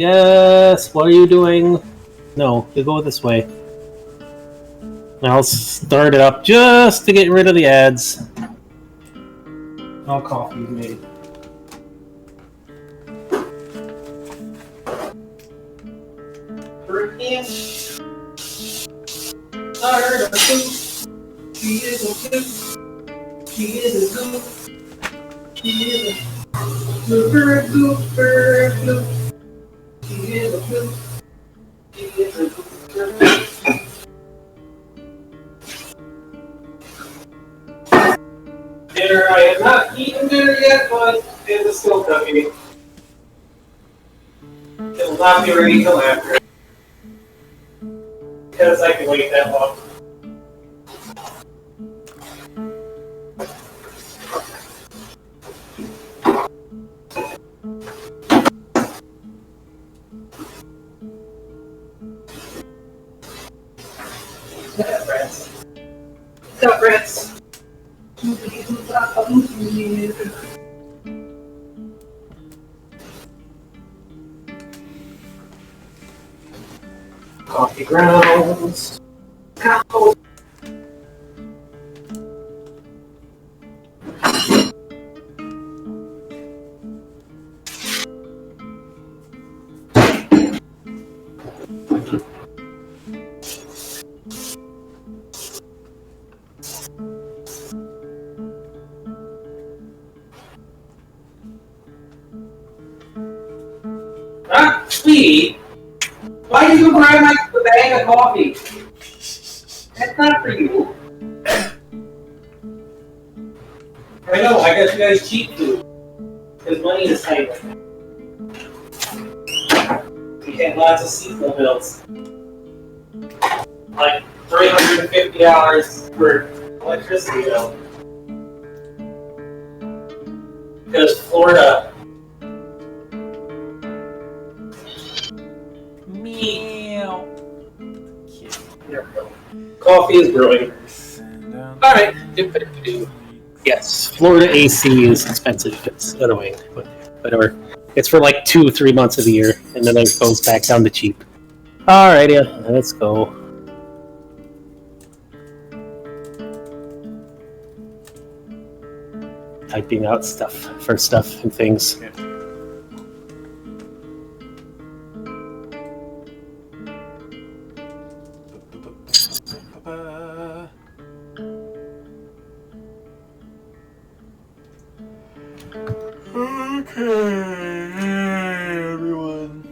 Yes, what are you doing? No, you go this way. I'll start it up just to get rid of the ads. All coffee made. I heard a goose. She is a goose. She is a goose. She is a gooper, gooper, goose. She is a goose. She is a gooper. Dinner, I have not eaten dinner yet, but it is still cooking. It will not be ready till after. Because I can wait that long. Stop, rats. Coffee grounds. Cows. Ah, sweetie, why did you grab my bag of coffee? That's not for you. I know, I got you guys cheap food. Because money is tight. We had lots of sequel bills. Like $350 for electricity bill. Because Florida. Meow. There we go. Coffee is brewing. Alright. Yes, Florida AC is expensive. It's annoying, but whatever. It's for like 2-3 months of the year, and then it goes back down to cheap. Alright, yeah, let's go. Typing out stuff for stuff and things. Okay. Everyone.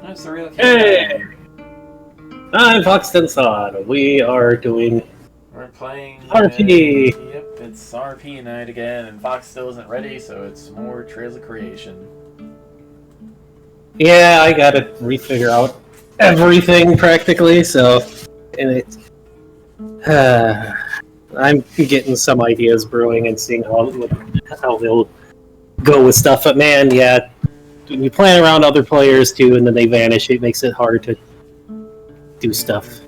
Nice to relocate. Hey! I'm Foxton Son. We are doing We're playing RP. Yep, it's RP night again, and Fox still isn't ready, so it's more Trails of Creation. Yeah, I gotta refigure out everything practically, so and it I'm getting some ideas brewing and seeing how they'll go with stuff. But man, yeah, when you plan around other players too, and then they vanish, it makes it hard to do stuff.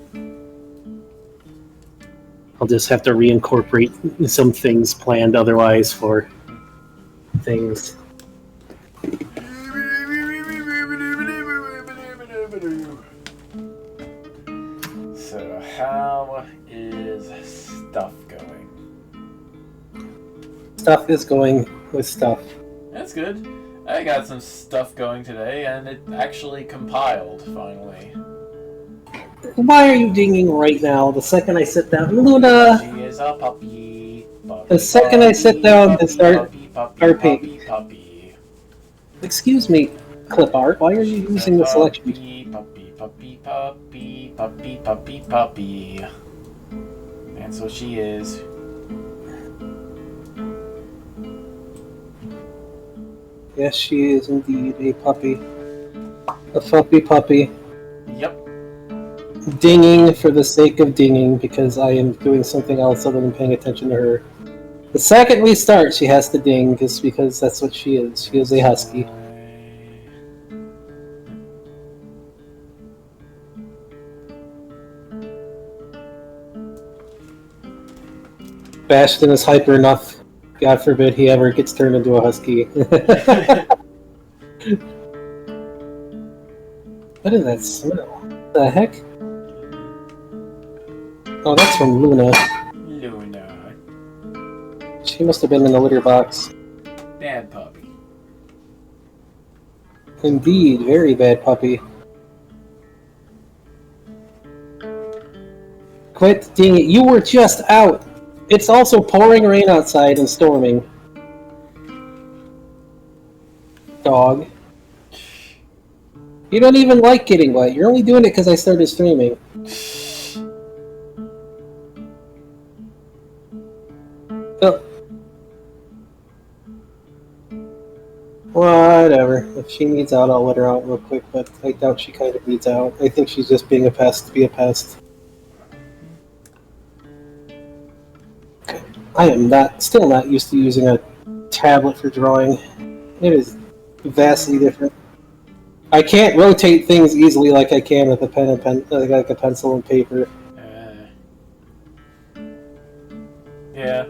I'll just have to reincorporate some things planned otherwise for things. So, how is stuff going? Stuff is going with stuff. That's good. I got some stuff going today, and it actually compiled, finally. Why are you dinging right now? The second I sit down, Luna! She is a puppy. The second I sit down and start puppy. Excuse me, clip art, why are you using the selection? Puppy. And so she is. Yes, she is indeed a puppy. A fluffy puppy. Yep. Dinging for the sake of dinging because I am doing something else other than paying attention to her. The second we start, she has to ding just because that's what she is. She is a husky. Bastion is hyper enough. God forbid he ever gets turned into a husky. What is that smell? What the heck? Oh, that's from Luna. Luna. She must have been in the litter box. Bad puppy. Indeed, very bad puppy. Quit, dang it, you were just out! It's also pouring rain outside and storming. Dog. You don't even like getting wet, you're only doing it because I started streaming. Oh. Whatever. If she needs out, I'll let her out real quick, but I doubt she kind of needs out. I think she's just being a pest to be a pest. I am still not used to using a tablet for drawing. It is vastly different. I can't rotate things easily like I can with a pen and like a pencil and paper. Yeah.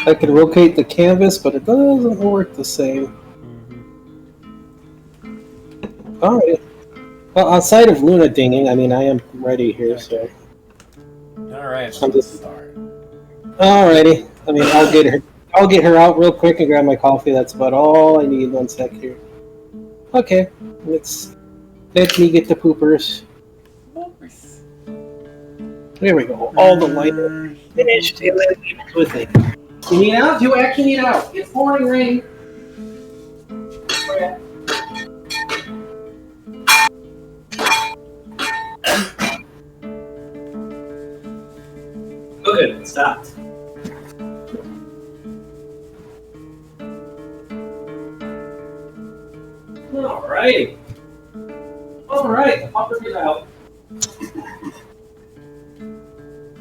I can rotate the canvas, but it doesn't work the same. Alright. Well, outside of Luna dinging, I mean, I am ready here, Okay. so... Alright, so let's start. Alrighty. I mean, I'll get her out real quick and grab my coffee. That's about all I need. 1 sec here. Okay. Let me get the poopers. There we go. All the light finished. And then leave it with it. You need out? You actually need out. It's pouring rain. Okay. Oh, good. It stopped. Alright. Alright, the popper is out.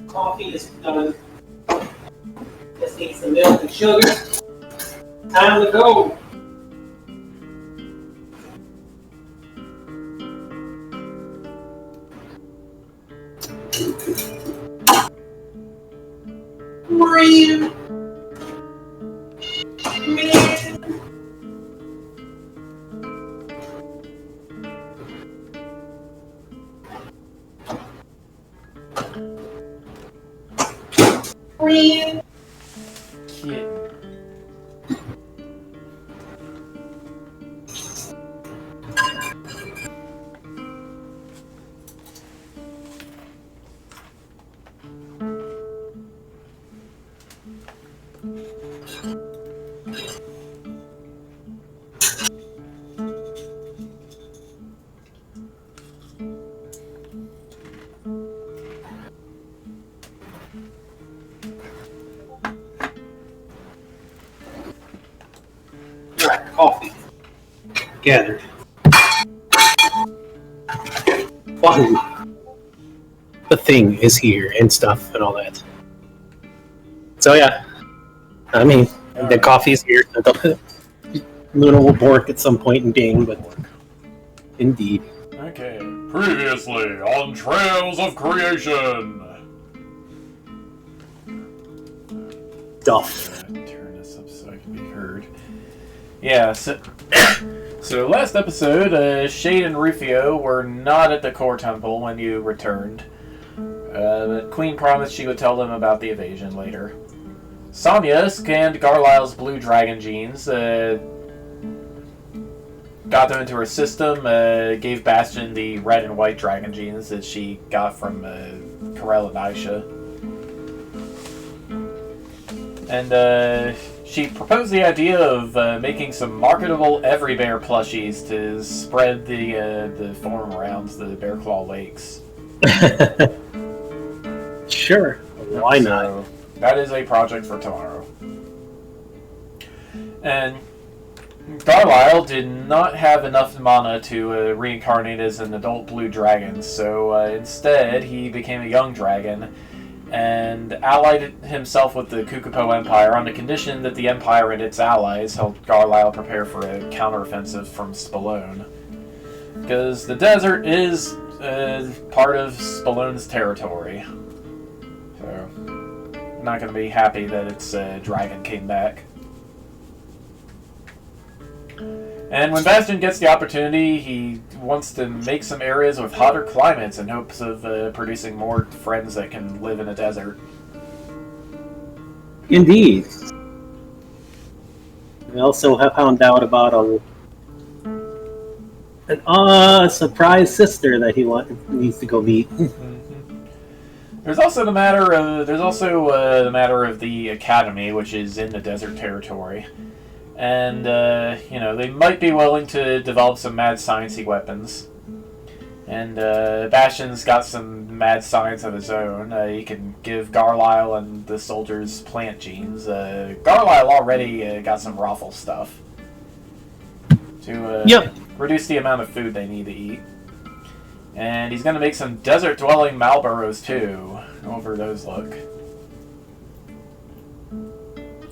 Coffee is done. Just need some milk and sugar. Time to go. Man. Man. Kitten. Alright, coffee. Gathered. Wow. The thing is here and stuff and all that. So yeah. I mean, the coffee's here. Luna will bork at some point and ding, but indeed. Okay. Previously on Trails of Creation. Stuff. Turn this up so I can be heard. Yeah, so last episode, Shade and Rufio were not at the core temple when you returned. The Queen promised she would tell them about the evasion later. Sonya scanned Garlisle's blue dragon genes, got them into her system, gave Bastion the red and white dragon genes that she got from Karel and Aisha. And she proposed the idea of making some marketable Everybear plushies to spread the form around the Bear Claw Lakes. Sure, why not? So, that is a project for tomorrow. And Garlisle did not have enough mana to reincarnate as an adult blue dragon, so instead he became a young dragon and allied himself with the Kukupo Empire on the condition that the Empire and its allies helped Garlisle prepare for a counteroffensive from Spallone. Because the desert is part of Spallone's territory. So, I'm not going to be happy that its dragon came back. And when Bastion gets the opportunity, he wants to make some areas with hotter climates in hopes of producing more friends that can live in a desert. Indeed. We also have found out about a surprise sister that he needs to go meet. There's also the matter of the academy, which is in the desert territory, and they might be willing to develop some mad sciencey weapons. And Bastion's got some mad science of his own. He can give Garlisle and the soldiers plant genes. Garlisle already got some raffle stuff to reduce the amount of food they need to eat. And he's going to make some desert-dwelling Malboros, too. However those look.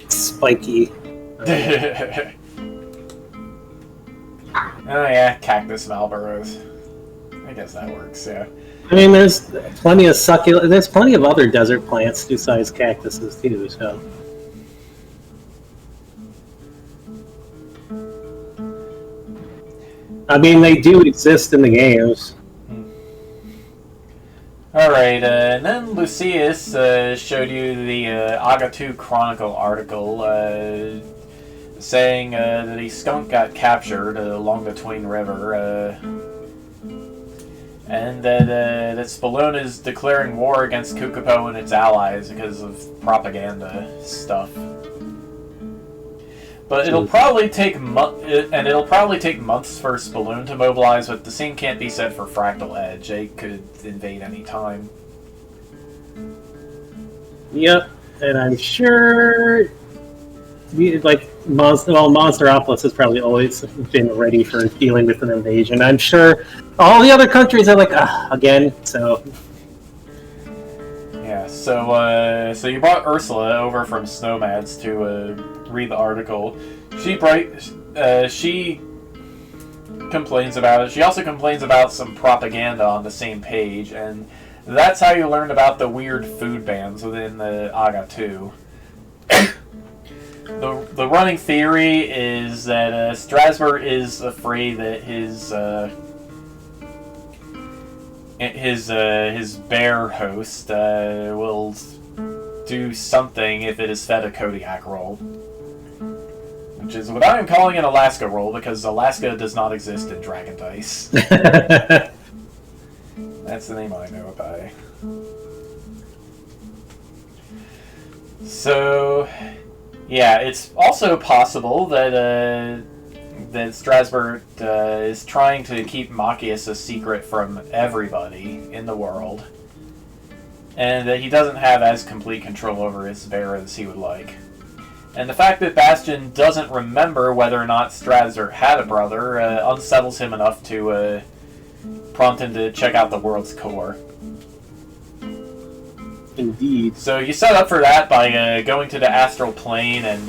Spiky. Oh yeah, cactus Malboros. I guess that works, yeah. I mean, there's plenty of succulent. There's plenty of other desert plants besides cactuses, too, so... I mean, they do exist in the games. Alright, and then Lucius showed you the Aga 2 Chronicle article saying that a skunk got captured along the Tween River, and that Spallone is declaring war against Kukupo and its allies because of propaganda stuff. But it'll probably take months for Spallone to mobilize, but the same can't be said for Fractal Edge. They could invade any time. Yep, and I'm sure, Monsteropolis has probably always been ready for dealing with an invasion. I'm sure all the other countries are like, again, so... Yeah, so you brought Ursula over from Snowmads to read the article. She complains about it. She also complains about some propaganda on the same page, and that's how you learned about the weird food bans within the Aga 2. The running theory is that Strasbourg is afraid that his bear host will do something if it is fed a Kodiak roll. Which is what I am calling an Alaska roll, because Alaska does not exist in Dragon Dice. That's the name I know it by. So, yeah, it's also possible that Strasbourg is trying to keep Machias a secret from everybody in the world, and that he doesn't have as complete control over his bear as he would like. And the fact that Bastion doesn't remember whether or not Strasbourg had a brother unsettles him enough to prompt him to check out the world's core. Indeed. So you set up for that by going to the astral plane and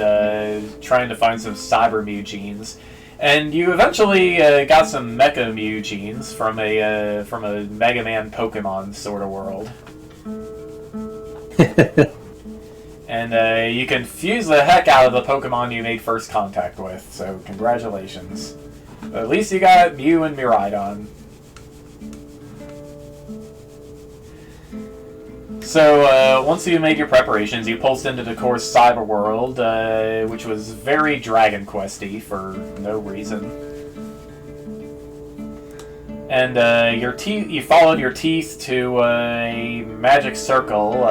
trying to find some Cyber Mew genes. And you eventually got some Mecha Mew genes from a Mega Man Pokemon sort of world. And you can fuse the heck out of the Pokemon you made first contact with, so congratulations. But at least you got Mew and Miraidon. So, once you made your preparations, you pulsed into the course Cyber World, which was very Dragon Questy for no reason. And you followed your teeth to a magic circle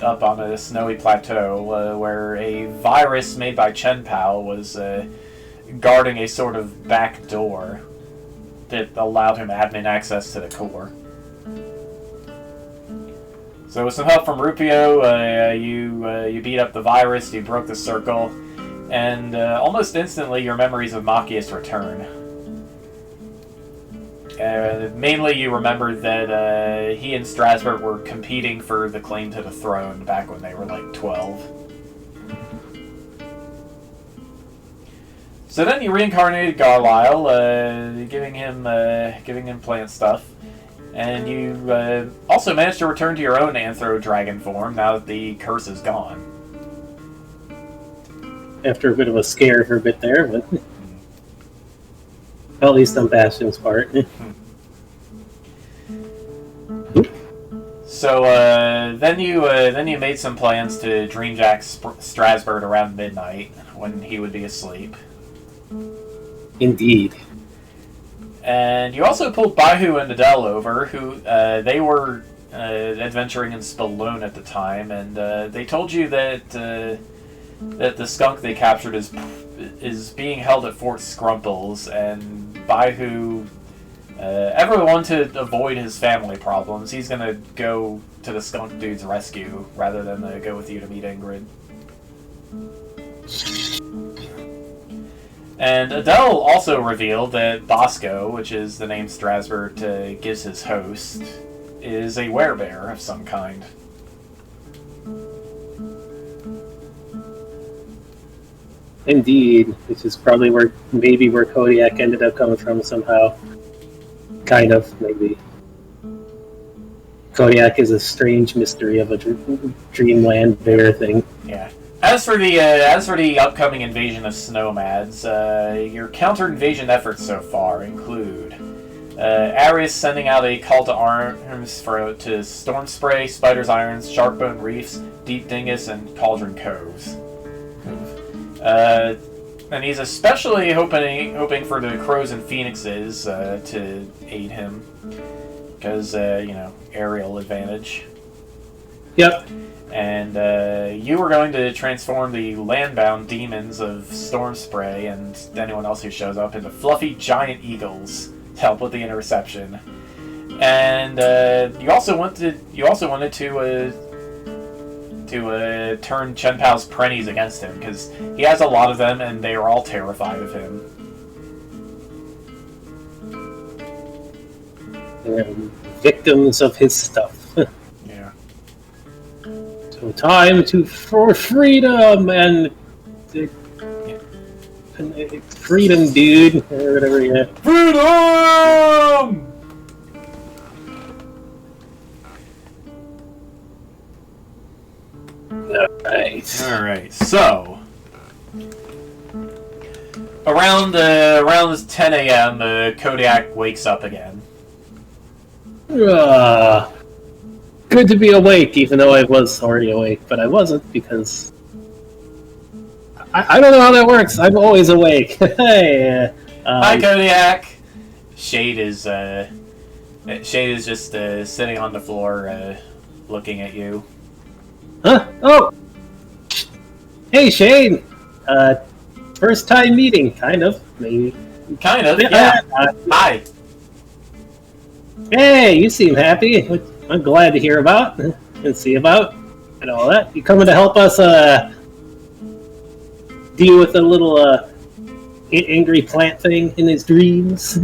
up on a snowy plateau where a virus made by Chen Pao was guarding a sort of back door that allowed him admin access to the core. So with some help from Rupio, you beat up the virus, you broke the circle, and almost instantly your memories of Machias return. Mainly you remember that he and Strasbourg were competing for the claim to the throne back when they were like 12. So then you reincarnated Garlisle, giving him plant stuff. And you also managed to return to your own Anthro Dragon form now that the curse is gone. After a bit of a scare for a bit there, but... Well, at least on Bastion's part. So then you made some plans to dreamjack Strasbourg around midnight when he would be asleep. Indeed. And you also pulled Baihu and Adele over, who they were adventuring in Spallone at the time, and they told you that that the skunk they captured is being held at Fort Scrumples, and Baihu, ever want to avoid his family problems, he's gonna go to the skunk dude's rescue rather than go with you to meet Ingrid. And Adele also revealed that Bosco, which is the name Strasbourg gives his host, is a werebear of some kind. Indeed, which is probably where Kodiak ended up coming from somehow. Kind of, maybe. Kodiak is a strange mystery of a dreamland bear thing. Yeah. As for the upcoming invasion of Snowmads, your counter-invasion efforts so far include Arius sending out a call to arms to Storm Spray, Spider's Irons, Sharkbone Reefs, Deep Dingus, and Cauldron Coves. And he's especially hoping for the Crows and Phoenixes to aid him, because aerial advantage. Yep. And you were going to transform the landbound demons of Storm Spray and anyone else who shows up into fluffy giant eagles to help with the interception. And you also wanted to turn Chen Pao's Prennies against him, because he has a lot of them and they are all terrified of him. Victims of his stuff. Yeah. So time for freedom and freedom, dude, or whatever. Yeah. Freedom! Alright, so around 10 a.m. Kodiak wakes up again. Good to be awake, even though I was already awake, but I wasn't, because I don't know how that works. I'm always awake. Hey, hi, Kodiak. Shade is just sitting on the floor, looking at you. Huh? Oh! Hey, Shane! First time meeting, kind of, maybe. Kind of, yeah. Hi. Hey, you seem happy. I'm glad to hear about and see about and all that. You coming to help us deal with a little angry plant thing in his dreams?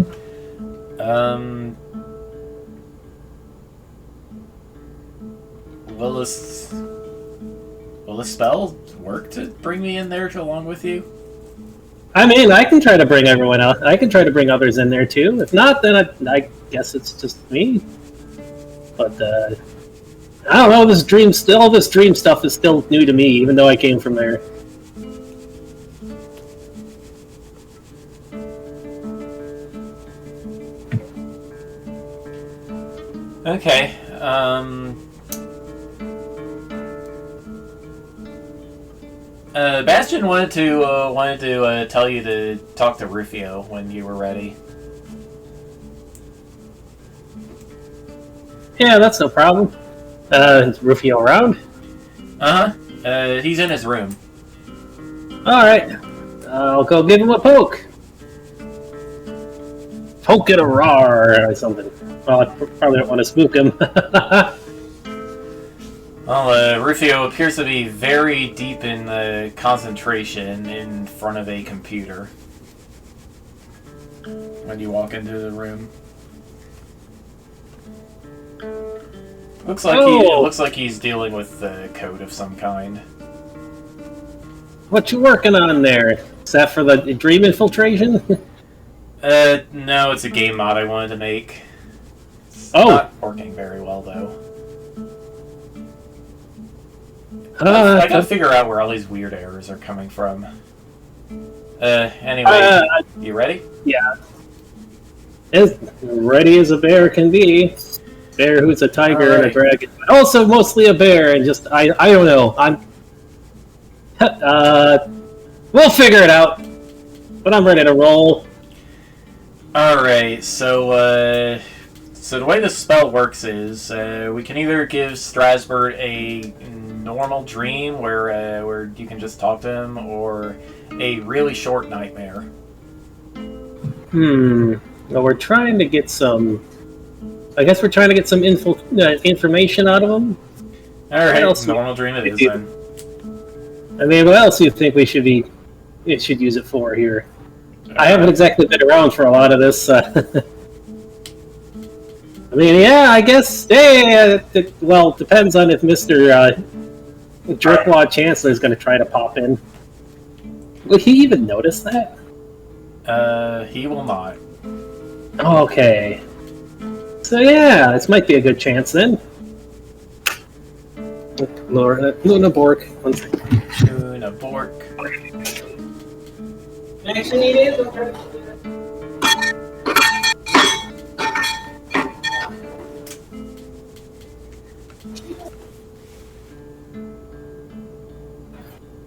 Will the spell work to bring me in there along with you? I mean, I can try to bring everyone else. I can try to bring others in there too. If not, then I guess it's just me. But I don't know. All this dream stuff is still new to me, even though I came from there. Okay. Bastion wanted to tell you to talk to Rufio when you were ready. Yeah, that's no problem. Is Rufio around? He's in his room. Alright. I'll go give him a poke. Poke it a roar or something. Well, I probably don't want to spook him. Well, Rufio appears to be very deep in concentration in front of a computer when you walk into the room. Looks like he's dealing with code of some kind. What you working on there? Is that for the dream infiltration? No, it's a game mod I wanted to make. It's not working very well, though. I gotta figure out where all these weird errors are coming from. Anyway, you ready? Yeah. As ready as a bear can be. Bear who's a tiger and a Alright. dragon. But also mostly a bear and just, I don't know. We'll figure it out. But I'm ready to roll. Alright, so the way the spell works is we can either give Strasbourg a normal dream where you can just talk to him, or a really short nightmare. Well, we're trying to get some... I guess we're trying to get some information out of him. Alright, normal dream it is then. I mean, what else do you think we should use it for here? I haven't exactly been around for a lot of this. I mean, yeah, I guess. Hey, well, it depends on if Mr. Jerkwad Chancellor is going to try to pop in. Would he even notice that? He will not. Okay. So yeah, this might be a good chance then. Luna Bork. One second. Luna Bork. Actually, it is.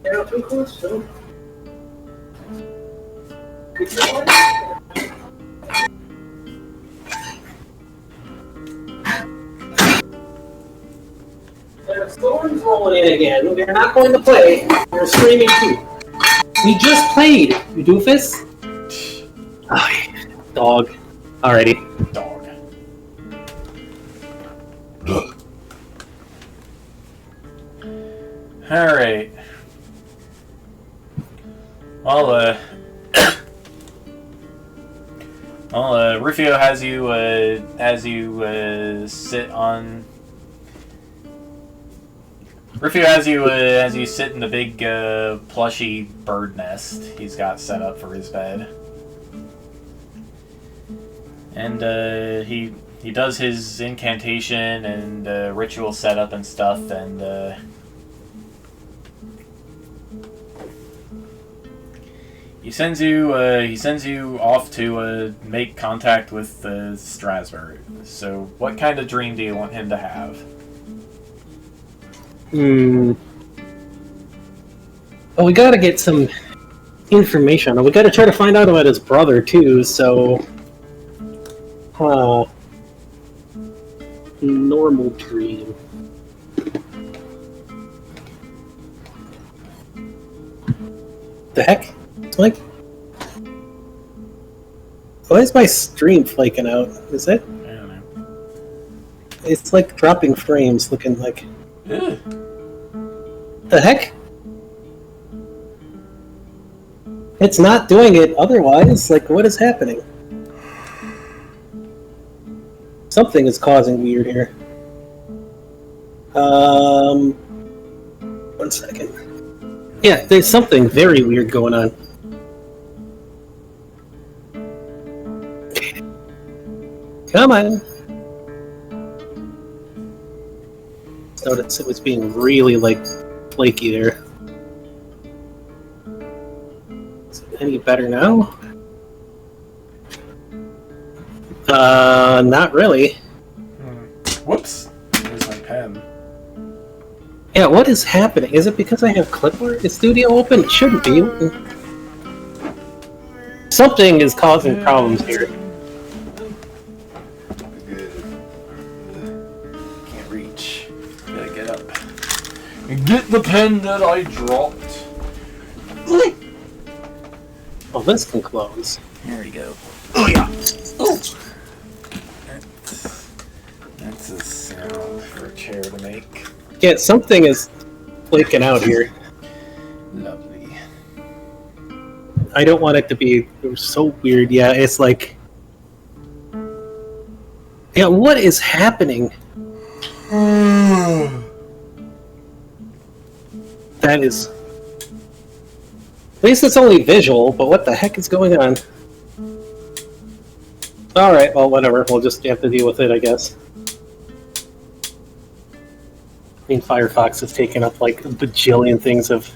Yeah, too close, so. The storm's rolling in again. We're not going to play. We're streaming too. We just played, you doofus. Oh, dog. Alrighty. Dog. Alright. Rufio has you sit on. Rufio has you sit in the big plushy bird nest he's got set up for his bed, and he does his incantation and ritual setup and stuff, and he sends you off to make contact with Strasbourg. So, what kind of dream do you want him to have? Well, we gotta get some information. We gotta try to find out about his brother, too, so... Normal dream. The heck? Like... Why is my stream flaking out? Is it? I don't know. It's like dropping frames, looking like... Ugh. The heck? It's not doing it otherwise. Like, what is happening? Something is causing weird here. 1 second. Yeah, there's something very weird going on. Come on. Notice it was being really, like, flaky there. Is it any better now? Not really. Whoops. There's my pen. Yeah, what is happening? Is it because I have clipboard? Is Studio open? It shouldn't be. Something is causing problems here. Can't reach. Gotta get up. And get the pen that I dropped. Oh, this can close. There we go. Oh, yeah. Oh. That's a sound for a chair to make. Yeah, something is flaking out here. Lovely. I don't want it to be so weird. Yeah, it's like... Yeah, what is happening? That is... At least it's only visual, but what the heck is going on? Alright, well, whatever. We'll just have to deal with it, I guess. I mean, Firefox has taken up, like, a bajillion things of...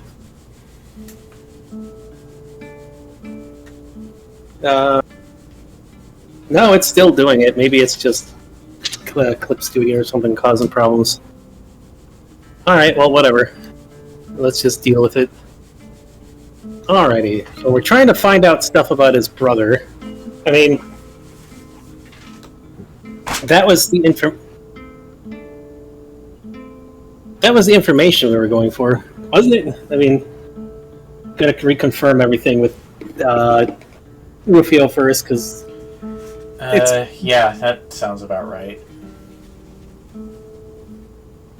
No, it's still doing it. Maybe it's just Clip Studio or something causing problems. Alright, well, whatever. Let's just deal with it. Alrighty. So we're trying to find out stuff about his brother. I mean, that was the information we were going for, wasn't it? I mean, gotta reconfirm everything with Rufio first, because yeah, that sounds about right.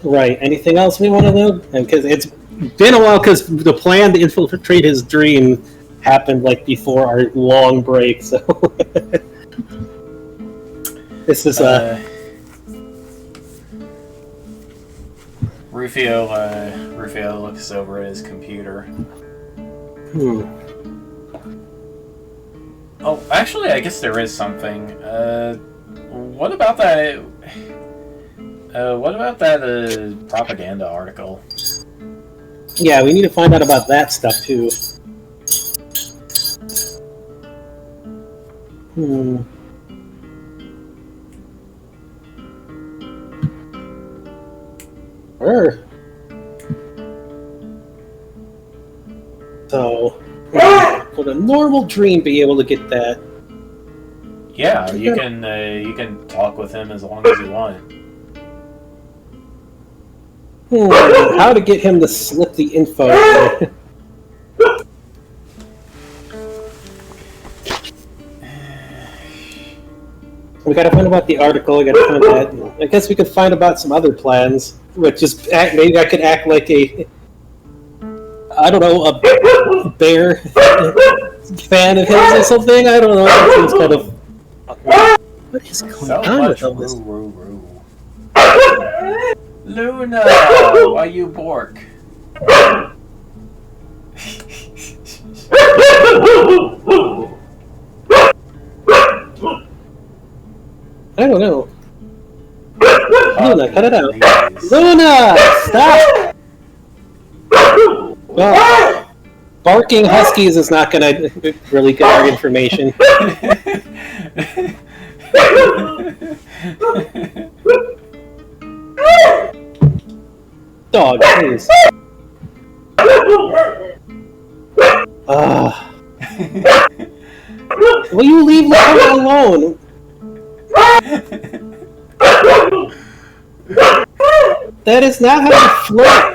Right. Anything else we want to know? Because it's been a while, because the plan to infiltrate his dream happened like before our long break, so this is Rufio looks over at his computer. Oh, actually, I guess there is something. What about that? What about that propaganda article? Yeah, we need to find out about that stuff too. Sure. So, would a normal dream be able to get that? Yeah, you can talk with him as long as you want. How to get him to slip the info? We gotta find about the article. We gotta find that. I guess we could find about some other plans. Which is maybe I could act like a, I don't know, a bear fan of his or something. I don't know. It seems kind of. What is going on with all this? Luna, why you bork? I don't know. Luna, cut it out. Luna, stop! Well, barking huskies is not going to really get our information. Dog, please. Will you leave Luna alone? That is not how you flirt.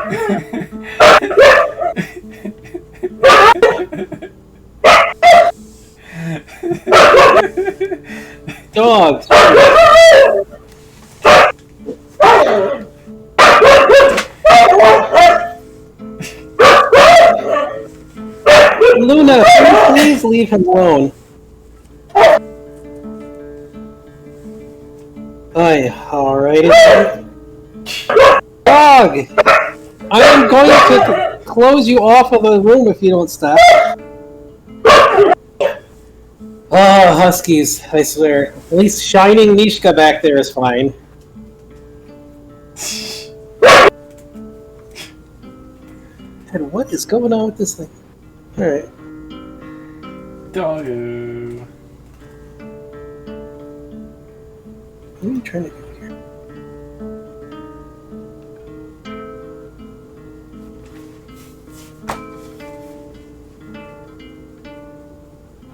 Dog. Luna, please leave him alone. Alrighty. Dog! I am going to close you off of the room if you don't stop. Oh, huskies, I swear. At least shining Mishka back there is fine. And what is going on with this thing? Alright. Doggo. What are you trying to do here?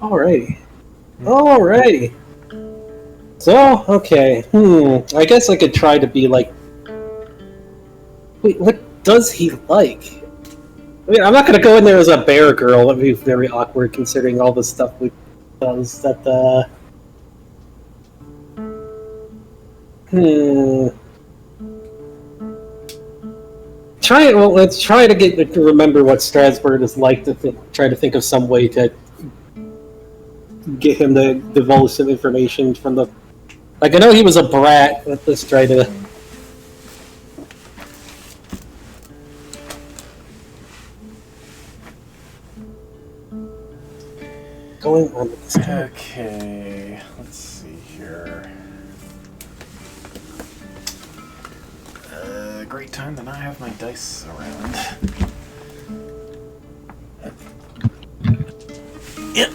Alrighty. Alrighty. So, okay. I guess I could try to be like... Wait, what does he like? I mean, I'm not gonna go in there as a bear girl. That'd be very awkward considering all the stuff we does that, let's try to remember what Strasbourg is like, try to think of some way to get him to divulge some information from the... Like, I know he was a brat, but let's try to... Going on with this guy. Okay, let's see here. Great time to not have my dice around. Yep.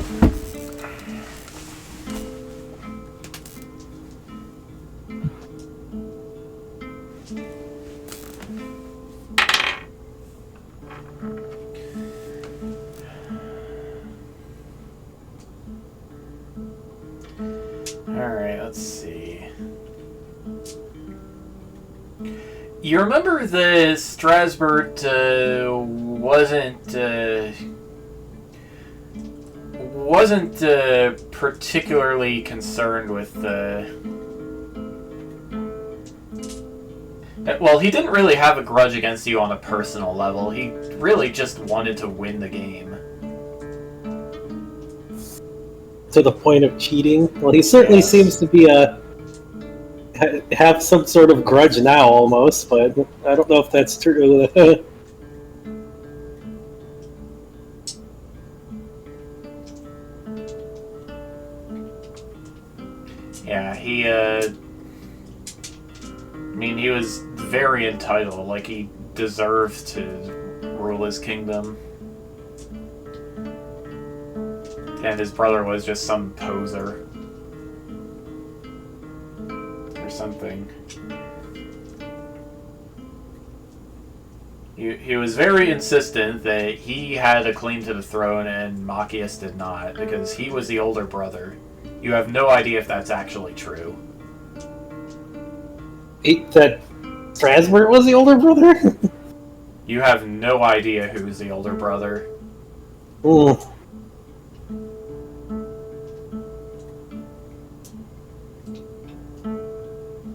Alright, let's see. You remember that Strasbourg wasn't particularly concerned with well, he didn't really have a grudge against you on a personal level. He really just wanted to win the game. To the point of cheating? Well, he certainly seems to be have some sort of grudge now, almost, but I don't know if that's true. Yeah, he was very entitled, like he deserved to rule his kingdom. And his brother was just some poser. Or something. He was very insistent that he had a claim to the throne and Machias did not, because he was the older brother. You have no idea if that's actually true. That Strasbourg was the older brother? You have no idea who's the older brother. Mm.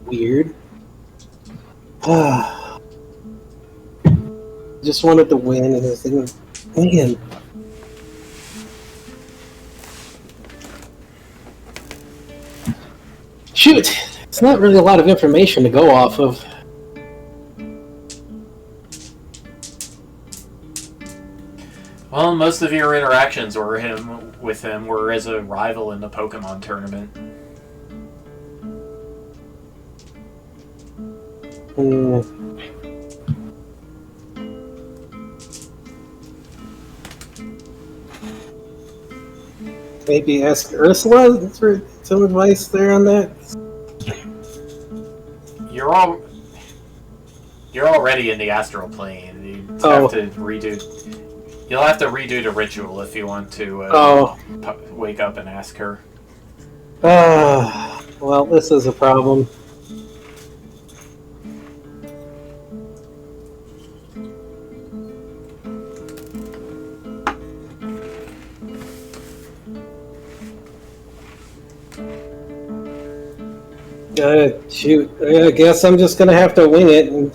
Weird. Just wanted to win and everything. Man. Shoot! It's not really a lot of information to go off of. Well, most of your interactions with him were as a rival in the Pokemon tournament. Maybe ask Ursula for some advice there on that. You're already in the astral plane. You'll have to redo the ritual if you want to wake up and ask her. Well, this is a problem. Shoot, I guess I'm just gonna have to wing it and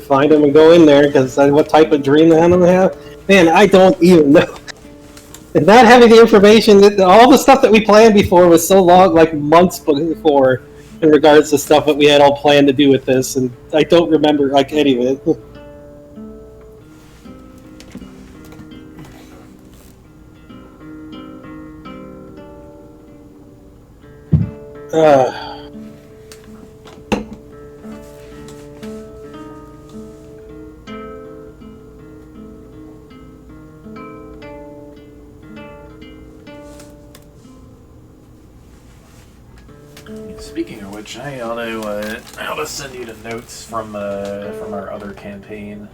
find him and go in there, because what type of dream I don't have? Man, I don't even know. And not having the information, all the stuff that we planned before was so long, like months before, in regards to stuff that we had all planned to do with this, and I don't remember like any of it. Speaking of which, I ought to send you the notes from our other campaign.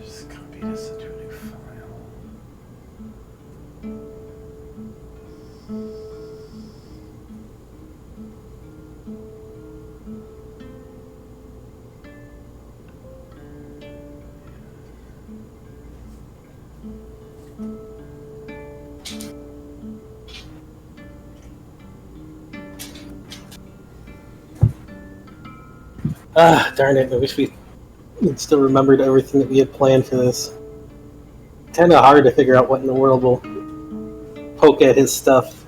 Just copy this into a new file. Darn it, I wish we still remembered everything that we had planned for this. Kinda hard to figure out what in the world will poke at his stuff.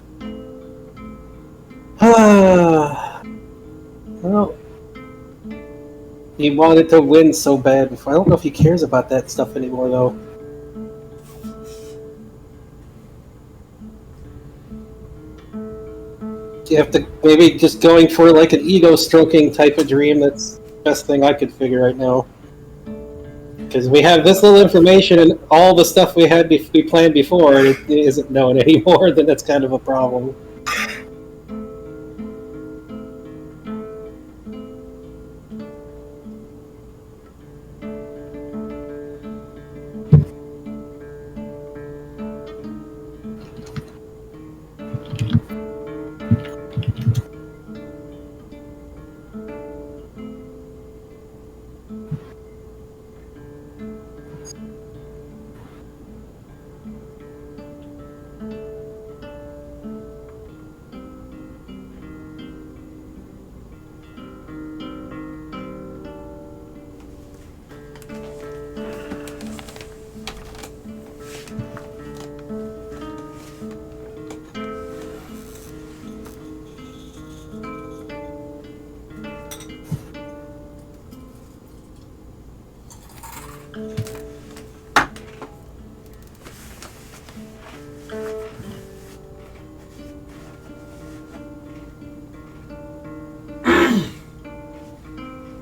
Well, he wanted to win so bad before. I don't know if he cares about that stuff anymore, though. You have to maybe just going for like an ego stroking type of dream. That's the best thing I could figure right now. Because we have this little information and all the stuff we planned before, and it isn't known anymore. Then that's kind of a problem.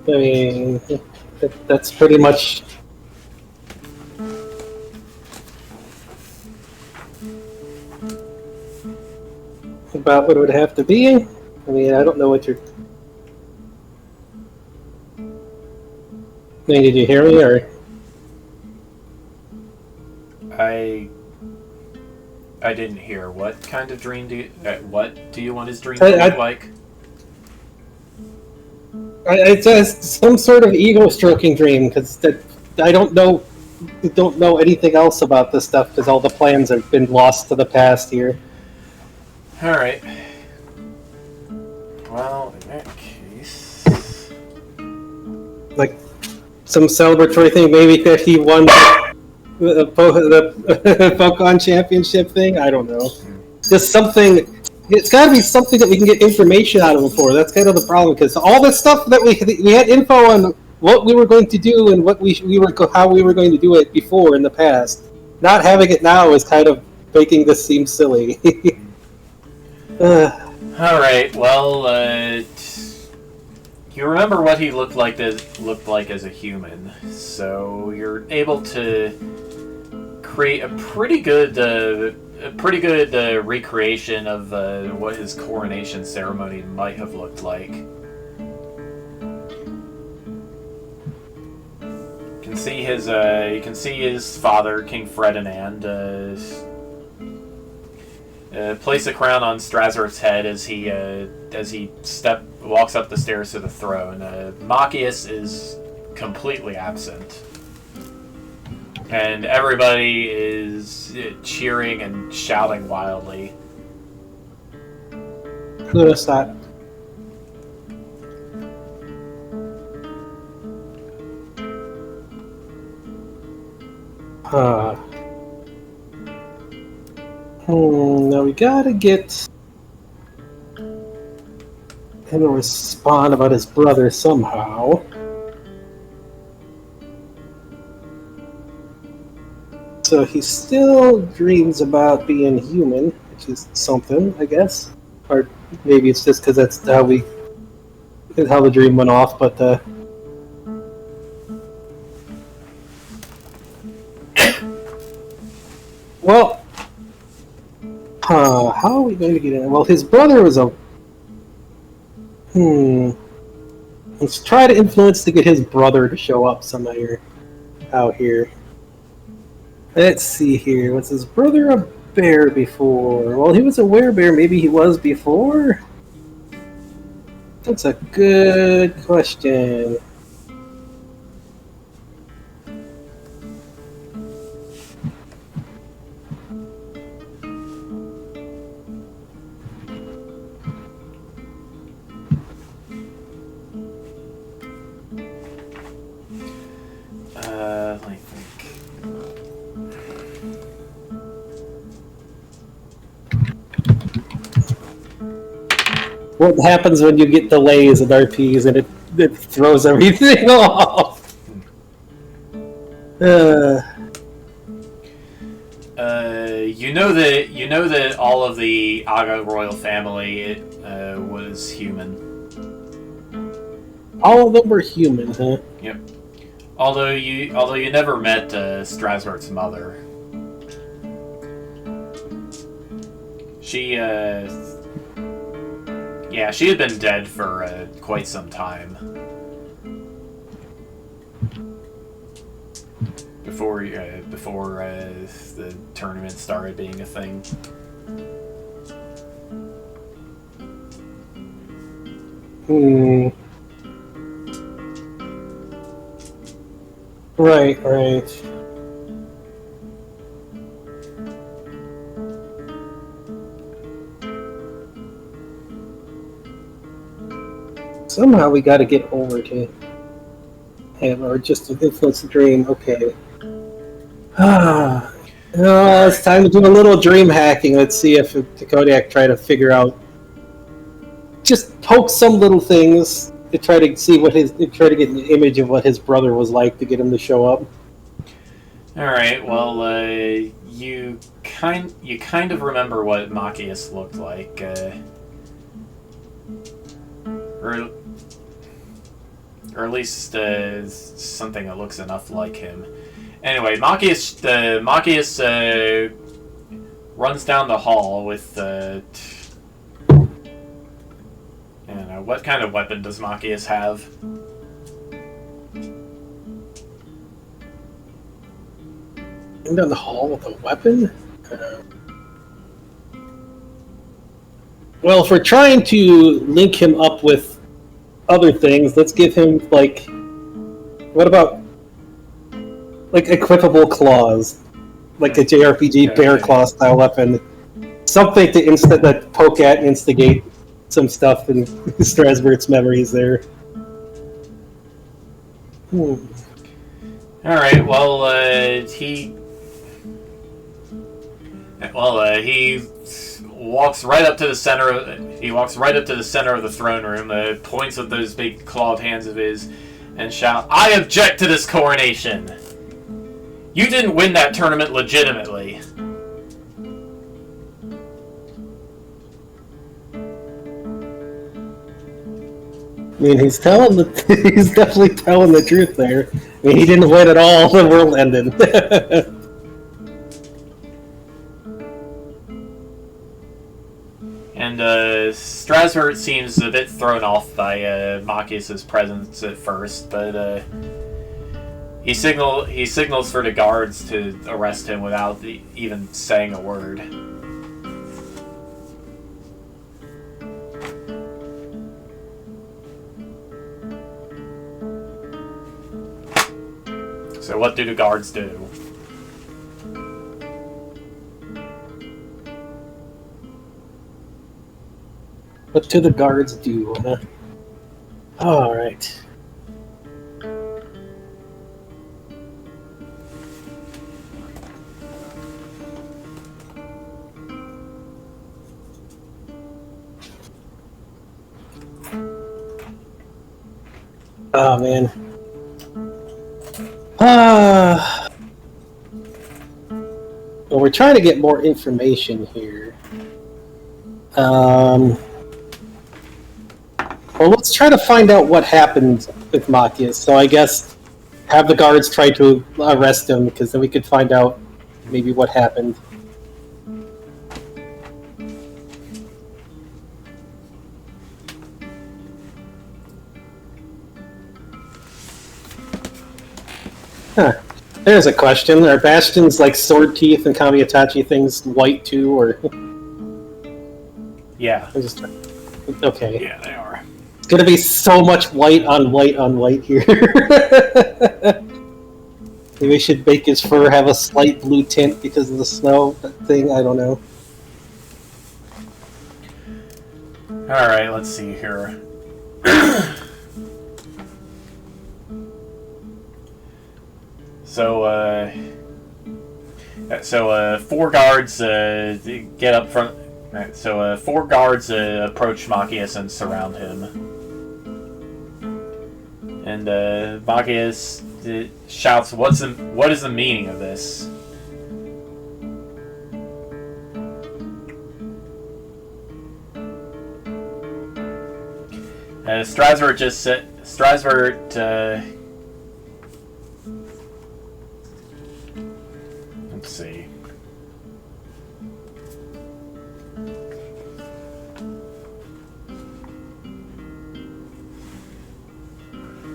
I mean, that's pretty much about what it would have to be. I mean, I don't know what you're. I mean, did you hear me or? I didn't hear. What kind of dream do you... what do you want his dream to look like? It's some sort of ego-stroking dream, because I don't know anything else about this stuff, because all the plans have been lost to the past here. Alright. Well, in that case... Like, some celebratory thing, maybe that he won the Pokemon Championship thing? I don't know. Just something. It's got to be something that we can get information out of him for. That's kind of the problem, because all this stuff that we had info on what we were going to do and what how we were going to do it before in the past. Not having it now is kind of making this seem silly. All right. Well, you remember what he looked like as a human, so you're able to create a pretty good recreation of what his coronation ceremony might have looked like. You can see his father, King Ferdinand, place a crown on Strasser's head as he walks up the stairs to the throne. Machias is completely absent, and everybody is cheering and shouting wildly. Notice that. Now we gotta get him to respond about his brother somehow. So he still dreams about being human, which is something, I guess. Or maybe it's just because that's how the dream went off, but well, how are we going to get in? Well, his brother was a let's try to influence to get his brother to show up somewhere out here. Let's see here. Was his brother a bear before? Well, he was a werebear. Maybe he was before? That's a good question. Let me think. What happens when you get delays in RPs and it throws everything off? You know that all of the Aga royal family was human. All of them were human, huh? Yep. Although you never met Strasberg's mother. She had been dead for quite some time before the tournament started being a thing. Right. Somehow we got to get over to him, or just to influence the dream. Okay. It's time to do a little dream hacking. Let's see if the Kodiak try to figure out. Just poke some little things to try to see try to get an image of what his brother was like to get him to show up. All right. Well, you kind of remember what Machias looked like, or Or at least something that looks enough like him. Anyway, Machias runs down the hall with what kind of weapon does Machias have? Down the hall with a weapon? Well, if we're trying to link him up with other things, let's give him, like... What about... like, equipable claws? Like a JRPG bear claw style weapon. Something to that poke at and instigate some stuff in Strasberg's memories there. Alright, well, he walks right up to the center. He walks right up to the center of the throne room, points with those big clawed hands of his, and shouts, "I object to this coronation! You didn't win that tournament legitimately." I mean, he's definitely telling the truth there. I mean, he didn't win at all. The world ended. And Strasberg seems a bit thrown off by Machias' presence at first, but he signals for the guards to arrest him without even saying a word. So what do the guards do? What do the guards do? All right. Oh man. Well, we're trying to get more information here. Well, let's try to find out what happened with Machias. So I guess have the guards try to arrest him, because then we could find out maybe what happened. Huh. There's a question. Are Bastion's like sword teeth and Kamiitachi things white too, or? Yeah. Okay. Yeah, they are. It's gonna be so much white on white here. Maybe we should make his fur have a slight blue tint because of the snow thing. I don't know. All right, let's see here. So, four guards get up front. Right, so, four guards approach Machias and surround him. And Machias shouts, "What is the meaning of this?" Strasberg just said. Let's see.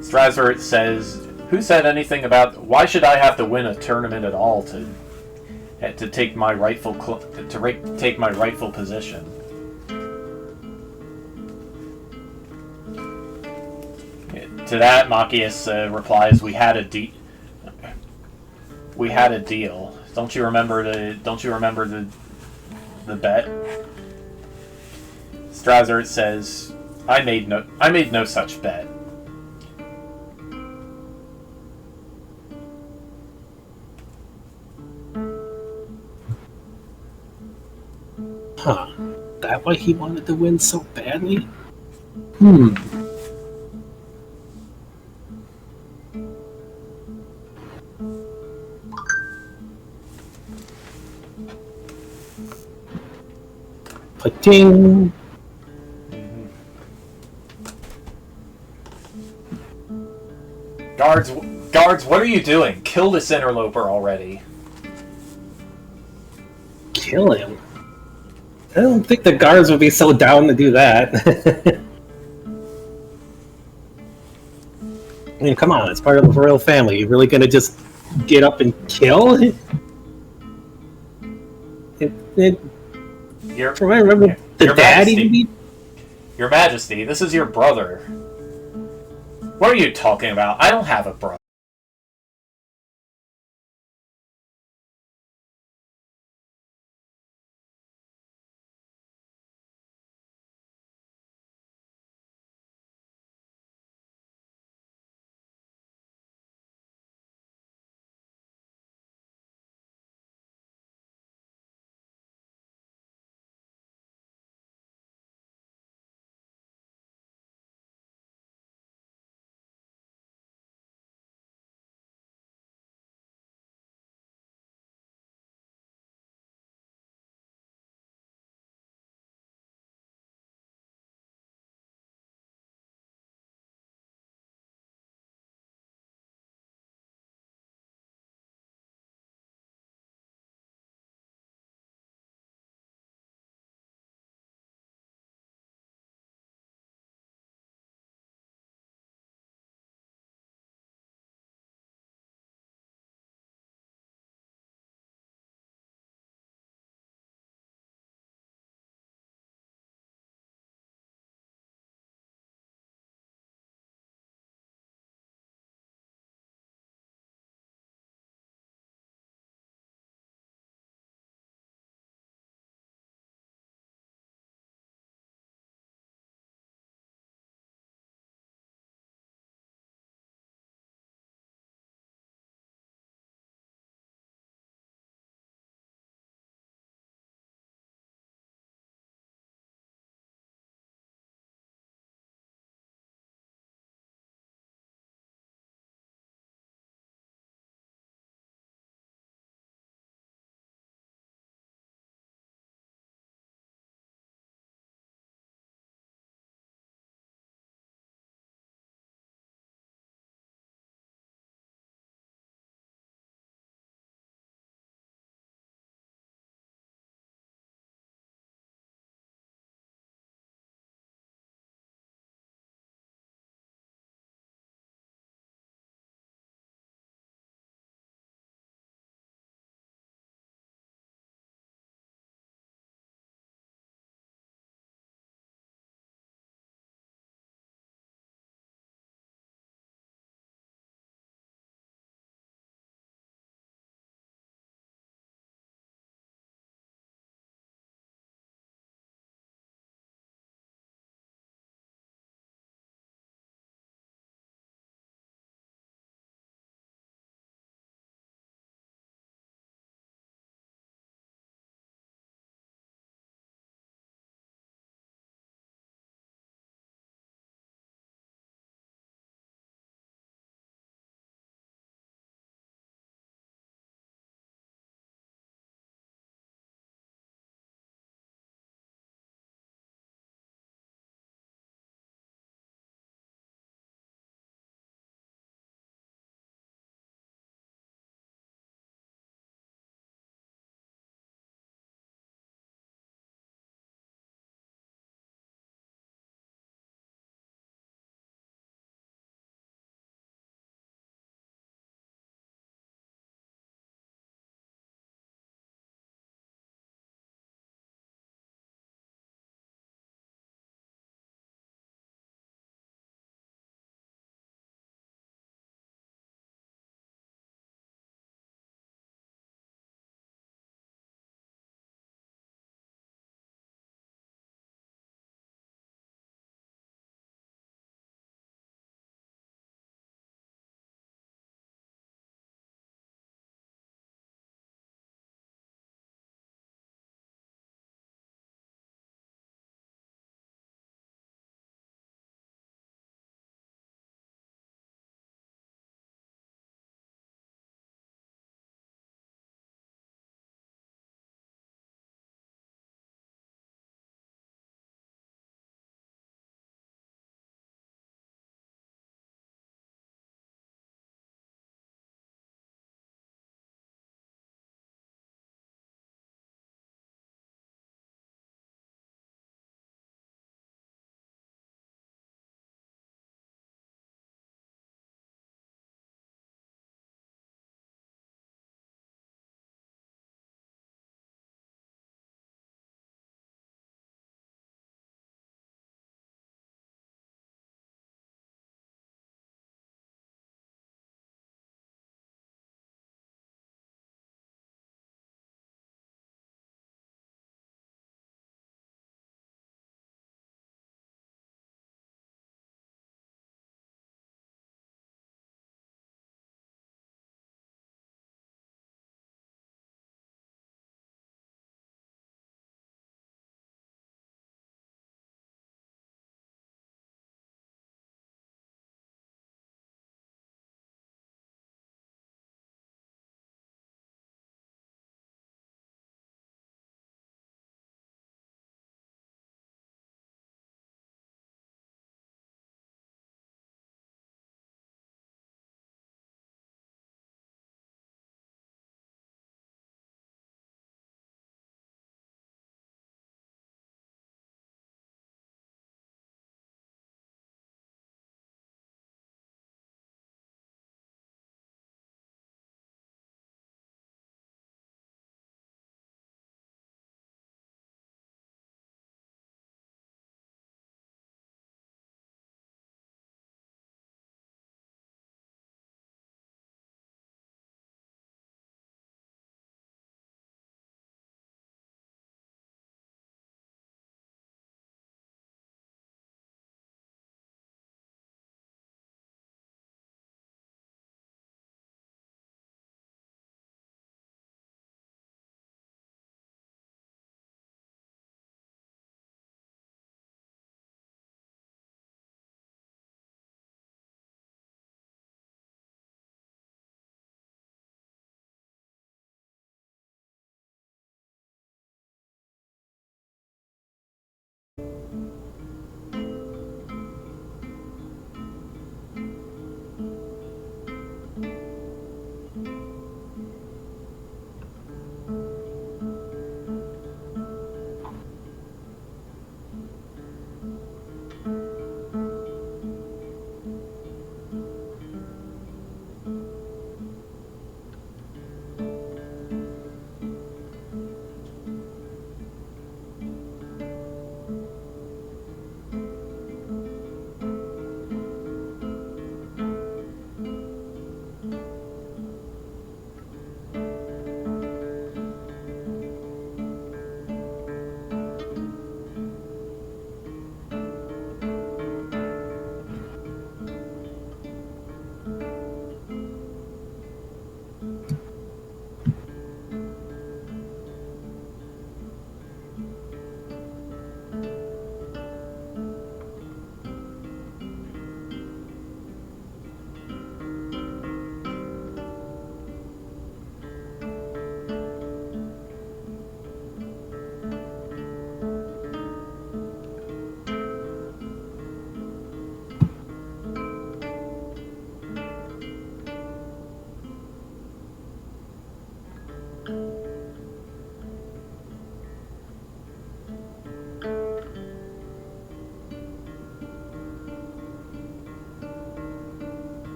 Strasberg says, "Who said anything about why should I have to win a tournament at all to take my rightful position?" To that, Machias replies, "We had a deal. Don't you remember the bet?" Strasberg says, I made no such bet." Huh. That why he wanted to win so badly? Ding. Guards, what are you doing? Kill this interloper already. Kill him? I don't think the guards would be so down to do that. I mean, come on, it's part of the royal family. You really gonna just get up and kill? From I remember the Your daddy. Majesty. Your Majesty, this is your brother. What are you talking about? I don't have a brother.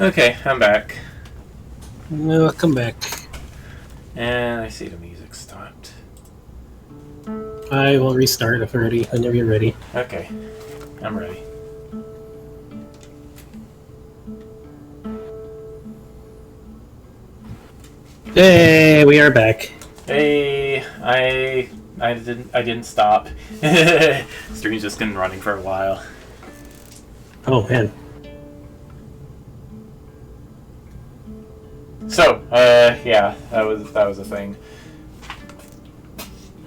Okay, I'm back. No, come back. And I see the music stopped. I will restart whenever you're ready. Okay, I'm ready. Hey, we are back. Hey, I didn't stop. Stream's just been running for a while. Oh man. So, yeah, that was a thing.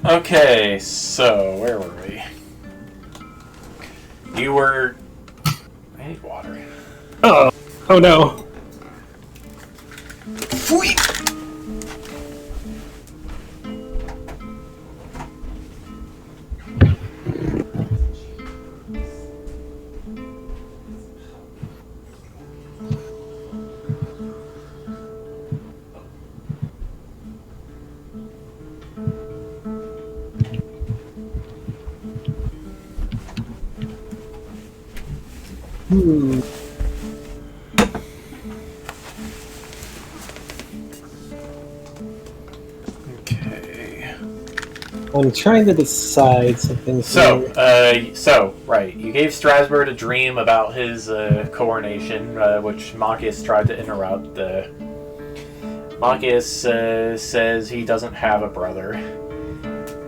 Okay, so where were we? You were. I need water. Oh. Oh no. Sweet. Okay. I'm trying to decide something. So, right. You gave Strasbourg a dream about his coronation, which Machias tried to interrupt. Machias says he doesn't have a brother.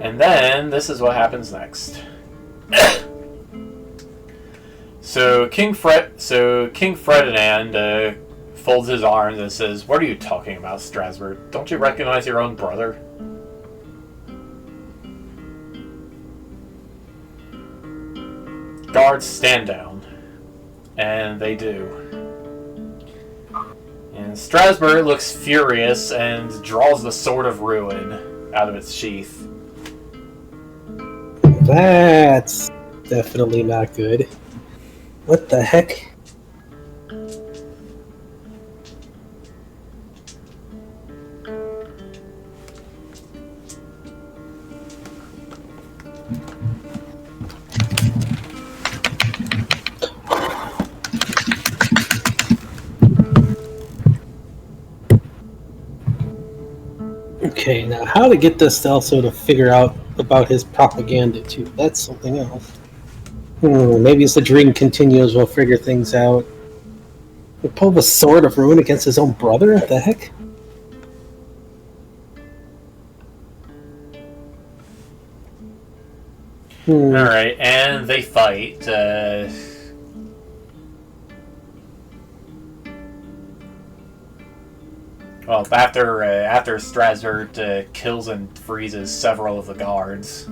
And then, this is what happens next. So King Ferdinand folds his arms and says, "What are you talking about, Strasbourg? Don't you recognize your own brother?" Guards stand down. And they do. And Strasbourg looks furious and draws the Sword of Ruin out of its sheath. That's definitely not good. What the heck? Okay, now how to get this also to figure out about his propaganda too. That's something else. Maybe as the dream continues, we'll figure things out. He'll pull the Sword of Ruin against his own brother? What the heck? Alright, and they fight. Well, after Strasbourg kills and freezes several of the guards.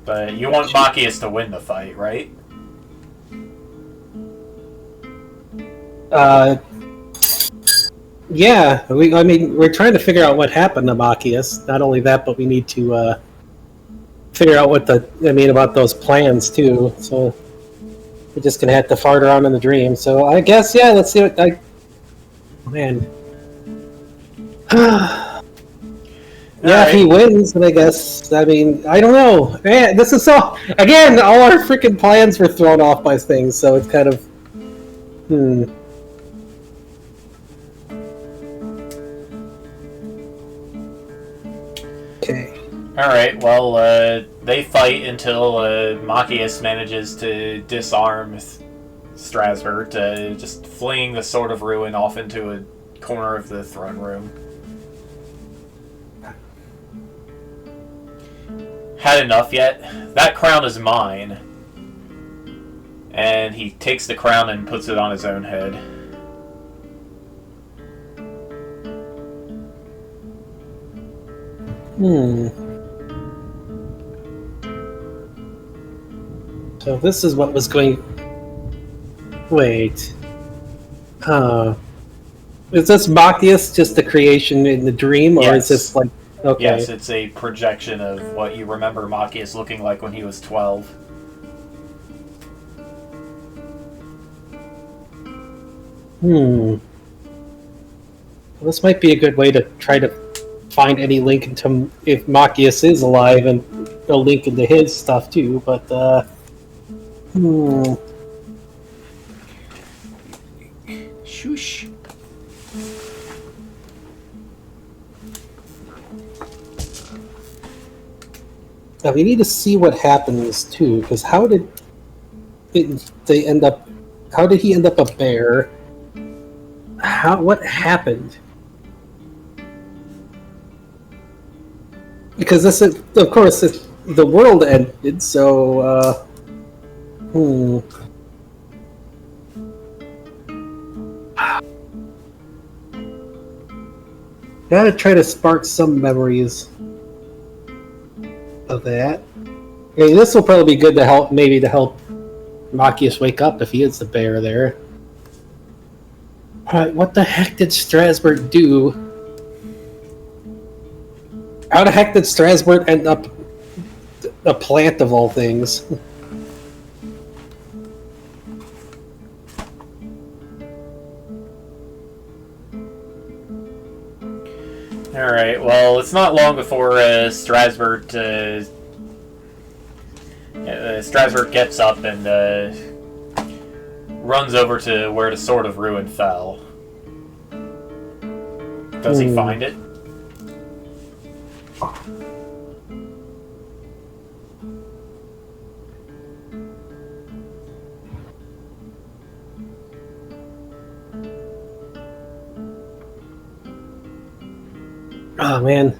But you want Machias to win the fight, right? Yeah. We're trying to figure out what happened to Machias. Not only that, but we need to figure out about those plans too. So we're just gonna have to fart around in the dream. So I guess, yeah. Let's see what Man. Yeah, right. If he wins, then I guess, I don't know. Man, this is all our freaking plans were thrown off by things, so it's kind of, Okay. Alright, well, they fight until Machias manages to disarm Strasbourg, just flinging the Sword of Ruin off into a corner of the throne room. Had enough yet? That crown is mine. And he takes the crown and puts it on his own head. So this is what was going... Wait. Is this Machias just the creation in the dream, or yes. Is this like... Okay. Yes, it's a projection of what you remember Machias looking like when he was 12. Well, this might be a good way to try to find any link into if Machias is alive, and a link into his stuff too, but Shush. Now we need to see what happens too, because how did they end up? How did he end up a bear? What happened? Because this is, of course, the world ended. So, Gotta try to spark some memories of that. I mean, this will probably be good to help, maybe to help Machias wake up if he is the bear there. Alright, what the heck did Strasbourg do? How the heck did Strasbourg end up a plant of all things? Alright, well, it's not long before Strasbourg gets up and runs over to where the Sword of Ruin fell. Does he find it? Oh man.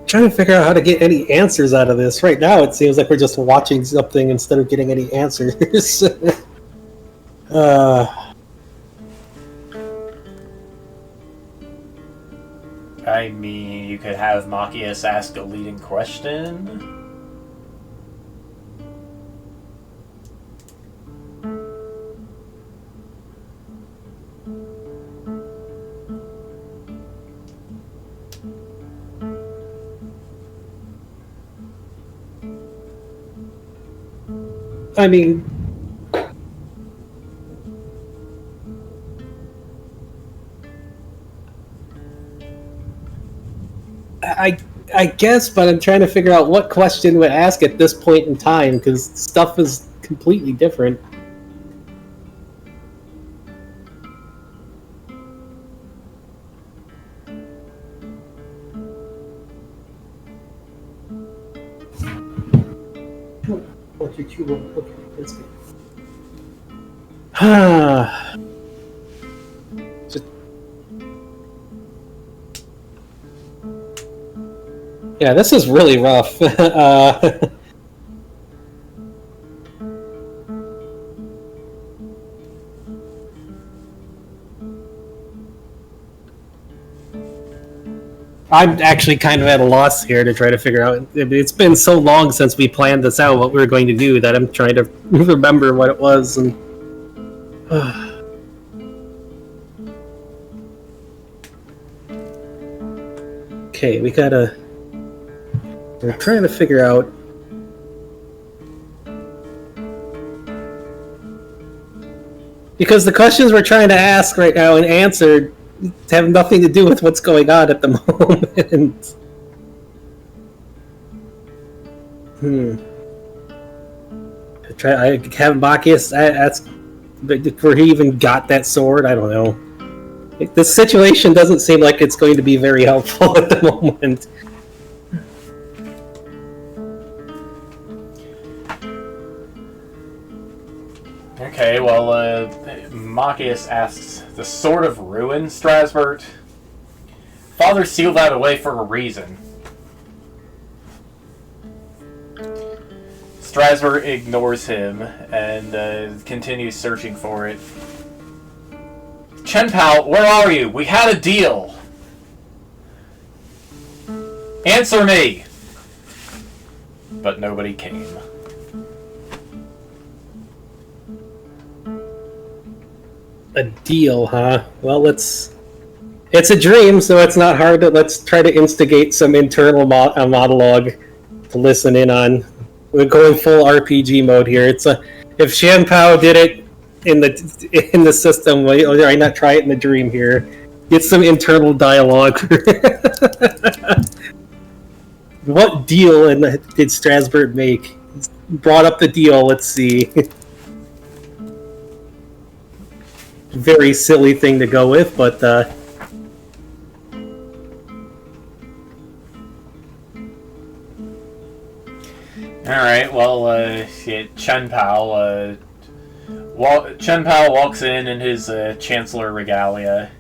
Trying to figure out how to get any answers out of this. Right now it seems like we're just watching something instead of getting any answers. I mean, you could have Machias ask a leading question. I mean, I guess, but I'm trying to figure out what question would ask at this point in time, because stuff is completely different. Yeah, this is really rough. I'm actually kind of at a loss here to try to figure out. It's been so long since we planned this out, what we were going to do, that I'm trying to remember what it was. And okay, we're trying to figure out. Because the questions we're trying to ask right now and answer have nothing to do with what's going on at the moment. I have Machias ask where he even got that sword. I don't know. This situation doesn't seem like it's going to be very helpful at the moment. Okay, well, Machias asks, the Sword of Ruin, Strasbourg? Father sealed that away for a reason. Strasbourg ignores him and continues searching for it. Chenpao, where are you? We had a deal. Answer me! But nobody came. A deal, huh? Well, it's a dream, so it's not hard to. Let's try to instigate some internal monologue to listen in on. We're going full RPG mode here. if Shanpao did it in the system, why not try it in the dream here? Get some internal dialogue. What deal did Strasbourg make? Brought up the deal. Let's see. Very silly thing to go with, but. Alright, well, Chen Pao walks in his Chancellor regalia.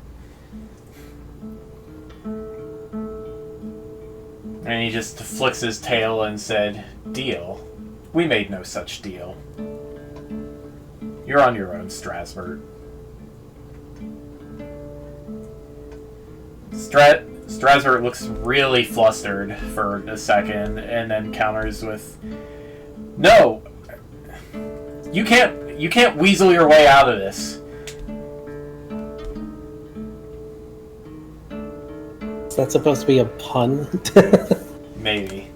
And he just flicks his tail and said, "Deal? We made no such deal. You're on your own, Strasbourg." Strasbourg looks really flustered for a second, and then counters with, "No, you can't weasel your way out of this." Is that supposed to be a pun? Maybe.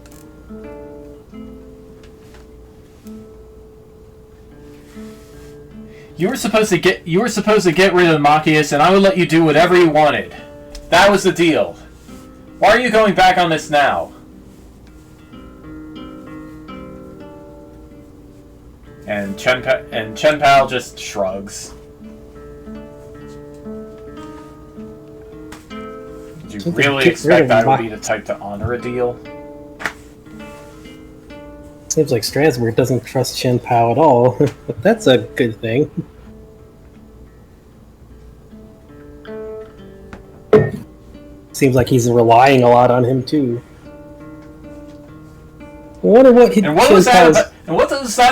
You were supposed to get rid of Machias, and I would let you do whatever you wanted. That was the deal. Why are you going back on this now? And Chen Pao just shrugs. Did you really expect I would be the type to honor a deal? Seems like Strasbourg doesn't trust Shanpao at all, but that's a good thing. Seems like he's relying a lot on him too. I wonder what he. And what was that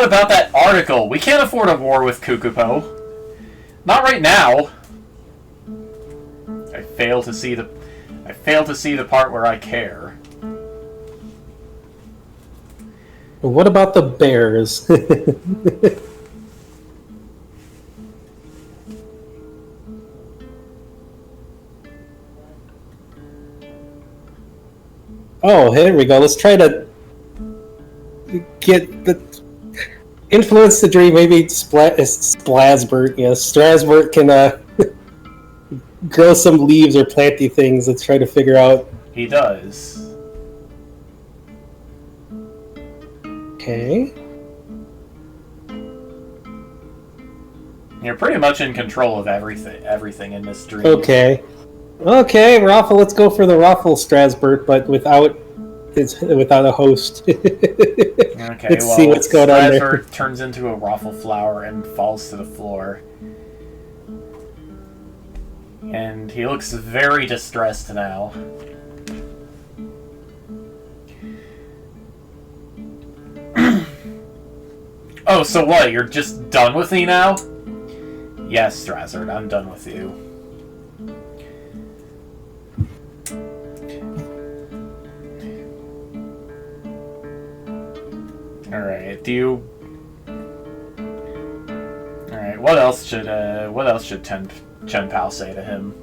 about that article? We can't afford a war with Kukupo. Not right now. I fail to see the part where I care. What about the bears? Oh, here we go. Let's try to influence the dream. Maybe Strasbourg. Yeah, Strasbourg can grow some leaves or planty things. Let's try to figure out. He does. Okay. You're pretty much in control of everything in this dream. Okay, Raffle. Let's go for the Raffle Strasbourg, but without a host. Okay, let's see what's going on there. Strasbourg turns into a raffle flower and falls to the floor. And he looks very distressed now. Oh, so what? You're just done with me now? Yes, Strasbourg, I'm done with you. Alright, Alright, what else should Chen Pao say to him?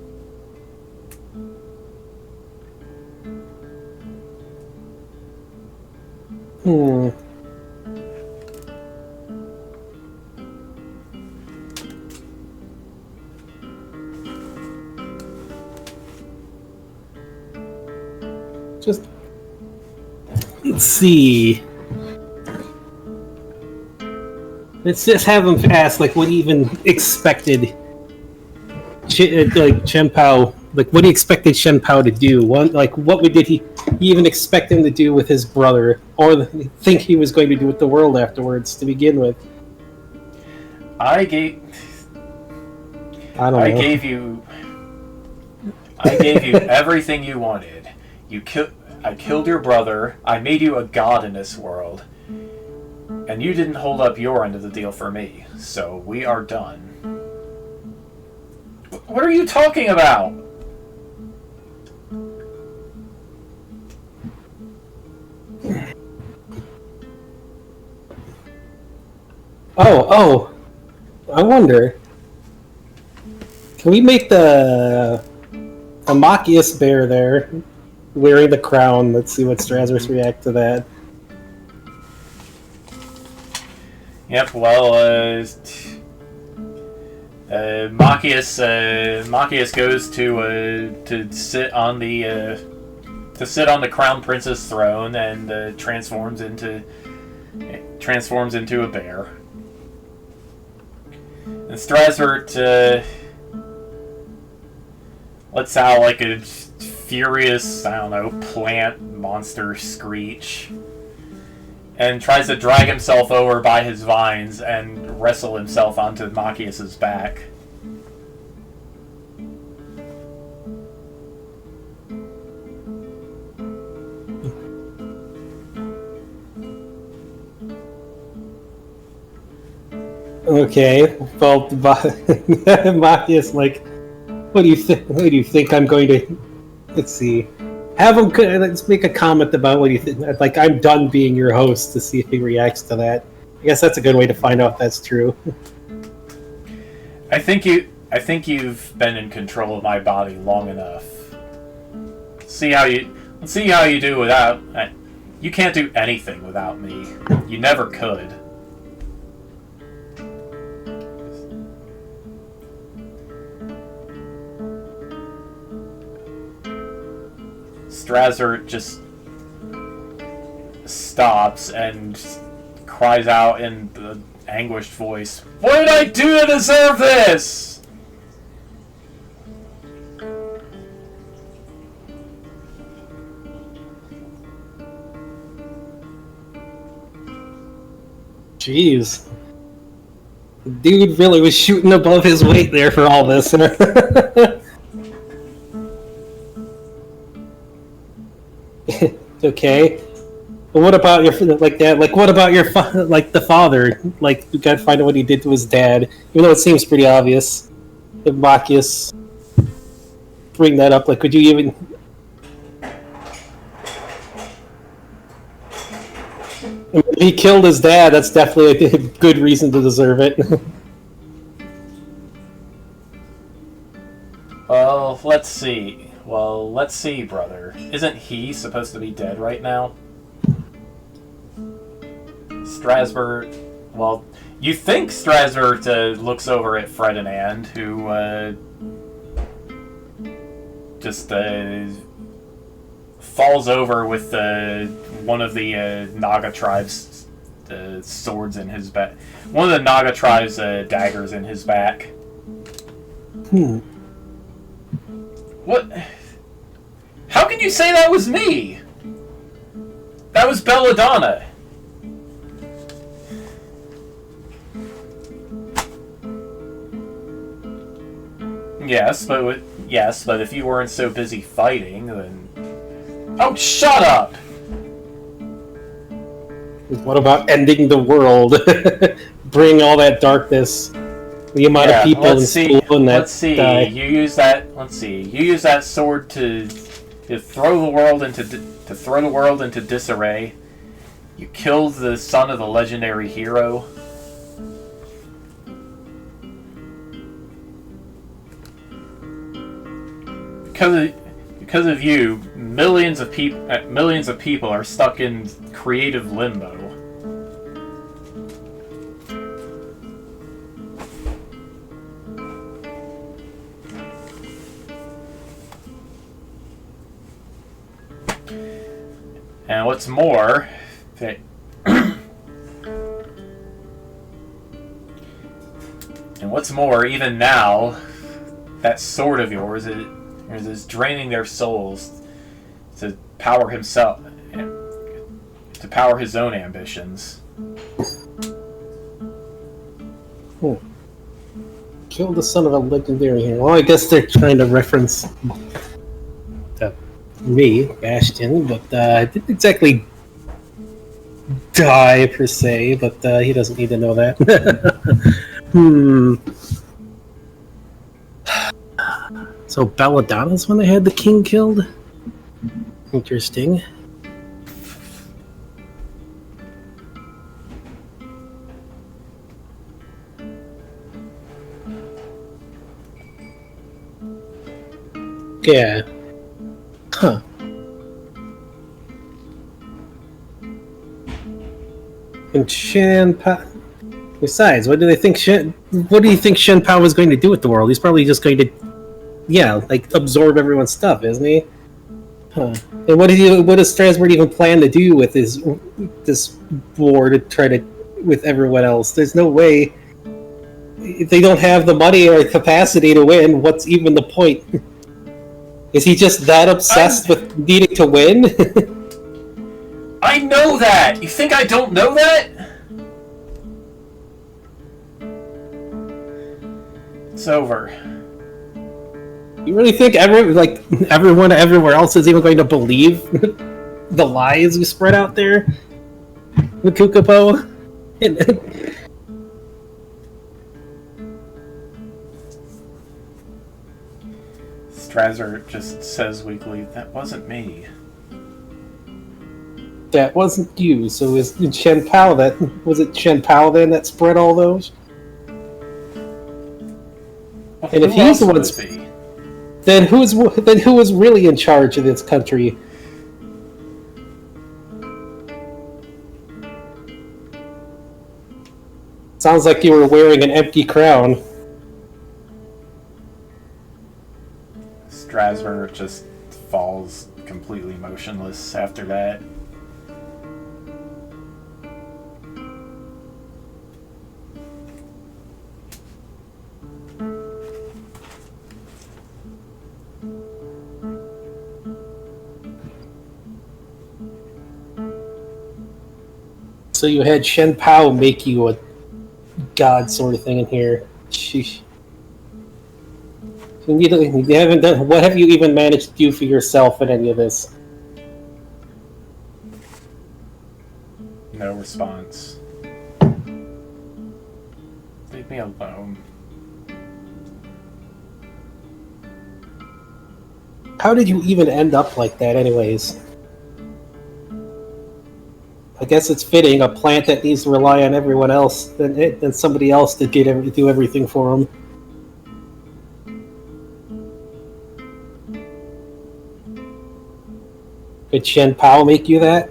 Just let's see. Let's just have him ask, like, what he even expected, like Shanpao, like what he expected Shanpao to do. What did he even expect him to do with his brother, or think he was going to do with the world afterwards to begin with? I gave you everything you wanted. I killed your brother. I made you a god in this world. And you didn't hold up your end of the deal for me. So we are done. What are you talking about? Oh, I wonder. Can we make the Amachius bear there, wearing the crown? Let's see what Strasbourg react to that. Yep. Well, Machias goes to sit on the crown prince's throne and transforms into a bear. And Strasbourg lets out like a furious, I don't know, plant monster screech, and tries to drag himself over by his vines and wrestle himself onto Machias's back. Okay, well, Machias like, what do you think? What do you think I'm going to? Let's see. Let's make a comment about what do you think. Like, I'm done being your host to see if he reacts to that. I guess that's a good way to find out if that's true. I think you've been in control of my body long enough. Let's see how you do without. You can't do anything without me. You never could. Strasbourg just stops and cries out in the anguished voice, "What did I do to deserve this?" Jeez. The dude really was shooting above his weight there for all this. Okay. But what about your like that? Like, what about your the father? Like, you gotta find out what he did to his dad. Even though it seems pretty obvious. If Machias bring that up, like, could you even? If he killed his dad, that's definitely a good reason to deserve it. Well, let's see. Brother. Isn't he supposed to be dead right now? Strasbourg. Well, you think Strasbourg looks over at Fred and Anne, who just falls over with one of the Naga tribe's swords in his back. One of the Naga tribe's daggers in his back. What? How can you say that was me? That was Belladonna. Yes, but if you weren't so busy fighting, then... Oh, shut up! What about ending the world? Bring all that darkness. The amount of people in school and that. Let's see. You use that sword to throw the world into disarray. You killed the son of the legendary hero. Because of you, millions of people are stuck in creative limbo. And what's more, even now, that sword of yours is draining their souls to power his own ambitions. Kill the son of a legendary hero. Well, I guess they're trying to reference me, Bastion, but didn't exactly die per se, but he doesn't need to know that. So Belladonna's when they had the king killed? Interesting. Yeah. Huh. And Besides, what do they think? What do you think Shen Pao is going to do with the world? He's probably just going to, like absorb everyone's stuff, isn't he? Huh. And what does Strasbourg even plan to do with this war to try to with everyone else? There's no way. If they don't have the money or capacity to win, what's even the point? Is he just that obsessed with needing to win? I know that! You think I don't know that? It's over. You really think everyone everywhere else is even going to believe the lies you spread out there? The Kukupo? Strasser just says weakly, "That wasn't me." That wasn't you, so was Shen Pao was it Shen Pao then that spread all those? Well, and if he's the one, then who was really in charge of this country? Sounds like you were wearing an empty crown. Strasbourg just falls completely motionless after that. So you had Shen Pao make you a god sort of thing in here. Sheesh. You haven't done. What have you even managed to do for yourself in any of this? No response. Leave me alone. How did you even end up like that, anyways? I guess it's fitting, a plant that needs to rely on everyone else than somebody else to do everything for them. Did Shen Pao make you that?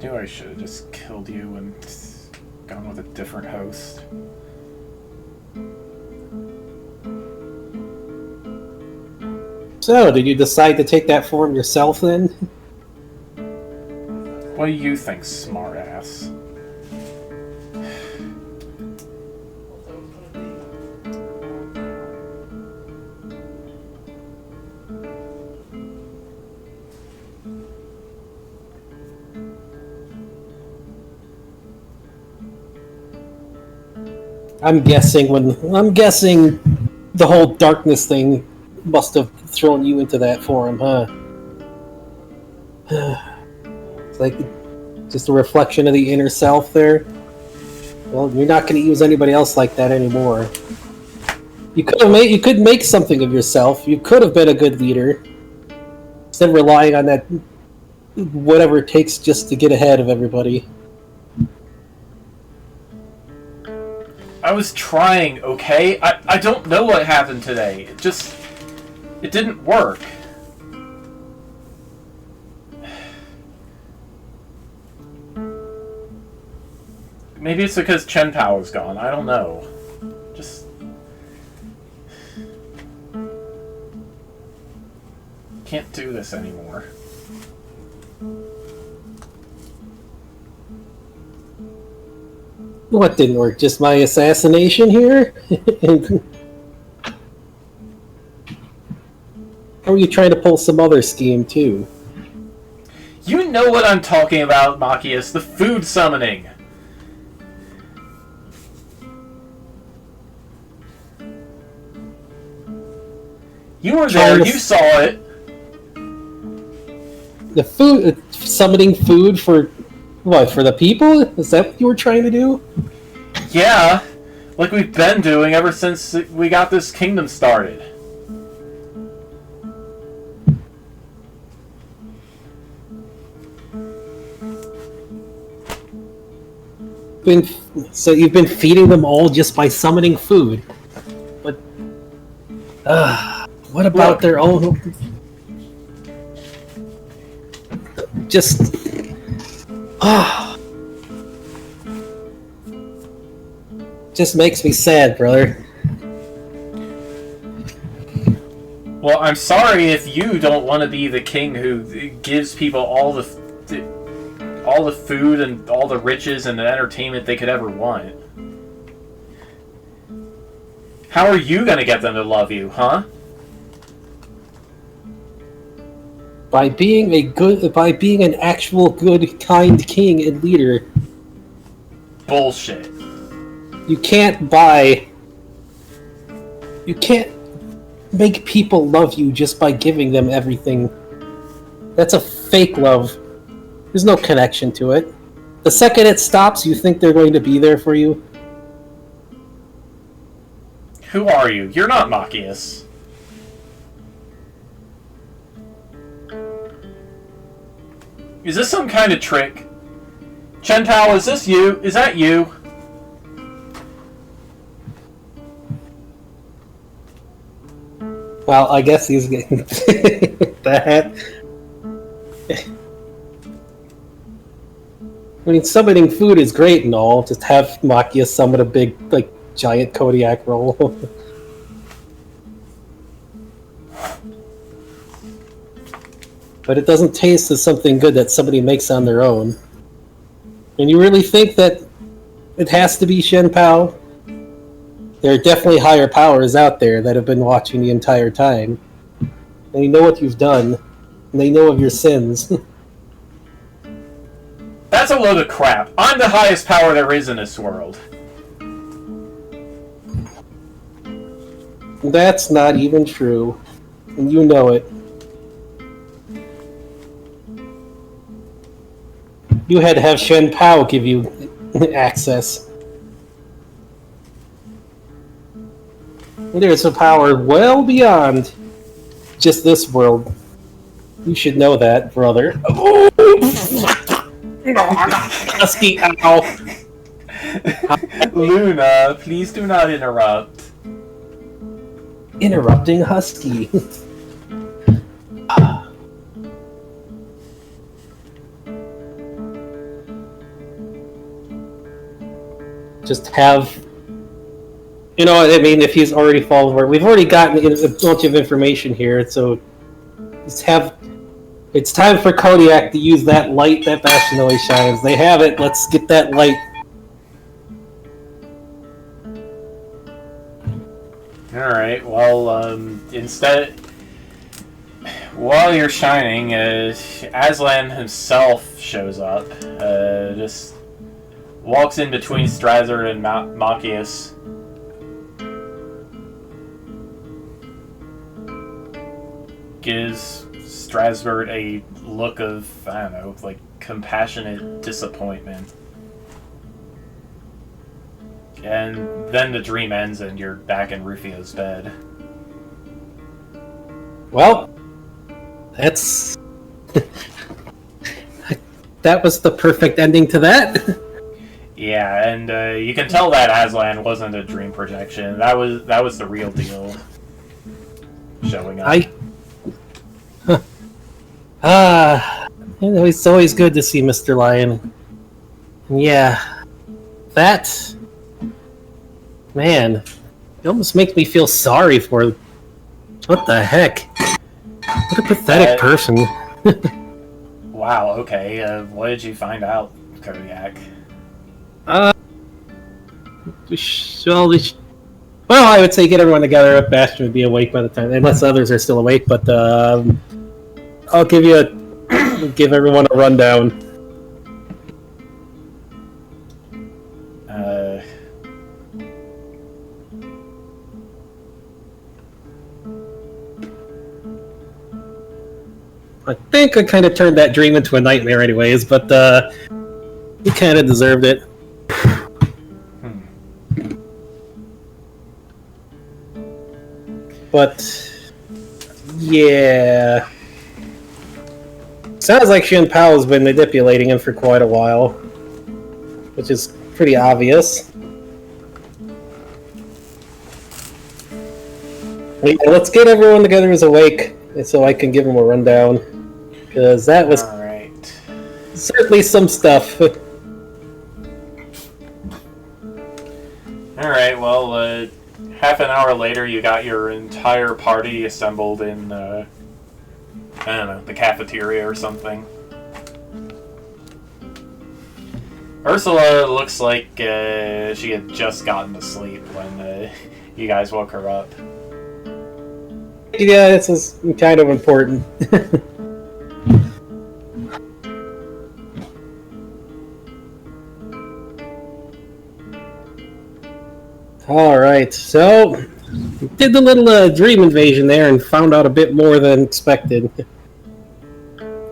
Knew I should have just killed you and gone with a different host. So, did you decide to take that form yourself then? What do you think, smartass? I'm guessing the whole darkness thing must have thrown you into that form, huh? It's like just a reflection of the inner self there. Well, you're not going to use anybody else like that anymore. You could make something of yourself. You could have been a good leader instead of relying on that whatever it takes just to get ahead of everybody. I was trying, okay? I don't know what happened today. It didn't work. Maybe it's because Chen Pao is gone. I don't know. Just... can't do this anymore. What didn't work? Just my assassination here? Or were you trying to pull some other scheme too? You know what I'm talking about, Machias. The food summoning. You were there, you saw it. The food, summoning food for what? For the people? Is that what you were trying to do? Yeah, like we've been doing ever since we got this kingdom started. been feeding them all just by summoning food. But what about their own? Just just makes me sad, brother. Well, I'm sorry if you don't want to be the king who gives people all the food and all the riches and the entertainment they could ever want. How are you gonna get them to love you, huh? By being an actual good, kind king and leader. Bullshit. You can't make people love you just by giving them everything. That's a fake love. There's no connection to it. The second it stops, you think they're going to be there for you. Who are you? You're not Machias. Is this some kind of trick? Chen Tao, is this you? Is that you? Well, I guess he's getting that. I mean, summoning food is great and all. Just have Makia summon a big, giant Kodiak roll. But it doesn't taste as something good that somebody makes on their own. And you really think that it has to be Shen Pao? There are definitely higher powers out there that have been watching the entire time. They know what you've done, and they know of your sins. That's a load of crap. I'm the highest power there is in this world. That's not even true. And you know it. You had to have Shen Pao give you access. There's a power well beyond just this world. You should know that, brother. Husky, ow. Luna, please do not interrupt. Interrupting Husky. Just have... You know what I mean? If he's already fallen for it. We've already gotten a bunch of information here, so... Just have... It's time for Kodiak to use that light that Bastion always shines. They have it. Let's get that light. Alright, well, instead... While you're shining, Aslan himself shows up. Just walks in between Strasser and Machias. Gives Strasbourg a look of, I don't know, like compassionate disappointment. And then the dream ends and you're back in Rufio's bed. Well, that's... that was the perfect ending to that. Yeah, and you can tell that Aslan wasn't a dream projection. That was the real deal showing up. You know, it's always good to see Mr. Lion. Yeah, that... Man, it almost makes me feel sorry for... What the heck? What a pathetic person. Wow, okay. What did you find out, Kodiak? Well, I would say get everyone together. Bastion would be awake by the time, unless others are still awake. But I'll give everyone a rundown. I think I kind of turned that dream into a nightmare, anyways. But you kind of deserved it. But yeah, sounds like Shen Pao's been manipulating him for quite a while, which is pretty obvious. Let's get everyone together who's awake so I can give them a rundown. Because that was certainly some stuff. Alright, well, half an hour later you got your entire party assembled in, I don't know, the cafeteria or something. Ursula looks like she had just gotten to sleep when you guys woke her up. Yeah, this is kind of important. Alright, so did the little dream invasion there and found out a bit more than expected.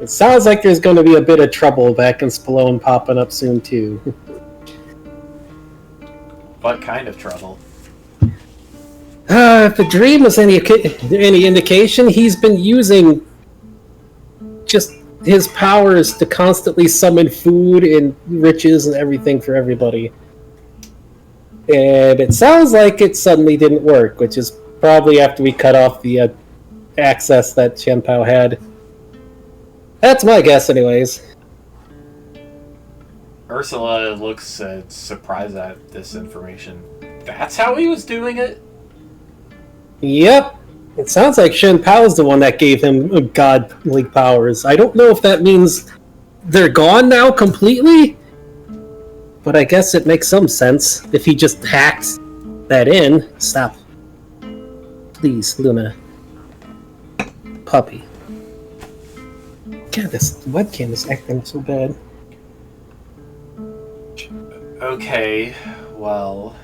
It sounds like there's going to be a bit of trouble back in Spallone popping up soon too. What kind of trouble? If the dream was any indication, he's been using just his powers to constantly summon food and riches and everything for everybody. And it sounds like it suddenly didn't work, which is probably after we cut off the access that Shenpao had. That's my guess, anyways. Ursula looks surprised at this information. That's how he was doing it? Yep. It sounds like Shenpao's the one that gave him godly powers. I don't know if that means they're gone now completely, but I guess it makes some sense if he just hacked that in. Stop. Please, Luna. Puppy. God, this webcam is acting so bad. Okay, well...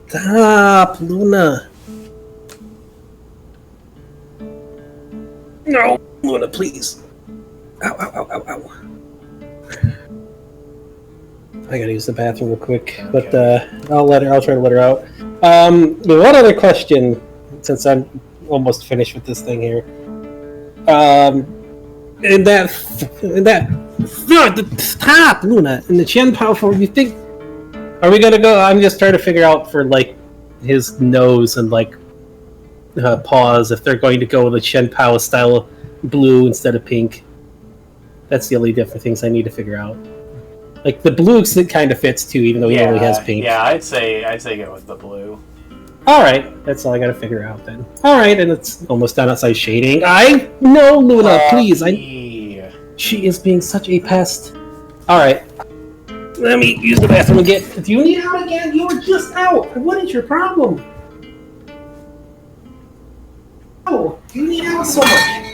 Stop, Luna. No, Luna, please. Ow, ow, ow, ow, ow. I gotta use the bathroom real quick, okay. But I'll try to let her out. One other question, since I'm almost finished with this thing here. Stop, Luna. In the Shenpao form, you think? Are we gonna go? I'm just trying to figure out for like his nose and like paws if they're going to go with a Shenpao style blue instead of pink. That's the only different things I need to figure out. Like the blue kind of fits too, even though he only has pink. Yeah, I'd say go with the blue. All right, that's all I gotta figure out then. All right, and it's almost done outside shading. I know, Luna, please. She is being such a pest. All right, let me use the bathroom again. Do you need out again? You were just out. What is your problem? Oh, you need out so much.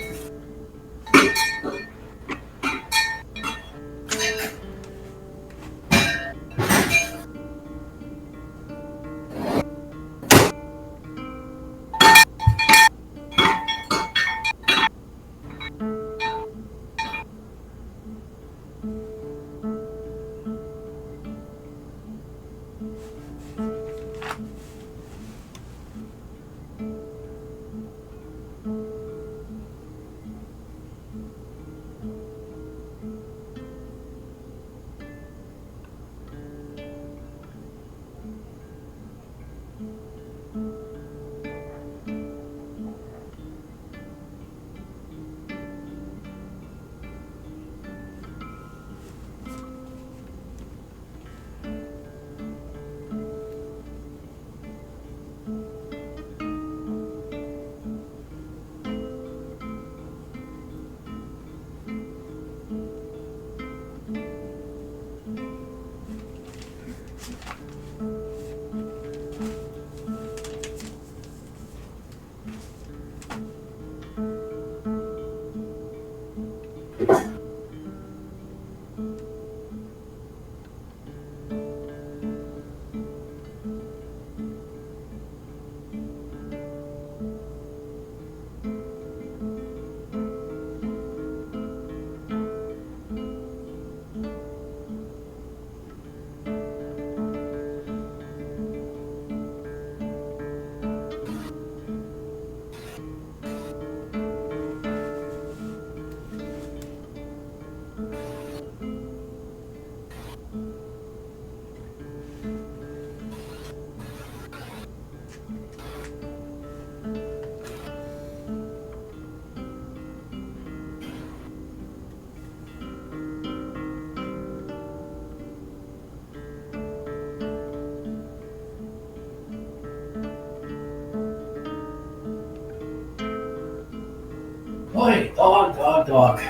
Boy, dog.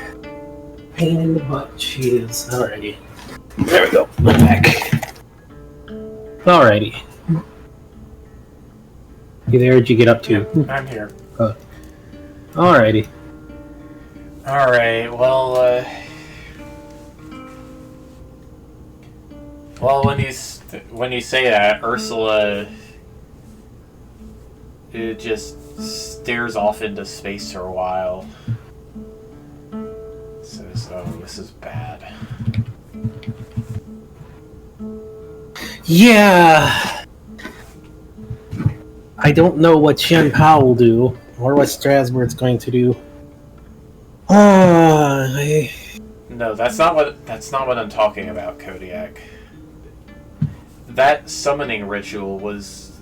Pain in the butt, she is. Alrighty. There we go. I'm back. Alrighty. You there? What'd you get up to? I'm here. Alrighty. Alright, well, when you say that, Ursula it just stares off into space for a while. Says, "Oh, this is bad." Yeah. I don't know what Shen Pao will do, or what Strasbourg's going to do. No, that's not what I'm talking about, Kodiak. That summoning ritual was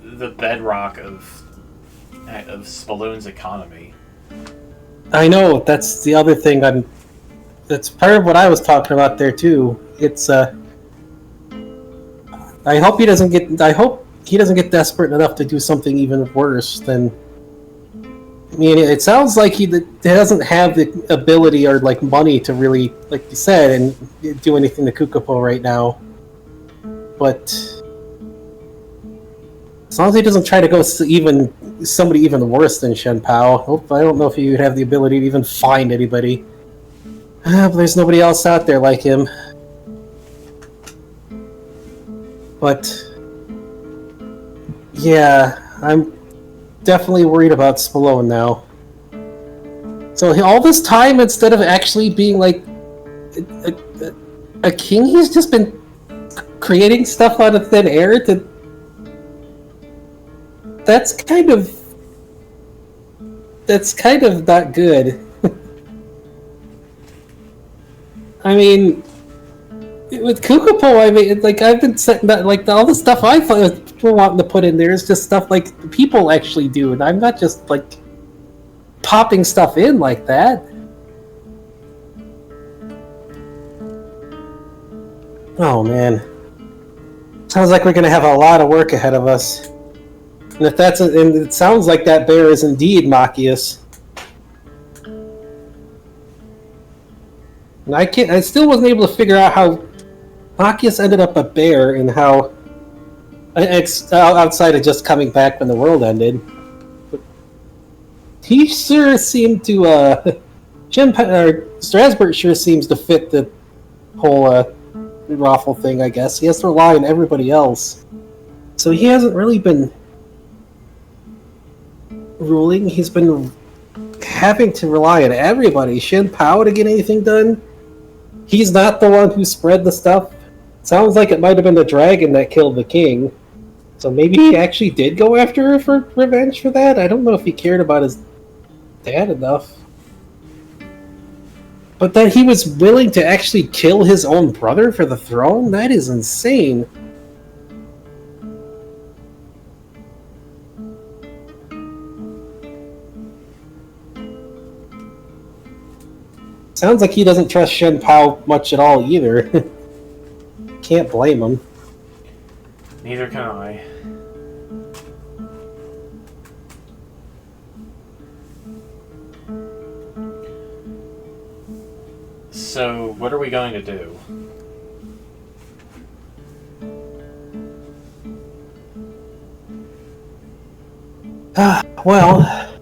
the bedrock of Spaloon's economy. I know, that's the other thing that's part of what I was talking about there too. It's I hope he doesn't get desperate enough to do something even worse than. I mean, it sounds like he doesn't have the ability or like money to really, like you said, and do anything to Kukupo right now. But as long as he doesn't try to go somebody even worse than Shen Pao, I don't know if he would have the ability to even find anybody. But there's nobody else out there like him. But yeah, I'm definitely worried about Spallone now. So all this time, instead of actually being like a king, he's just been creating stuff out of thin air. That's kind of not good. I mean, with Kukupo, I mean, like I've been setting that, like all the stuff I thought people wanting to put in there is just stuff like people actually do, and I'm not just like popping stuff in like that. Oh man, sounds like we're gonna have a lot of work ahead of us. And if and it sounds like that bear is indeed Machias. And I still wasn't able to figure out how Machias ended up a bear and how it's outside of just coming back when the world ended. But he sure seemed to Strasbourg sure seems to fit the whole Raffle thing, I guess. He has to rely on everybody else. So he hasn't really been ruling. He's been having to rely on everybody. Shen Pao to get anything done. He's not the one who spread the stuff. Sounds like it might have been the dragon that killed the king. So maybe he actually did go after her for revenge for that? I don't know if he cared about his dad enough. But that he was willing to actually kill his own brother for the throne? That is insane. Sounds like he doesn't trust Shen Pao much at all either. Can't blame him. Neither can I. So, what are we going to do? Well,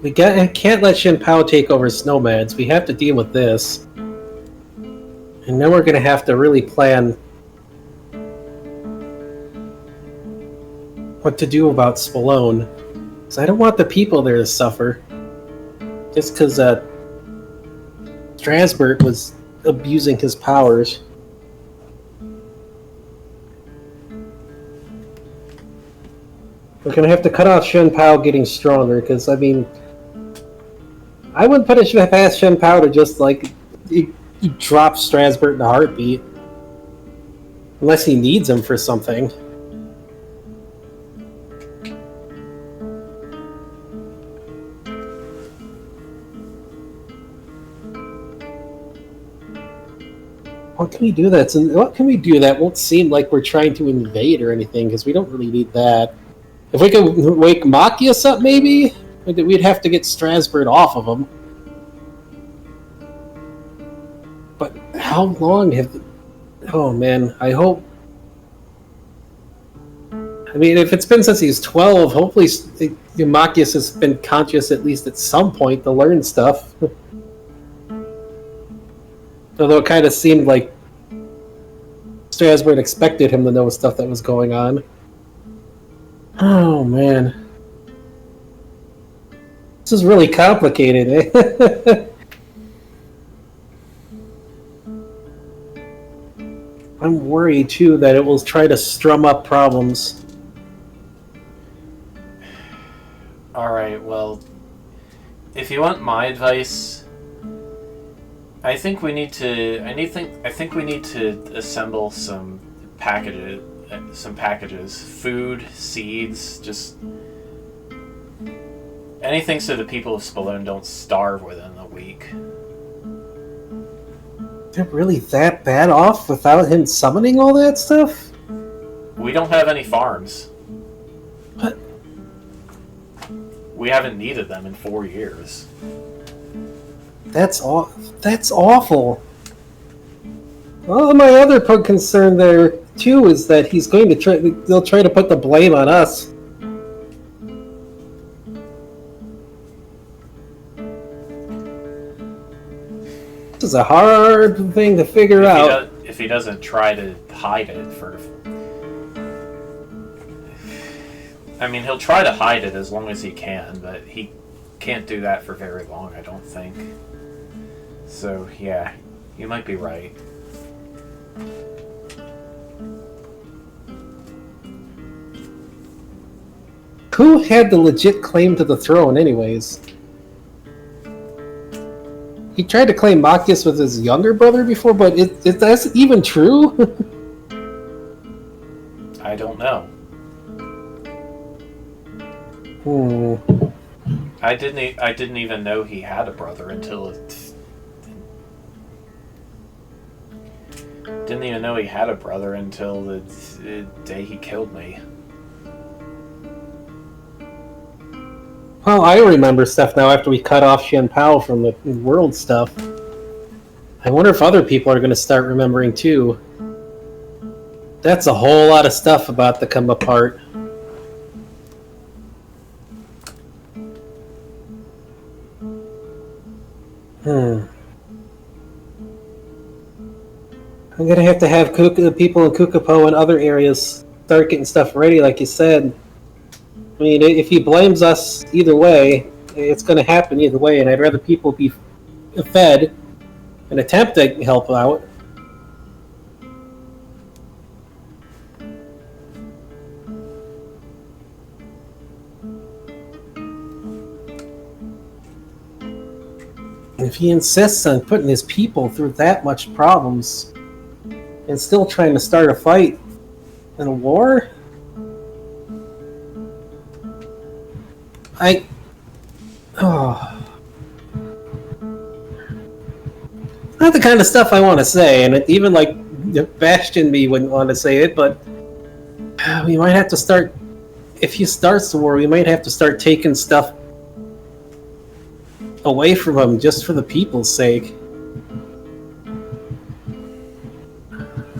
we can't let Shen Pao take over Snowmads. We have to deal with this. And then we're going to have to really plan what to do about Spallone. Because I don't want the people there to suffer. Just because Strasbourg was abusing his powers. We're going to have to cut off Shen Pao getting stronger, because, I mean, I wouldn't put it past Shen Pao to just, like, drop Strasbourg in a heartbeat. Unless he needs him for something. What can we do that won't seem like we're trying to invade or anything, because we don't really need that. If we could wake Machias up, maybe? We'd have to get Strasbourg off of him. But how long have... Oh, man, I hope... I mean, if it's been since he's 12, hopefully Machias has been conscious at least at some point to learn stuff. Although it kind of seemed like Strasbourg expected him to know stuff that was going on. Oh, man. This is really complicated, eh? I'm worried, too, that it will try to strum up problems. Alright, well, if you want my advice, I think we need to assemble some packages, food, seeds, just anything so the people of Spallone don't starve within a week. They're really that bad off without him summoning all that stuff? We don't have any farms. What? We haven't needed them in 4 years. That's awful. Well, my other concern there too is that they'll try to put the blame on us. This is a hard thing to figure out. If he doesn't try to hide it for... I mean, he'll try to hide it as long as he can, but he can't do that for very long, I don't think. So, yeah, you might be right. Who had the legit claim to the throne, anyways? He tried to claim Machias with his younger brother before, but is that even true? I don't know. I didn't even know he had a brother until didn't even know he had a brother until the day he killed me. Well, I remember stuff now after we cut off Shen Pao from the world stuff. I wonder if other people are going to start remembering too. That's a whole lot of stuff about to come apart. I'm going to have the people in Kukupo and other areas start getting stuff ready, like you said. I mean, if he blames us either way, it's going to happen either way, and I'd rather people be fed and attempt to help out. If he insists on putting his people through that much problems and still trying to start a fight in a war... Not the kind of stuff I want to say, and even like Bastion me wouldn't want to say it, but we might have to start, if he starts the war, we might have to start taking stuff away from him just for the people's sake.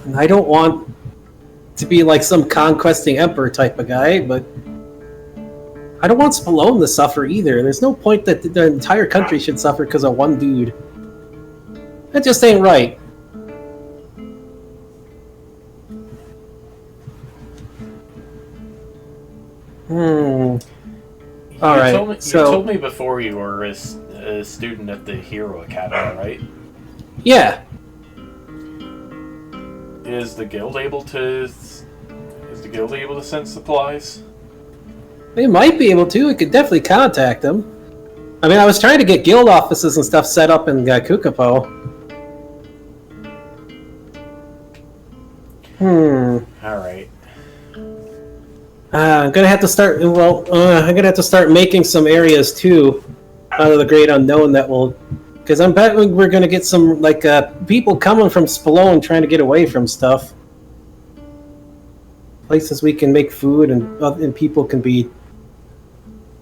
And I don't want to be like some conquesting emperor type of guy, but I don't want Spallone to suffer either. There's no point that the entire country should suffer because of one dude. That just ain't right. Alright, you told me before you were a student at the Hero Academy, right? Yeah. Is the guild able to send supplies? They might be able to. We could definitely contact them. I mean, I was trying to get guild offices and stuff set up in Kukupo. Alright. I'm gonna have to start. Well, I'm gonna have to start making some areas too out of the Great Unknown that will, because I'm betting we're gonna get some people coming from Spallone trying to get away from stuff. Places we can make food and people can be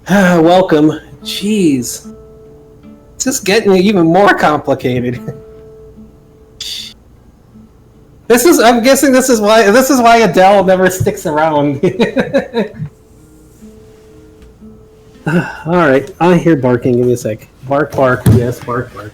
welcome. Jeez, it's just getting even more complicated. I'm guessing this is why Adele never sticks around. Alright, I hear barking. Give me a sec. Bark, bark. Yes, bark, bark.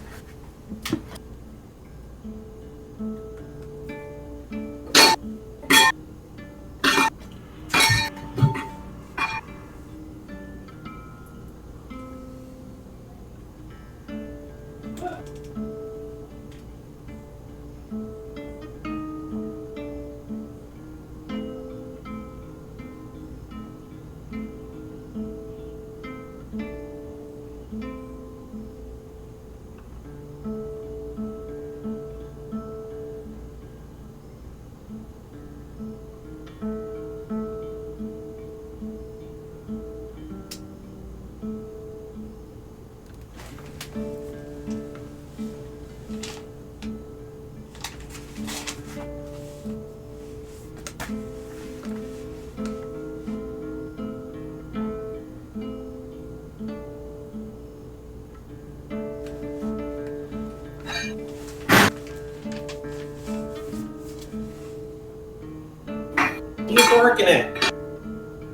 You barking at?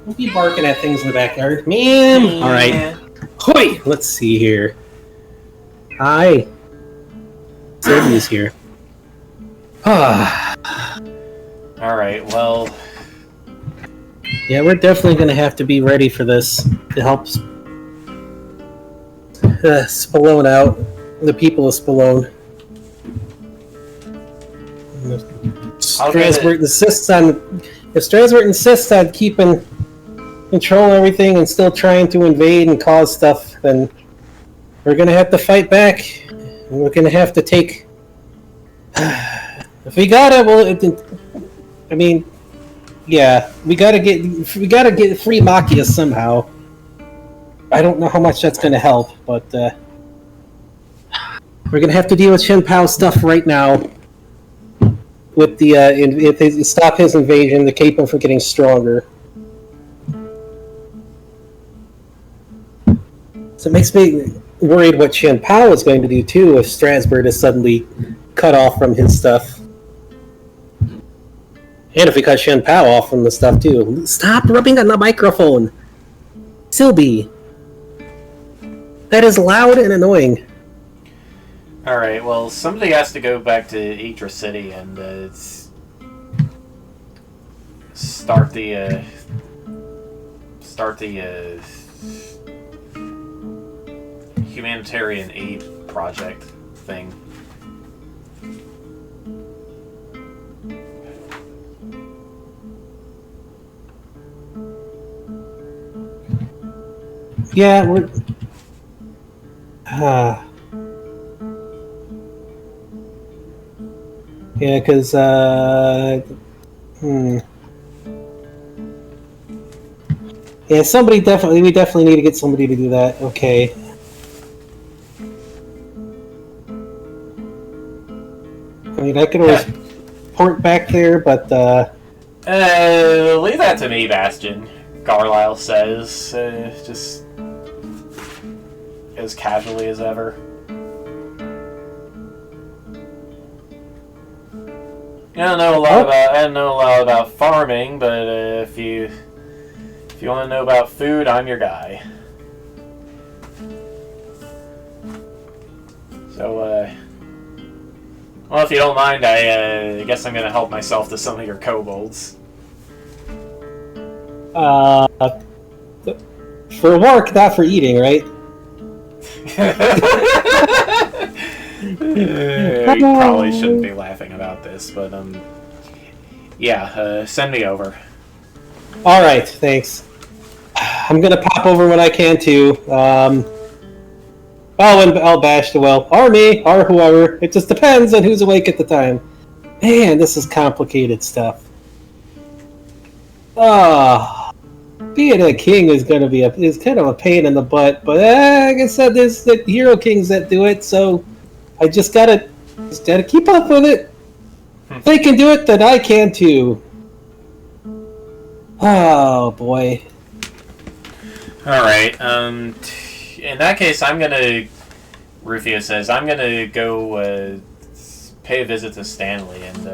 Don't be barking at things in the backyard, ma'am. All right. Hoi. Let's see here. Hi. Sylvie's here. Alright, well... Yeah, we're definitely going to have to be ready for this to help Spallone out. The people of Spallone. Strasbourg insists on keeping control of everything and still trying to invade and cause stuff, then we're going to have to fight back. And we're going to have to take... If we gotta, well, I mean, yeah, we gotta get free Machias somehow. I don't know how much that's gonna help, but we're gonna have to deal with Shen Pao's stuff right now. With the if they stop his invasion, to keep him from getting stronger. So it makes me worried what Shen Pao is going to do too if Strasbourg is suddenly cut off from his stuff. And if we cut Shen Pao off from the stuff too. Stop rubbing on the microphone! Sylvie! That is loud and annoying. Alright, well, somebody has to go back to Idris City and start the humanitarian aid project thing. Yeah, we're... Yeah, because, Yeah, we definitely need to get somebody to do that. Okay. I mean, I could always port back there, but, leave that to me, Bastion, Carlisle says, just as casually as ever. I don't know a lot about farming, but if you want to know about food, I'm your guy. So, well, if you don't mind, I guess I'm gonna help myself to some of your kobolds. For work, not for eating, right? You probably shouldn't be laughing about this, but yeah, send me over. All right, thanks. I'm gonna pop over when I can too. And I'll bash the well, or me, or whoever. It just depends on who's awake at the time. Man, this is complicated stuff. Ah, being a king is gonna be is kind of a pain in the butt, but like I said, there's the hero kings that do it, so I just gotta keep up with it. If they can do it, then I can too. Oh boy. Alright, in that case, Rufio says, I'm gonna go, pay a visit to Stanley and,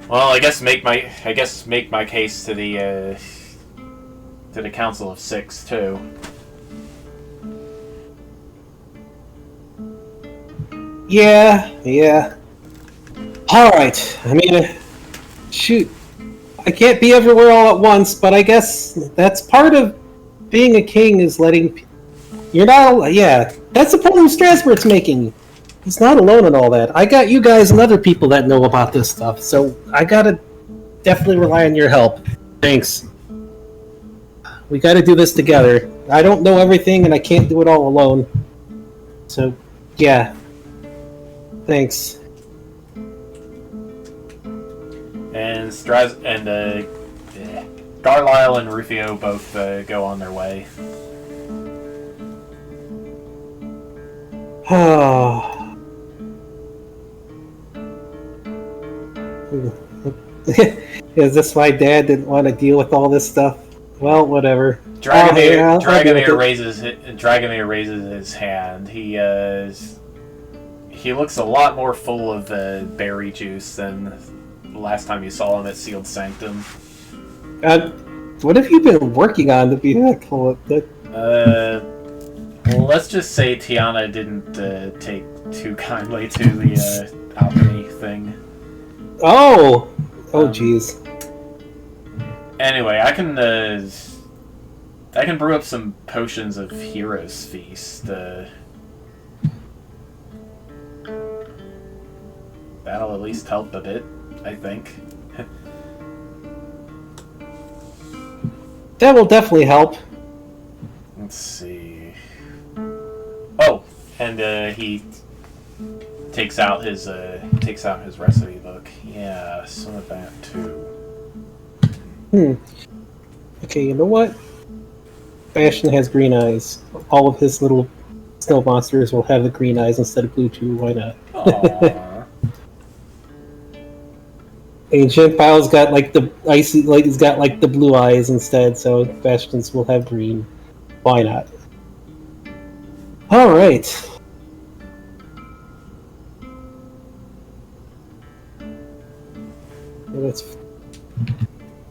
well, I guess make my case to the Council of Six, too. Yeah. Alright, I mean, shoot. I can't be everywhere all at once, but I guess that's part of being a king is letting... You're not... Yeah, that's the point Strasbourg's making. He's not alone in all that. I got you guys and other people that know about this stuff, so I gotta definitely rely on your help. Thanks. We gotta do this together. I don't know everything, and I can't do it all alone. So, yeah. Thanks. And Carlisle and Rufio both go on their way. Is this why Dad didn't want to deal with all this stuff? Well, whatever. Dragomir raises his hand. He looks a lot more full of berry juice than the last time you saw him at Sealed Sanctum. What have you been working on to be that full? Well, let's just say Tiana didn't take too kindly to the alchemy thing. Oh, jeez. Anyway, I can brew up some potions of Hero's Feast. That'll at least help a bit, I think. That will definitely help. Let's see. Oh, and he takes out his recipe book. Yeah, some of that too. Okay, you know what? Bastion has green eyes. All of his little snow monsters will have the green eyes instead of blue too. Why not? Ancient Pile's got like the icy, like he's got like the blue eyes instead. So Bastions will have green. Why not? All right.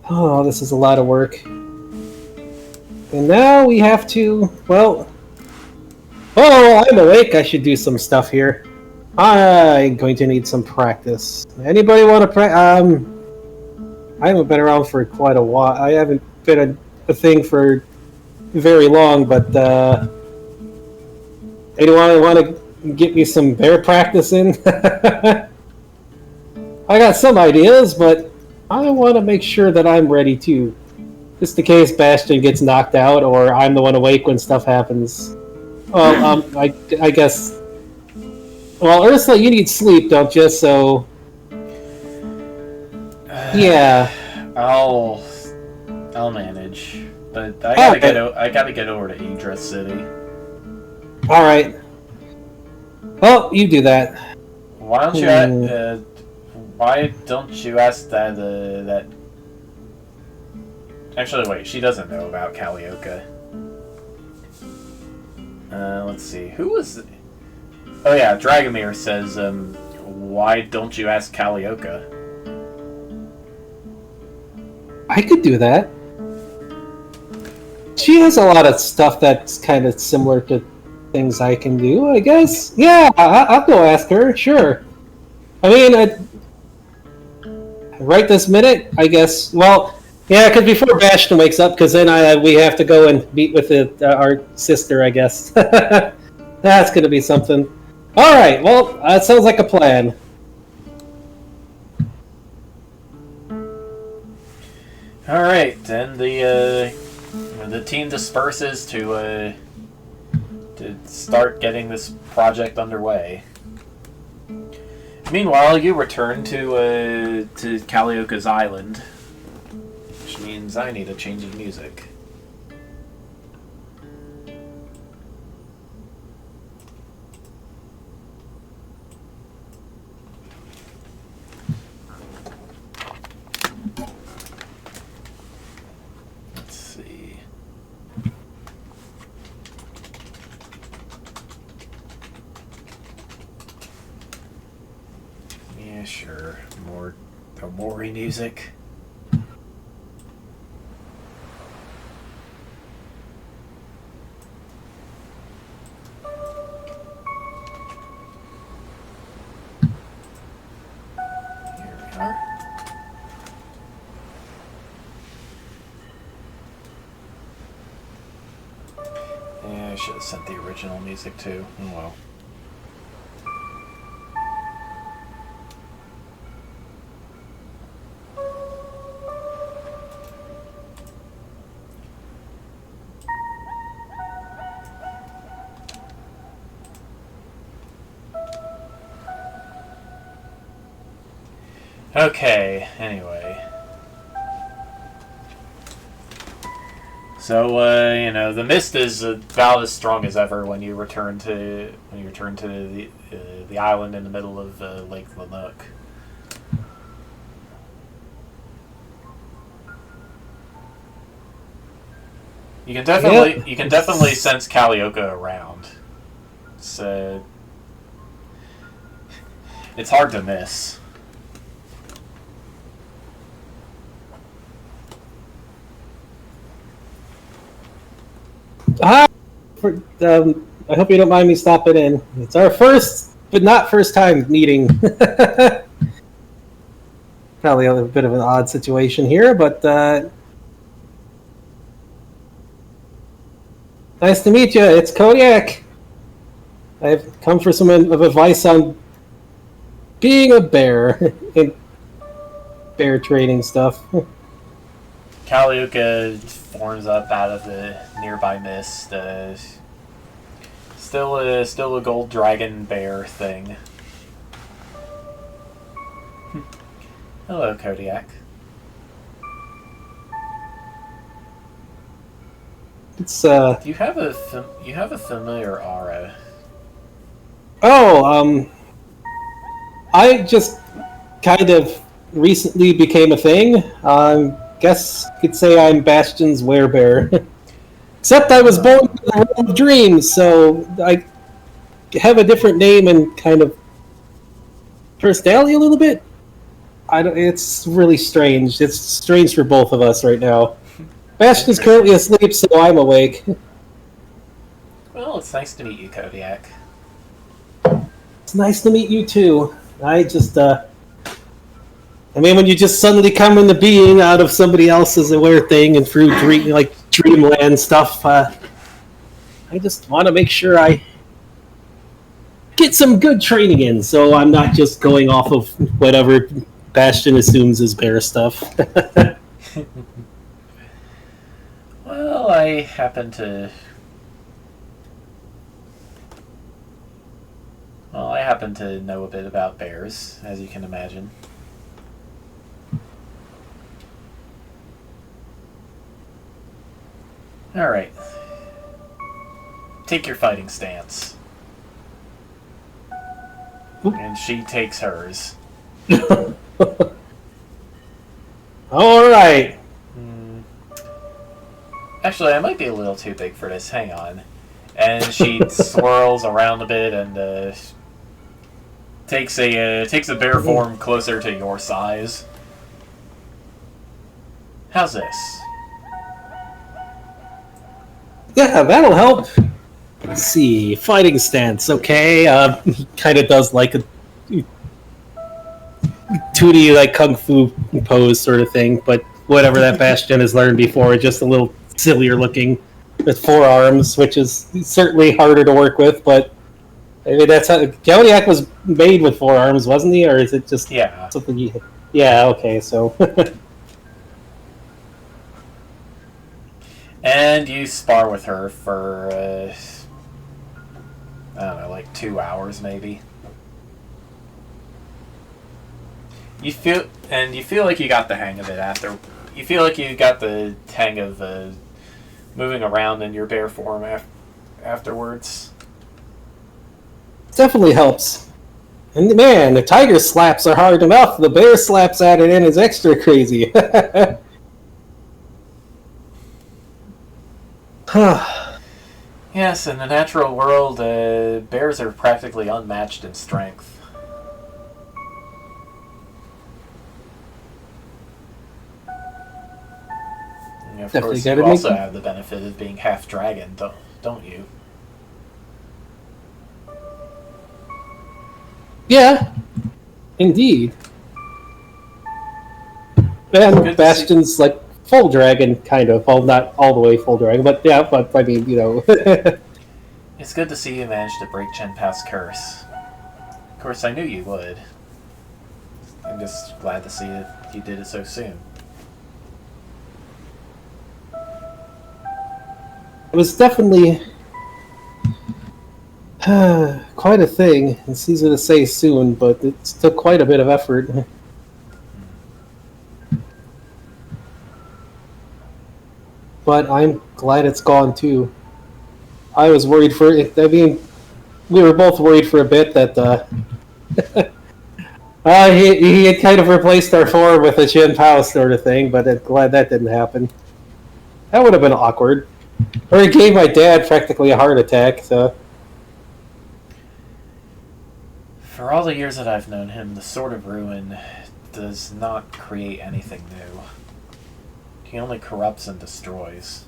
Oh, this is a lot of work. And now we have to, well... Oh, I'm awake. I should do some stuff here. I'm going to need some practice. Anybody want to practice? I haven't been around for quite a while. I haven't been a thing for very long, but anyone want to get me some bear practice in? I got some ideas, but I want to make sure that I'm ready too. Just in case Bastion gets knocked out or I'm the one awake when stuff happens. Well, I guess... Well, Ursula, you need sleep, don't you? So... Yeah. I'll manage. But I gotta get over to Idris City. Alright. Well, you do that. Why don't you ask that Actually, wait, she doesn't know about Kalioka. Let's see. Who was... Oh yeah, Dragomir says, why don't you ask Kalioka? I could do that. She has a lot of stuff that's kind of similar to things I can do, I guess. Yeah, I'll go ask her, sure. I mean, right this minute, I guess. Well, yeah, because before Bastion wakes up, because then we have to go and meet with our sister, I guess. That's going to be something. All right, well, that sounds like a plan. All right, and the team disperses to to start getting this project underway. Meanwhile, you return to Kalioka's island, which means I need a change of music. Let's see. Yeah, sure. More Omori music. Here we are. Yeah, I should have sent the original music too. Oh well. Okay, anyway. So, the mist is about as strong as ever when you return to the island in the middle of Lake Lanook. You can definitely sense Kalioka around. It's hard to miss. I hope you don't mind me stopping in. It's our first, but not first time meeting. Probably a bit of an odd situation here, but nice to meet you. It's Kodiak. I've come for some of advice on being a bear and bear training stuff. Kalioka forms up out of the nearby mist. Still a gold dragon bear thing. Hello, Kodiak. It's You have a familiar aura. Oh, I just kind of recently became a thing. Guess you could say I'm Bastion's werebear. Except I was born in the realm of dreams, so I have a different name and kind of personality a little bit. It's really strange. It's strange for both of us right now. Bastion's currently asleep, so I'm awake. Well, it's nice to meet you, Kodiak. It's nice to meet you too. When you just suddenly come into being out of somebody else's aware thing and through dreamland stuff, I just want to make sure I get some good training in, so I'm not just going off of whatever Bastion assumes is bear stuff. Well, I happen to know a bit about bears, as you can imagine. Alright. Take your fighting stance. And she takes hers. Alright. Actually, I might be a little too big for this. Hang on. And she swirls around a bit and takes a bear form closer to your size. How's this? Yeah, that'll help. Let's see, fighting stance. Okay, he kind of does like a 2D like kung fu pose sort of thing, but whatever that Bastion has learned before, just a little sillier looking with forearms, which is certainly harder to work with. But I mean, that's how Kodiak was made with forearms, wasn't he? Or is it just something you? Yeah. Okay. So. And you spar with her for I don't know, like 2 hours maybe. You feel like you got the hang of it after. You feel like you got the hang of moving around in your bear form afterwards. Definitely helps. And man, the tiger slaps are hard enough. The bear slaps at it and is extra crazy. Yes, in the natural world, bears are practically unmatched in strength. And of Definitely course, gotta you also make- have the benefit of being half dragon, don't you? Yeah, indeed. And Bastion's like full dragon, kind of. Well, not all the way full dragon, but yeah, but I mean, you know. It's good to see you managed to break Chen Pao's curse. Of course, I knew you would. I'm just glad to see that you did it so soon. It was definitely quite a thing. It's easy to say soon, but it took quite a bit of effort. But I'm glad it's gone too. I was worried for it. I mean, we were both worried for a bit that he had kind of replaced our form with a Shin Pao sort of thing, but I'm glad that didn't happen. That would have been awkward. Or it gave my dad practically a heart attack, so. For all the years that I've known him, the Sword of Ruin does not create anything new. He only corrupts and destroys.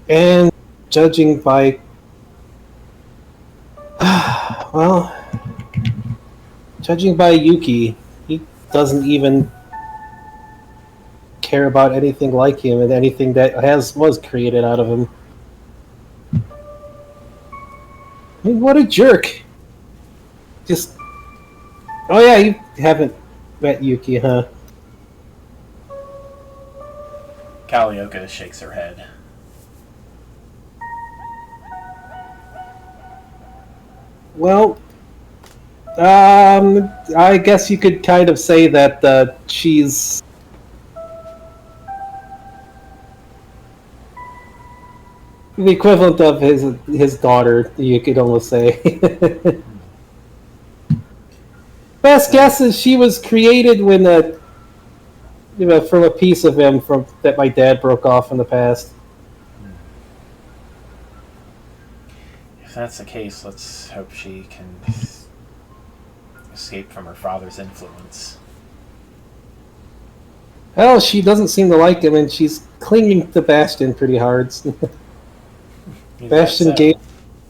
And judging by. Well. Judging by Yuki, he doesn't even care about anything like him and anything that was created out of him. I mean, what a jerk! Just. Oh yeah, you haven't met Yuki, huh? Kalioka shakes her head. Well, I guess you could kind of say that she's the equivalent of his daughter. You could almost say. Best guess is she was created when from a piece of him that my dad broke off in the past. If that's the case, let's hope she can escape from her father's influence. Well, she doesn't seem to like him, and she's clinging to Bastion pretty hard. Bastion gave,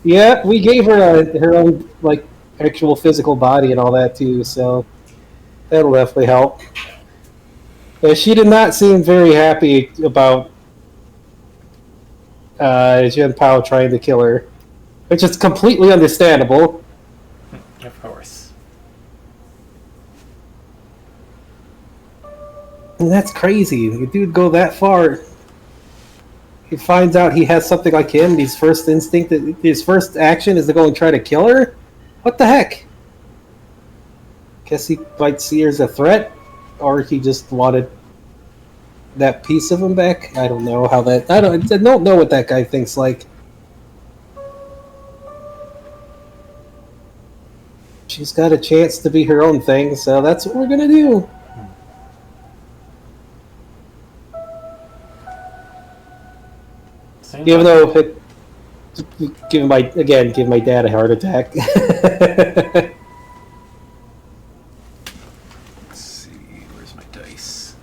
yeah, we gave her her own like actual physical body and all that too, so that'll definitely help. But she did not seem very happy about Jian Pao trying to kill her, which is completely understandable. Of course. And that's crazy. The dude go that far. He finds out he has something like him. His first action is to go and try to kill her. What the heck? Guess he might see her as a threat, or he just wanted that piece of him back. I don't know how that. I don't know what that guy thinks like. She's got a chance to be her own thing, so that's what we're gonna do. Even though give my dad a heart attack. Let's see, where's my dice?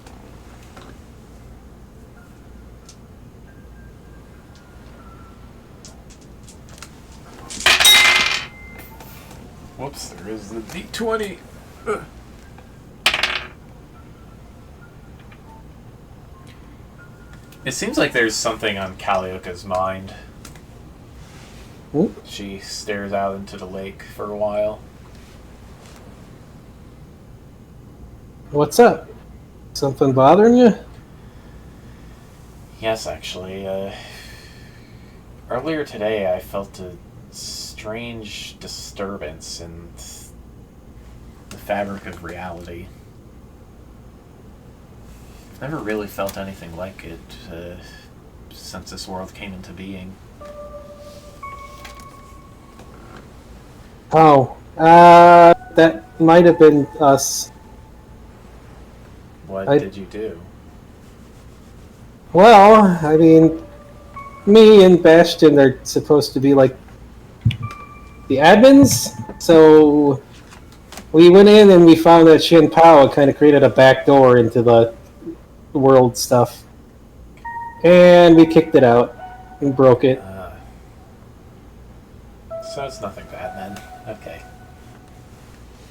Whoops, there is the D20. Ugh. It seems like there's something on Kalioka's mind. Ooh. She stares out into the lake for a while. What's up? Something bothering you? Yes, actually. Earlier today, I felt a strange disturbance in the fabric of reality. I've never really felt anything like it since this world came into being. Oh, that might have been us. What did you do? Well, I mean, me and Bastion are supposed to be like the admins, so we went in and we found that Shin Pao kind of created a back door into the world stuff, and we kicked it out and broke it. So it's nothing bad then. Okay.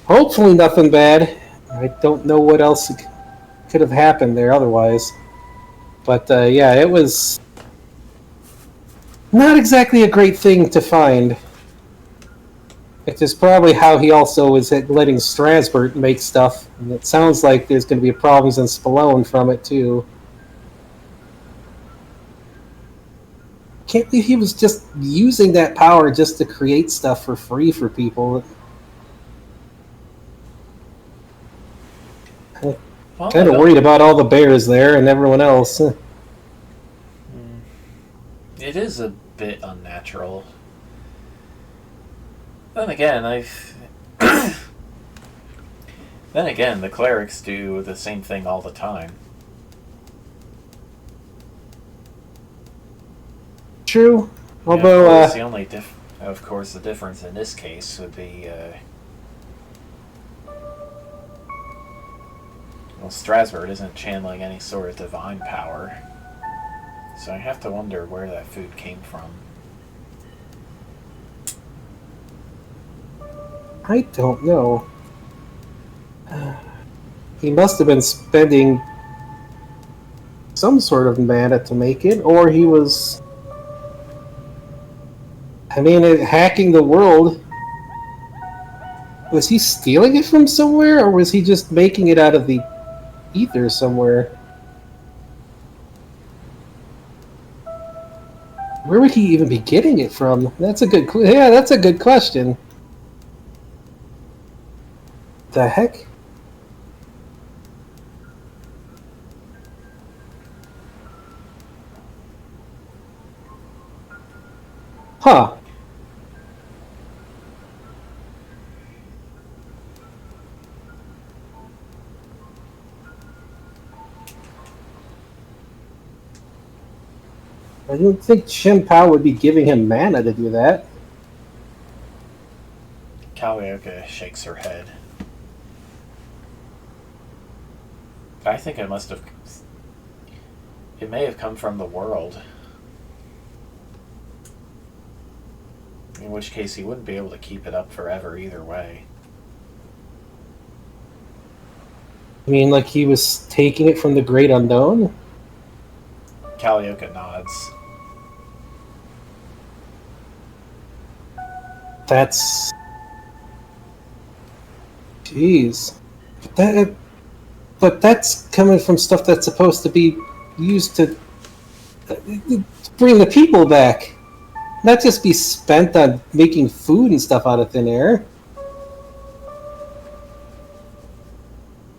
Hopefully nothing bad. I don't know what else could have happened there otherwise. But yeah, it was not exactly a great thing to find. It is probably how he also is letting Strasbourg make stuff. And it sounds like there's going to be problems in Spallone from it too. Can't believe he was just using that power just to create stuff for free for people. Well, Kind of worried about all the bears there and everyone else. It is a bit unnatural. Then again, Then again, the clerics do the same thing all the time. True. Although, of course, the difference in this case would be, well, Strasbourg isn't channeling any sort of divine power, so I have to wonder where that food came from. I don't know. He must have been spending some sort of mana to make it, or he was... I mean, hacking the world. Was he stealing it from somewhere, or was he just making it out of the ether somewhere? Where would he even be getting it from? That's a good... Yeah, that's a good question. The heck? Huh. I don't think Shin Pao would be giving him mana to do that. Kalioka shakes her head. I think it must have... It may have come from the world. In which case he wouldn't be able to keep it up forever either way. I mean, like he was taking it from the Great Unknown? Kalioka nods. That's... Jeez. But that's coming from stuff that's supposed to be used to bring the people back. Not just be spent on making food and stuff out of thin air.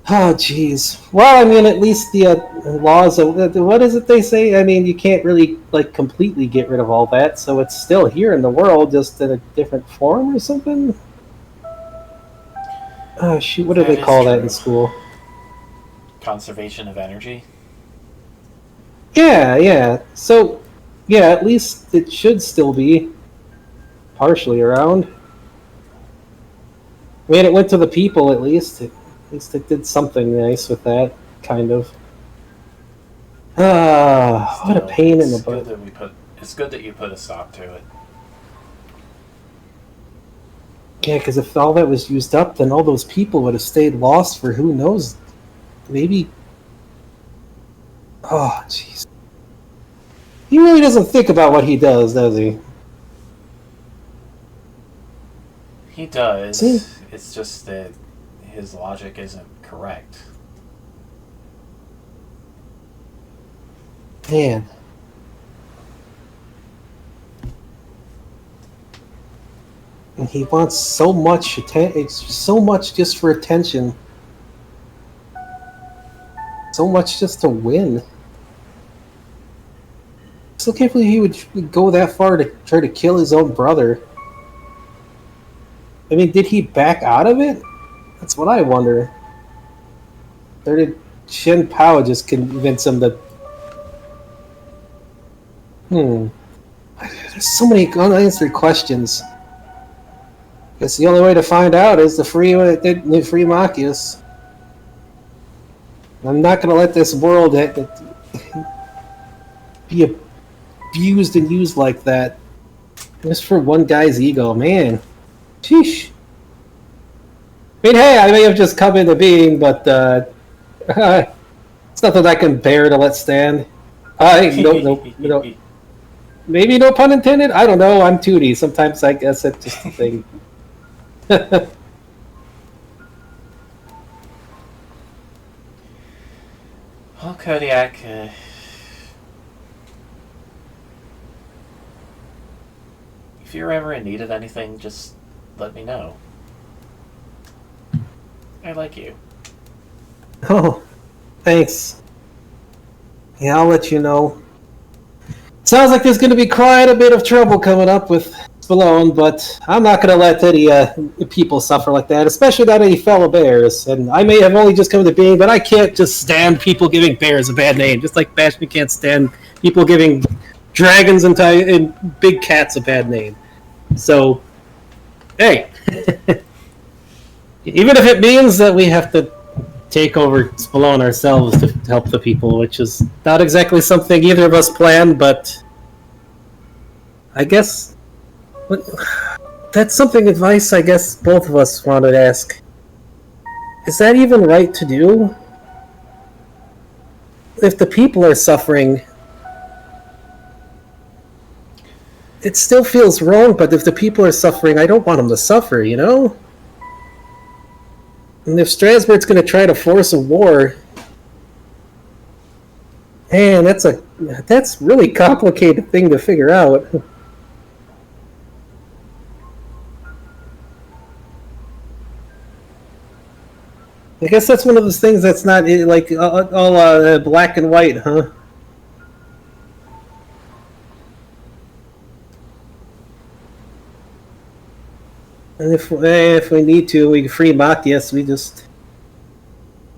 Oh, jeez. Well, I mean, at least the laws of... What is it they say? I mean, you can't really, like, completely get rid of all that, so it's still here in the world, just in a different form or something? Oh, shoot, what do they call that in school? Conservation of energy? Yeah. So, yeah, at least it should still be partially around. I mean, it went to the people, at least. At least it did something nice with that, kind of. What a pain in the butt. It's good that you put a stop to it. Yeah, because if all that was used up, then all those people would have stayed lost for who knows. Maybe... Oh, jeez. He really doesn't think about what he does he? He does. See? It's just that his logic isn't correct. Man. And he wants so much it's so much just for attention. So much just to win. I still can't believe he would go that far to try to kill his own brother. I mean, did he back out of it? That's what I wonder. Or did Shen Pao just convince him that... There's so many unanswered questions. Guess the only way to find out is to free Machias. I'm not going to let this world be abused and used like that. Just for one guy's ego, man. Sheesh. I mean, hey, I may have just come into being, but it's nothing I can bear to let stand. No, maybe no pun intended? I don't know, I'm Tootie. Sometimes I guess it's just a thing. Well, Kodiak, if you're ever in need of anything, just let me know. I like you. Oh, thanks. Yeah, I'll let you know. Sounds like there's going to be quite a bit of trouble coming up with Spallone, but I'm not going to let any people suffer like that, especially not any fellow bears. And I may have only just come into being, but I can't just stand people giving bears a bad name, just like Bashman can't stand people giving dragons and big cats a bad name. So, hey, even if it means that we have to take over Spallone ourselves to help the people, which is not exactly something either of us planned, but I guess that's something advice I guess both of us wanted to ask. Is that even right to do? If the people are suffering, it still feels wrong, but if the people are suffering, I don't want them to suffer, you know? And if Strasbourg's going to try to force a war, man, that's really complicated thing to figure out. I guess that's one of those things that's not like all black and white, huh? And if we need to, we free Machias, we just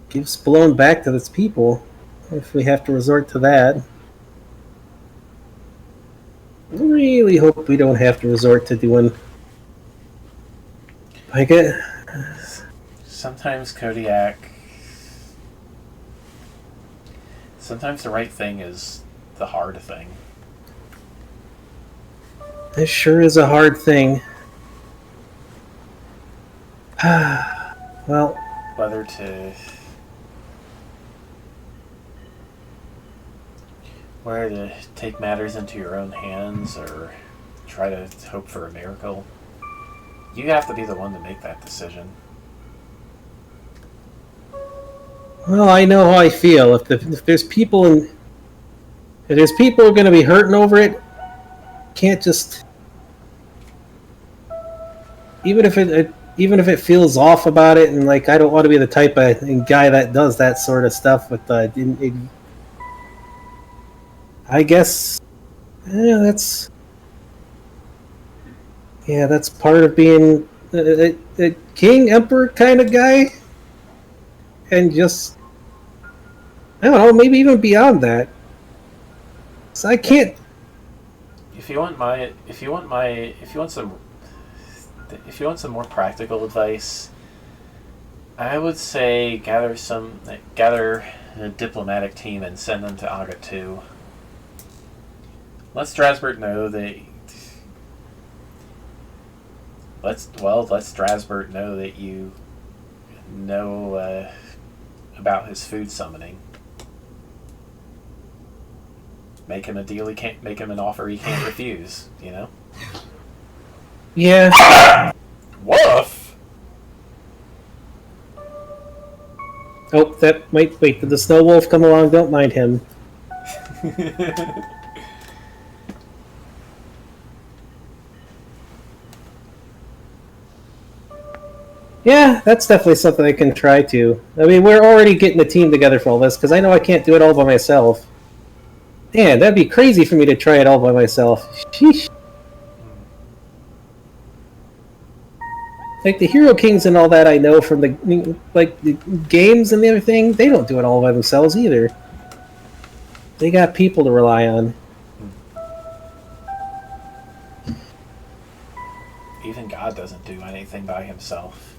give Spallone back to its people, if we have to resort to that. I really hope we don't have to resort to doing... I get... Sometimes, Kodiak... Sometimes the right thing is the hard thing. It sure is a hard thing. Well... Whether to take matters into your own hands or try to hope for a miracle, you have to be the one to make that decision. Well, I know how I feel. If there's people who are going to be hurting over it, can't just... Even if it feels off about it, and like I don't want to be the type of guy that does that sort of stuff. But I guess, that's part of being a king emperor kind of guy, and just I don't know, maybe even beyond that. So I can't. If you want some more practical advice, I would say gather a diplomatic team and send them to Aga 2. Let Strasbourg know that. Let Strasbourg know that you know about his food summoning. Make him a deal he can't. Make him an offer he can't refuse. You know. Yeah. Woof! Oh, that might... Wait, did the snow wolf come along? Don't mind him. Yeah, that's definitely something I can try to. I mean, we're already getting a team together for all this, because I know I can't do it all by myself. Man, that'd be crazy for me to try it all by myself. Sheesh. Like, the Hero Kings and all that I know from the games and everything, they don't do it all by themselves either. They got people to rely on. Even God doesn't do anything by himself.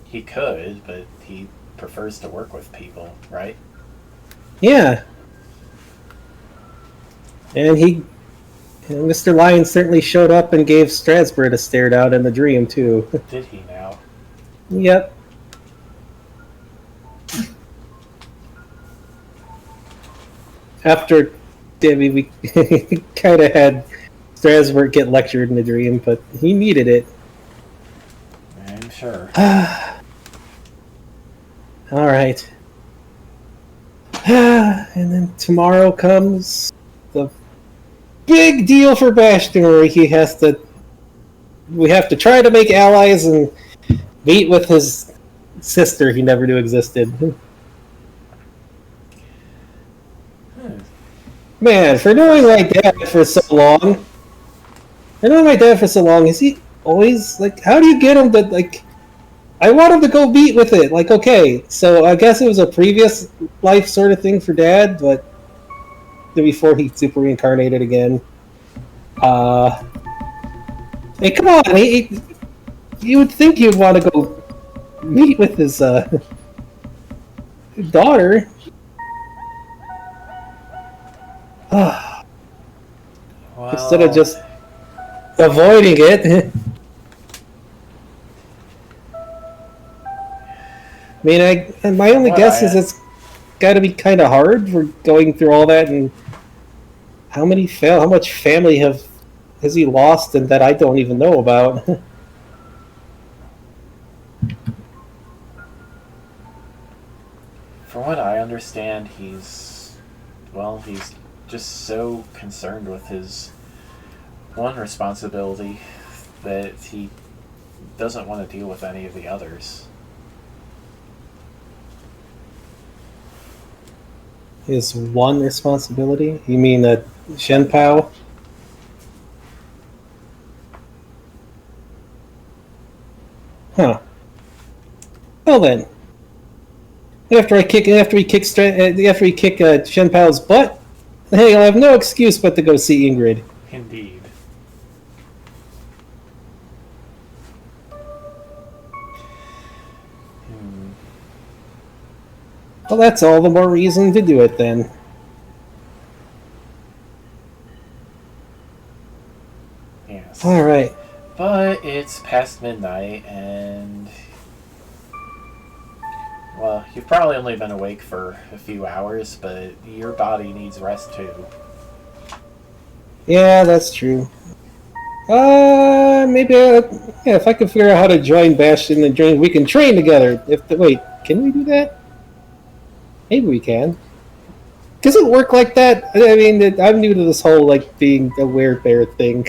He could, but he prefers to work with people, right? Yeah. And Mr. Lion certainly showed up and gave Strasbourg a stare down in the dream, too. Did he now? Yep. After, I mean, we kind of had Strasbourg get lectured in the dream, but he needed it. I'm sure. Alright. And then tomorrow comes the big deal for Bastion, where we have to try to make allies and meet with his sister he never knew existed. Man, for knowing my dad for so long, is he always, like, how do you get him to, like, I want him to go meet with it, like, okay, so I guess it was a previous life sort of thing for Dad, but before he super reincarnated again. Hey, come on, you would think you'd want to go meet with his, daughter. Well, Instead of just avoiding it. I mean, my only guess is it's got to be kind of hard for going through all that, and how much family has he lost, and that I don't even know about. From what I understand, he's just so concerned with his one responsibility that he doesn't want to deal with any of the others. His one responsibility? You mean Shen Pao? Huh. Well then, after we kick Shen Pao's butt, hey, I'll have no excuse but to go see Ingrid. Indeed. Well, that's all the more reason to do it then. Yes. All right. But it's past midnight, and well, you've probably only been awake for a few hours, but your body needs rest too. Yeah, that's true. Maybe if I can figure out how to join Bastion and Dream, we can train together. Wait, can we do that? Maybe we can. Does it work like that? I mean, I'm new to this whole, like, being a weird bear thing.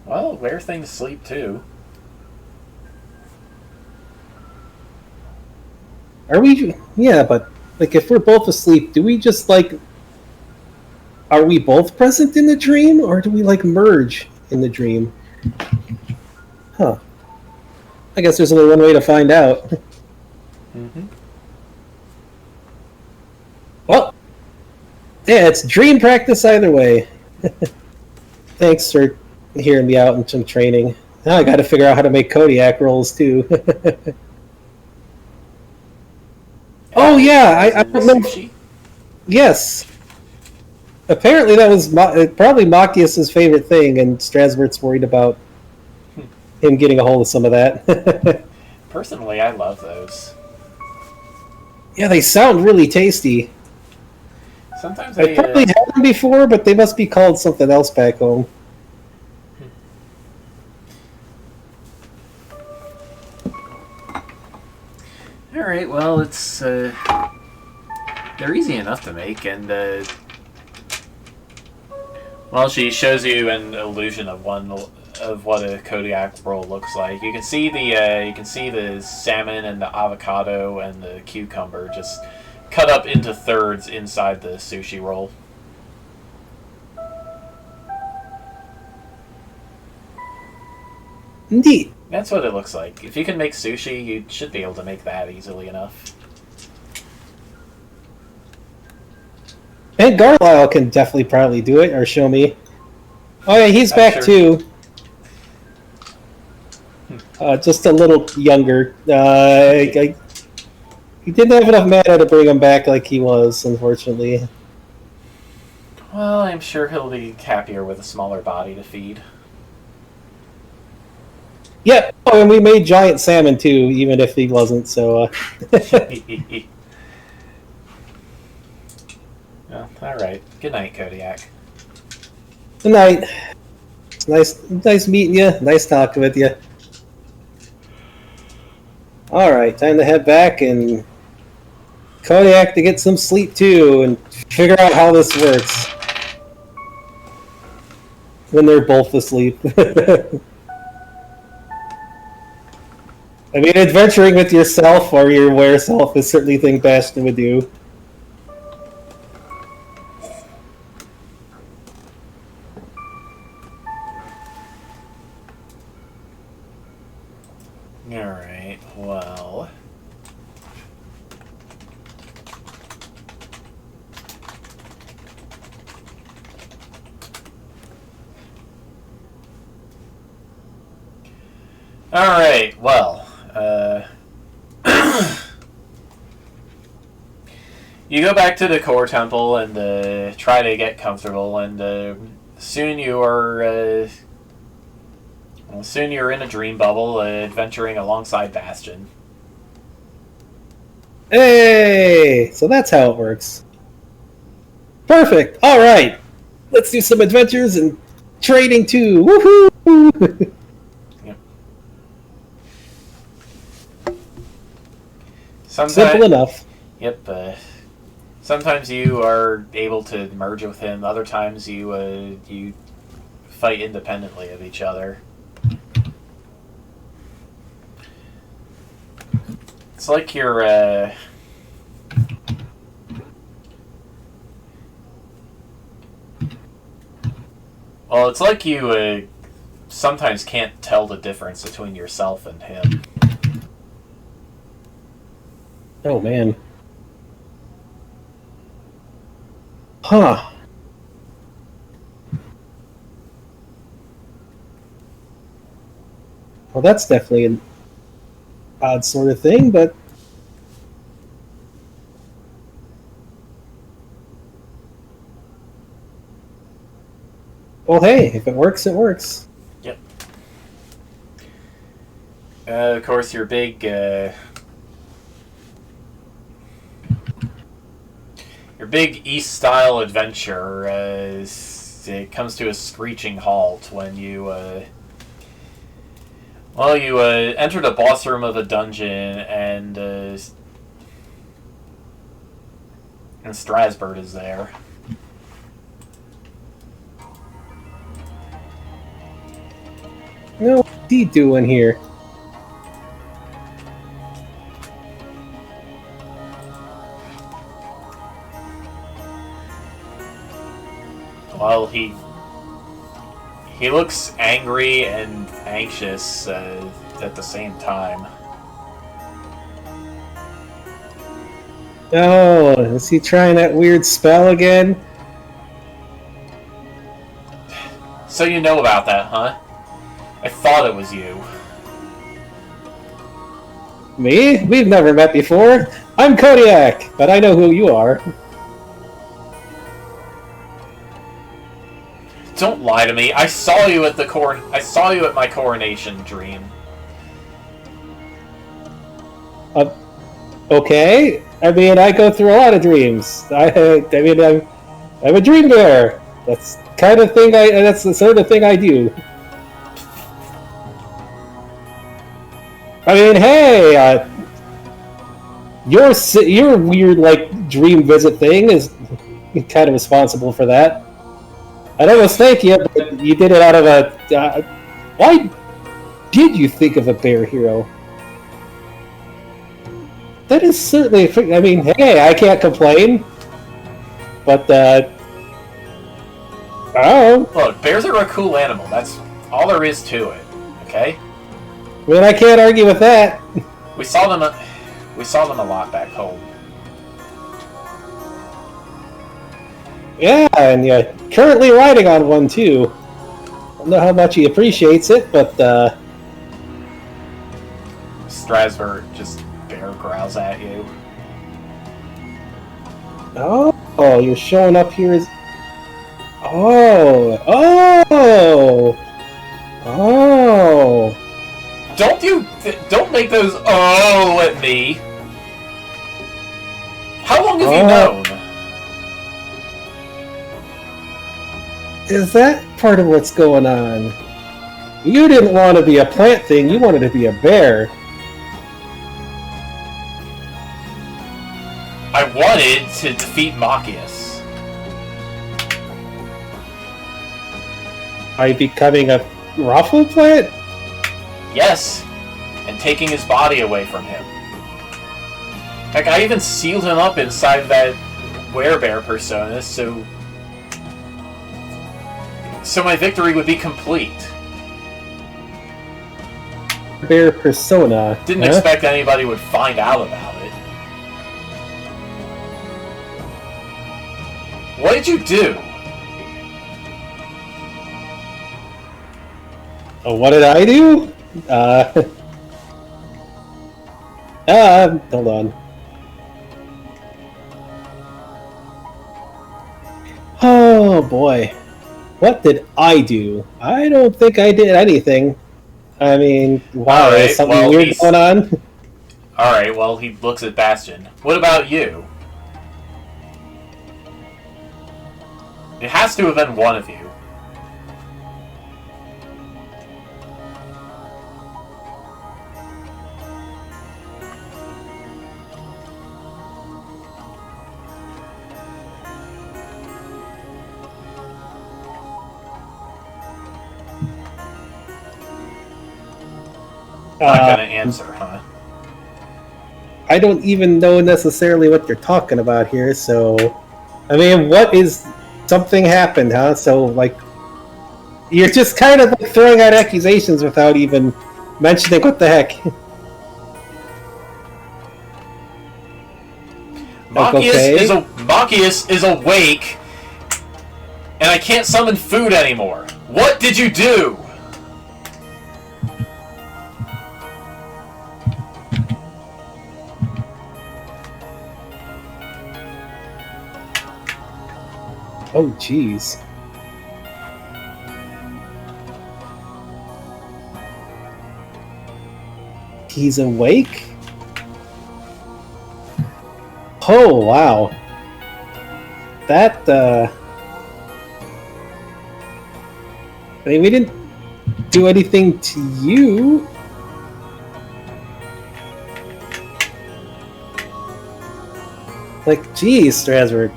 Well, where things sleep too. Are we? Yeah, but, like, if we're both asleep, do we just, like... Are we both present in the dream, or do we, like, merge in the dream? Huh. I guess there's only one way to find out. Mm-hmm. Well, yeah, it's dream practice either way. Thanks for hearing me out in some training. Now I gotta figure out how to make Kodiak rolls, too. Oh, yeah, I don't know. Yes. Apparently that was probably Machias's favorite thing, and Strasbourg's worried about him getting a hold of some of that. Personally, I love those. Yeah, they sound really tasty. Sometimes I've probably had them before, but they must be called something else back home. Alright, well, it's, they're easy enough to make, and, well, she shows you an illusion of what a Kodiak roll looks like. You can see the salmon and the avocado and the cucumber just cut up into thirds inside the sushi roll. Neat. That's what it looks like. If you can make sushi, you should be able to make that easily enough. And Garlisle can definitely probably do it, or show me. Oh yeah, he's back sure. too. Just a little younger. He didn't have enough mana to bring him back like he was, unfortunately. Well, I'm sure he'll be happier with a smaller body to feed. Yeah, oh, and we made giant salmon too, even if he wasn't, so... Well, alright. Good night, Kodiak. Good night. It's nice meeting you. Nice talking with you. Alright, time to head back and... Kodiak to get some sleep too, and figure out how this works. When they're both asleep. I mean, adventuring with yourself or your were self is certainly a thing Bastion would do. Alright, well... Alright, well... you go back to the core temple and try to get comfortable, and soon you're in a dream bubble, adventuring alongside Bastion. Hey! So that's how it works. Perfect! Alright! Let's do some adventures and trading too! Woohoo! Yep. Simple enough. Yep. Sometimes you are able to merge with him. Other times you fight independently of each other. It's like you're well, it's like you sometimes can't tell the difference between yourself and him. Oh man. Huh. Well, that's definitely an odd sort of thing, but... Well, hey, if it works, it works. Yep. Of course, your big... Your big East-style adventure it comes to a screeching halt when you enter the boss room of a dungeon and Strasbourg is there. No, what's he doing here? Well, he looks angry and anxious at the same time. Oh, is he trying that weird spell again? So you know about that, huh? I thought it was you. Me? We've never met before. I'm Kodiak, but I know who you are. Don't lie to me. I saw you at my coronation dream. Okay. I mean, I go through a lot of dreams. I'm a dream bear. That's kind of thing. That's the sort of thing I do. I mean, hey, Your weird like dream visit thing is kind of responsible for that. I almost thank you, but you did it out of a. Why did you think of a bear hero? That is certainly. I mean, hey, I can't complain. But oh, Look, bears are a cool animal. That's all there is to it. Okay. I mean, I can't argue with that. We saw them. We saw them a lot back home. Yeah, and you're currently riding on one too. I don't know how much he appreciates it, but Strasbourg just bear growls at you. oh, you're showing up here as. Oh. Don't make those oh at me. How long have you known? Is that part of what's going on? You didn't want to be a plant thing, you wanted to be a bear. I wanted to defeat Machias. By becoming a ruffle plant? Yes, and taking his body away from him. Heck, I even sealed him up inside that werebear persona, so my victory would be complete. Bear persona. Didn't expect anybody would find out about it. What did you do? Oh, what did I do? Hold on. Oh boy. What did I do? I don't think I did anything. I mean, wow, Alright, is something well, weird going on? Alright, well, he looks at Bastion. What about you? It has to have been one of you. Not gonna answer, huh? I don't even know necessarily what you're talking about here, so... I mean, what is... Something happened, huh? So, like... You're just kind of like throwing out accusations without even mentioning what the heck. Machias is awake, and I can't summon food anymore. What did you do? Oh, jeez. He's awake? Oh, wow. That, I mean, we didn't do anything to you. Like, geez, Strasbourg,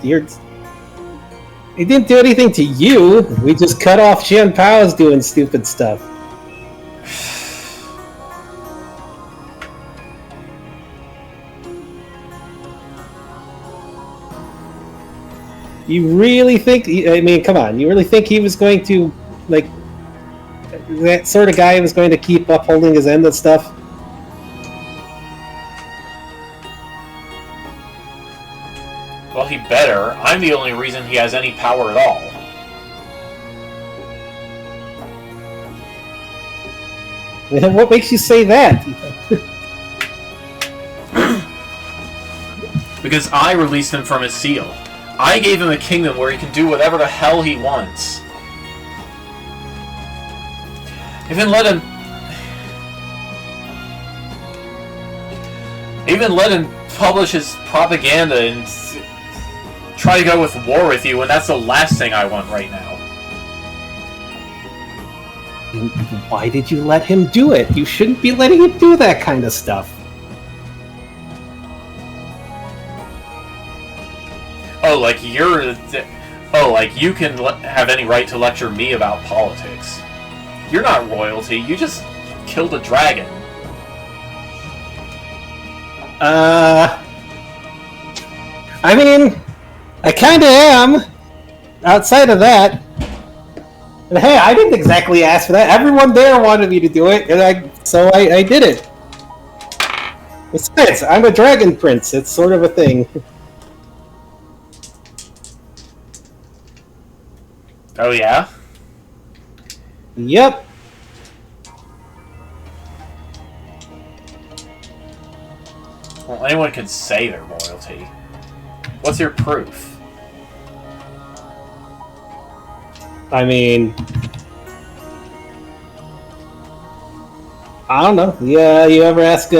we didn't do anything to you. We just cut off Chen Pao's doing stupid stuff. You really think... I mean, come on. You really think he was going to, like... That sort of guy was going to keep upholding his end of stuff? Well, he better. I'm the only reason he has any power at all. What makes you say that? Because I released him from his seal. I gave him a kingdom where he can do whatever the hell he wants. Even let him publish his propaganda and try to go with war with you, and that's the last thing I want right now. Why did you let him do it? You shouldn't be letting him do that kind of stuff. Oh, like you're... Oh, like you can have any right to lecture me about politics. You're not royalty, you just killed a dragon. I mean, I kinda am. Outside of that. And hey, I didn't exactly ask for that. Everyone there wanted me to do it, and I did it. Besides, I'm a dragon prince. It's sort of a thing. Oh, yeah? Yep. Well, anyone can say they're royalty. What's your proof? I mean, I don't know. Yeah, you ever ask?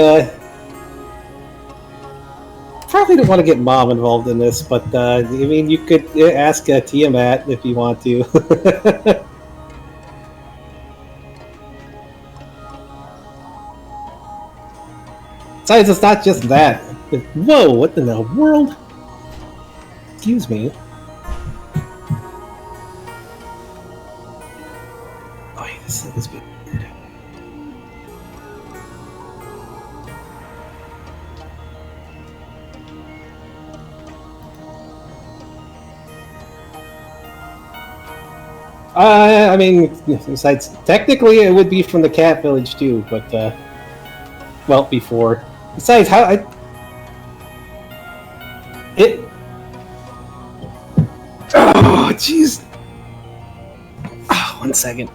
Probably don't want to get Mom involved in this, but I mean, you could ask Tiamat if you want to. Besides, it's not just that. Whoa! What in the world? Excuse me. Oh, yeah, this is weird. I mean, besides, technically it would be from the cat village too, but, well, before. Besides, oh, jeez. Oh, 1 second.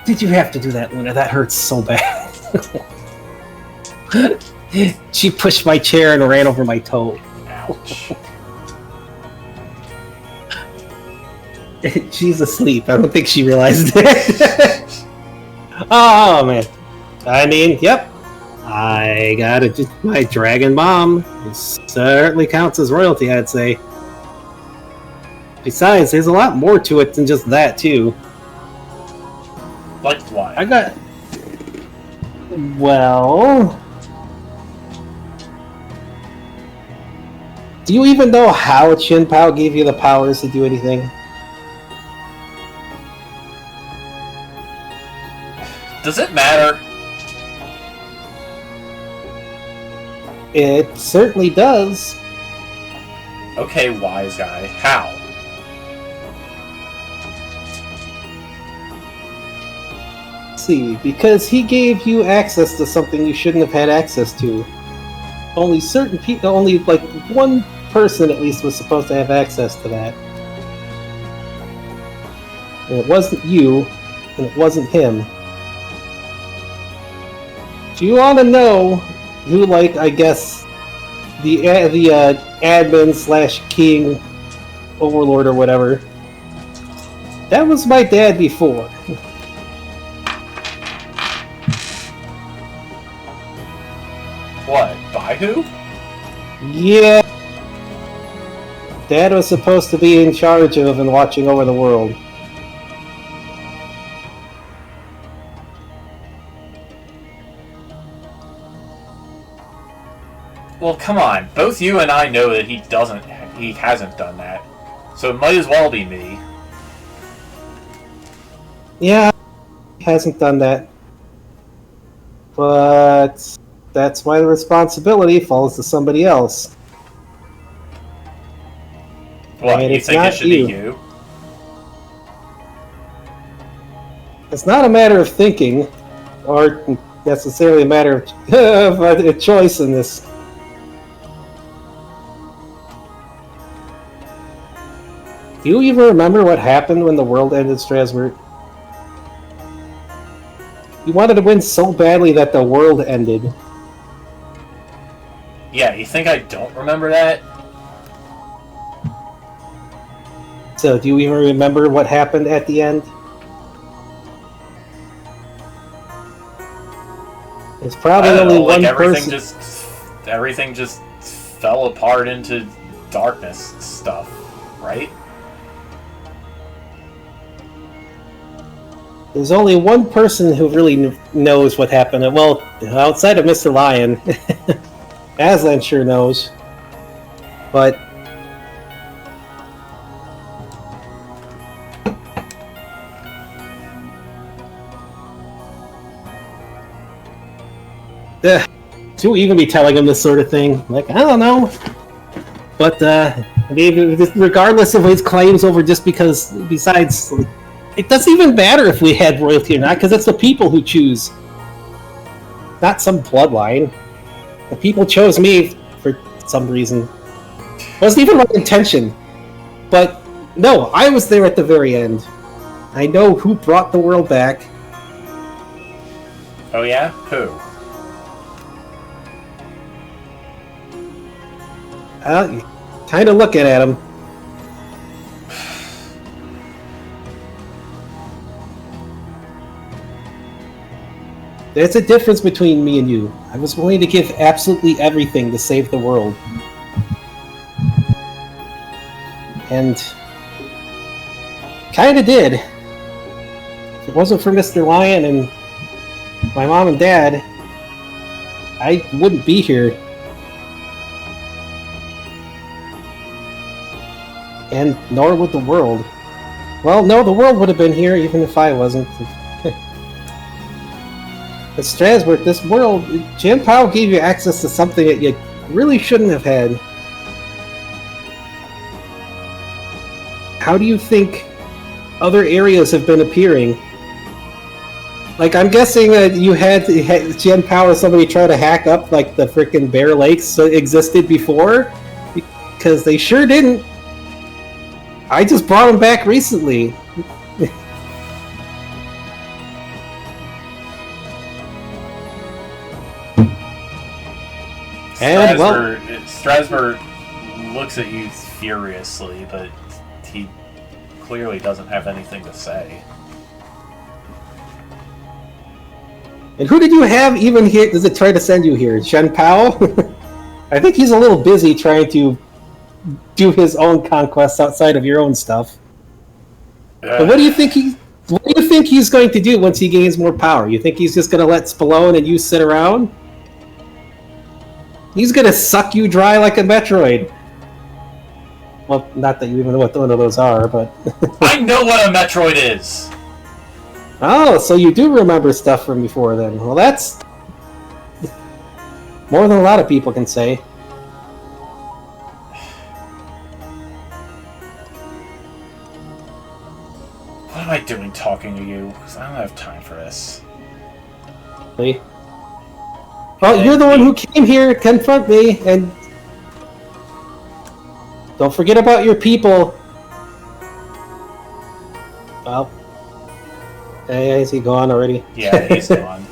Did you have to do that, Luna? That hurts so bad. She pushed my chair and ran over my toe. Ouch. She's asleep. I don't think she realized it. Oh, man. I mean, yep. I got it. My dragon mom certainly counts as royalty, I'd say. Besides, there's a lot more to it than just that, too. Like what? I got... Well... Do you even know how Chin Pao gave you the powers to do anything? Does it matter? It certainly does. Okay, wise guy. How? Let's see, because he gave you access to something you shouldn't have had access to. Only certain people, only like one person at least was supposed to have access to that. And it wasn't you, and it wasn't him. Do you want to know who, like, I guess, the admin slash king overlord or whatever? That was my dad before. What? By who? Yeah. Dad was supposed to be in charge of and watching over the world. Well, come on. Both you and I know that he hasn't done that. So it might as well be me. Yeah, he hasn't done that. But that's why the responsibility falls to somebody else. What, And you it's think not it should you. be you? It's not a matter of thinking, or necessarily a matter of a choice in this. Do you even remember what happened when the world ended, Strasbourg? You wanted to win so badly that the world ended. Yeah, you think I don't remember that? So, do you even remember what happened at the end? There's probably only like one everything person. everything just fell apart into darkness stuff, right? There's only one person who really knows what happened. Well, outside of Mr. Lion. Aslan sure knows. But to even be telling him this sort of thing, like, I don't know. But regardless of his claims over just because, besides, it doesn't even matter if we had royalty or not, because it's the people who choose. Not some bloodline. The people chose me for some reason. It wasn't even my intention. But no, I was there at the very end. I know who brought the world back. Oh yeah? Who? Kind of looking at him. There's a difference between me and you. I was willing to give absolutely everything to save the world. And kind of did. If it wasn't for Mr. Lion and my mom and dad, I wouldn't be here. And nor would the world. Well, no, the world would have been here even if I wasn't. At Strasbourg, this world, Jan Pao gave you access to something that you really shouldn't have had. How do you think other areas have been appearing? Like, I'm guessing that you had Jan Pao or somebody try to hack up, like, the frickin' Bear Lakes existed before? Because they sure didn't. I just brought them back recently. And, well, Strasbourg looks at you furiously, but he clearly doesn't have anything to say. And who did you have even here? Does it try to send you here? Shen Pao? I think he's a little busy trying to do his own conquests outside of your own stuff. But what do you think he's going to do once he gains more power? You think he's just going to let Spallone and you sit around? He's going to suck you dry like a Metroid. Well, not that you even know what one of those are, but... I know what a Metroid is! Oh, so you do remember stuff from before then. Well, that's... more than a lot of people can say. What am I doing talking to you? Because I don't have time for this. Really? Well, you're the one who came here to confront me, and... don't forget about your people. Well... is he gone already? Yeah, he's gone.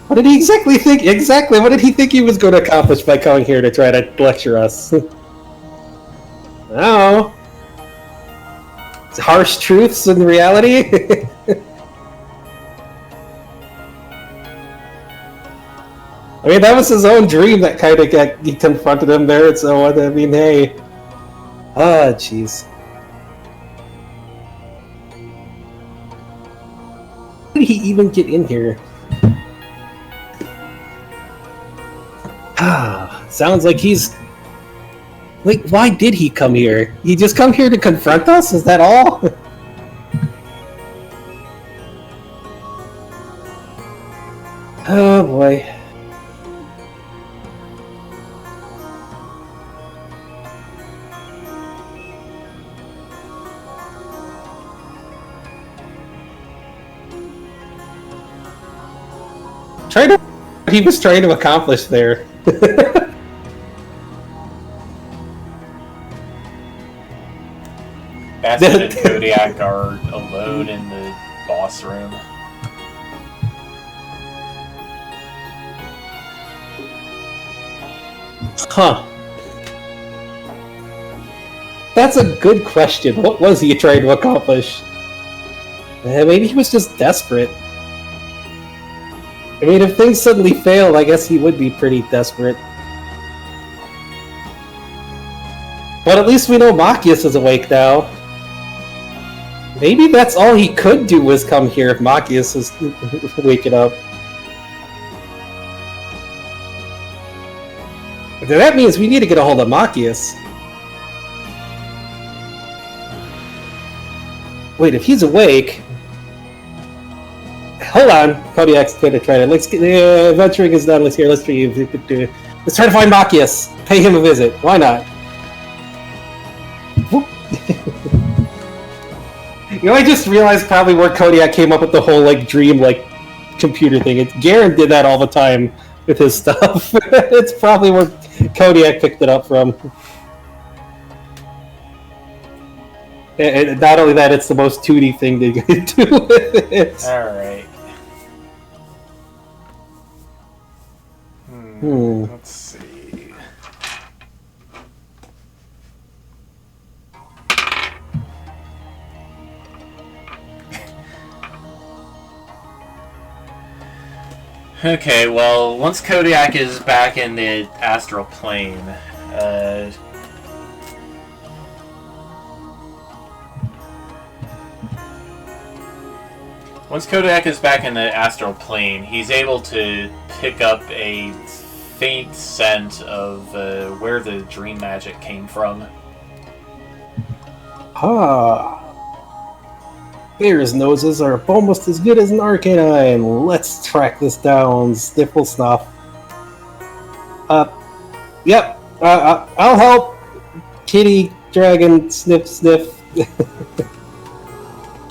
What did he exactly think? Exactly, what did he think he was going to accomplish by coming here to try to lecture us? Oh. Harsh truths in reality? I mean, that was his own dream that kind of he confronted him there, so, I mean, hey. Ah, jeez. How did he even get in here? Ah, sounds like he's... Like, why did he come here? He just come here to confront us? Is that all? Oh, boy. What he was trying to accomplish there. Bastion and Kodiak are alone in the boss room. Huh. That's a good question. What was he trying to accomplish? Maybe he was just desperate. I mean, if things suddenly failed, I guess he would be pretty desperate. But at least we know Machias is awake now. Maybe that's all he could do was come here if Machias is waking up. Then that means we need to get a hold of Machias. Wait, if he's awake... Hold on. Kodiak's going to try to... Let's get... adventuring is done. Let's try to find Machias. Pay him a visit. Why not? You know, I just realized probably where Kodiak came up with the whole, like, dream, like, computer thing. Garen did that all the time with his stuff. It's probably where Kodiak picked it up from. And not only that, it's the most 2D thing they can do with it. Alright. Let's see. Okay, well, once Kodiak is back in the astral plane, he's able to pick up a faint scent of where the dream magic came from. Ah. Bear's noses are almost as good as an arcanine. Let's track this down. Sniffle snuff. Yep. I'll help. Kitty, dragon, sniff, sniff.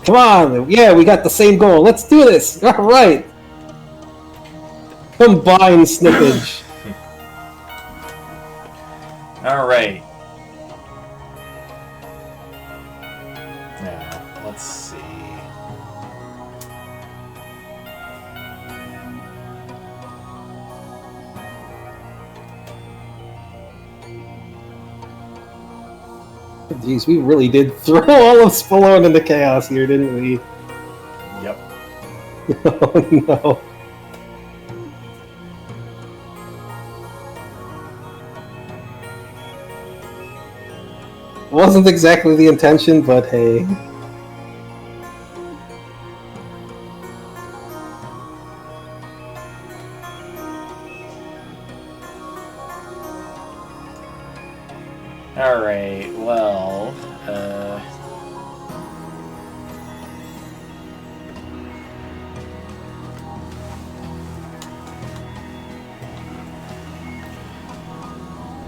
Come on. Yeah, we got the same goal. Let's do this. All right. Combine sniffage. All right. Now, let's see. Jeez, we really did throw all of Spallone into chaos here, didn't we? Yep. Oh no. Wasn't exactly the intention, but hey. Alright, well,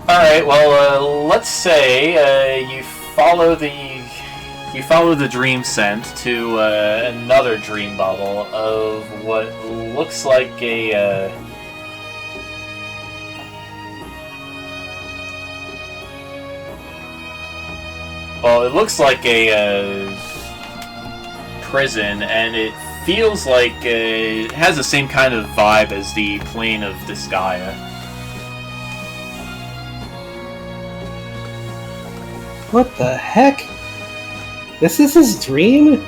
Alright, well, let's say, you follow the dream scent to, another dream bubble of what looks like a, well, it looks like a prison, and it feels like it has the same kind of vibe as the plane of Disgaea. What the heck? This is his dream?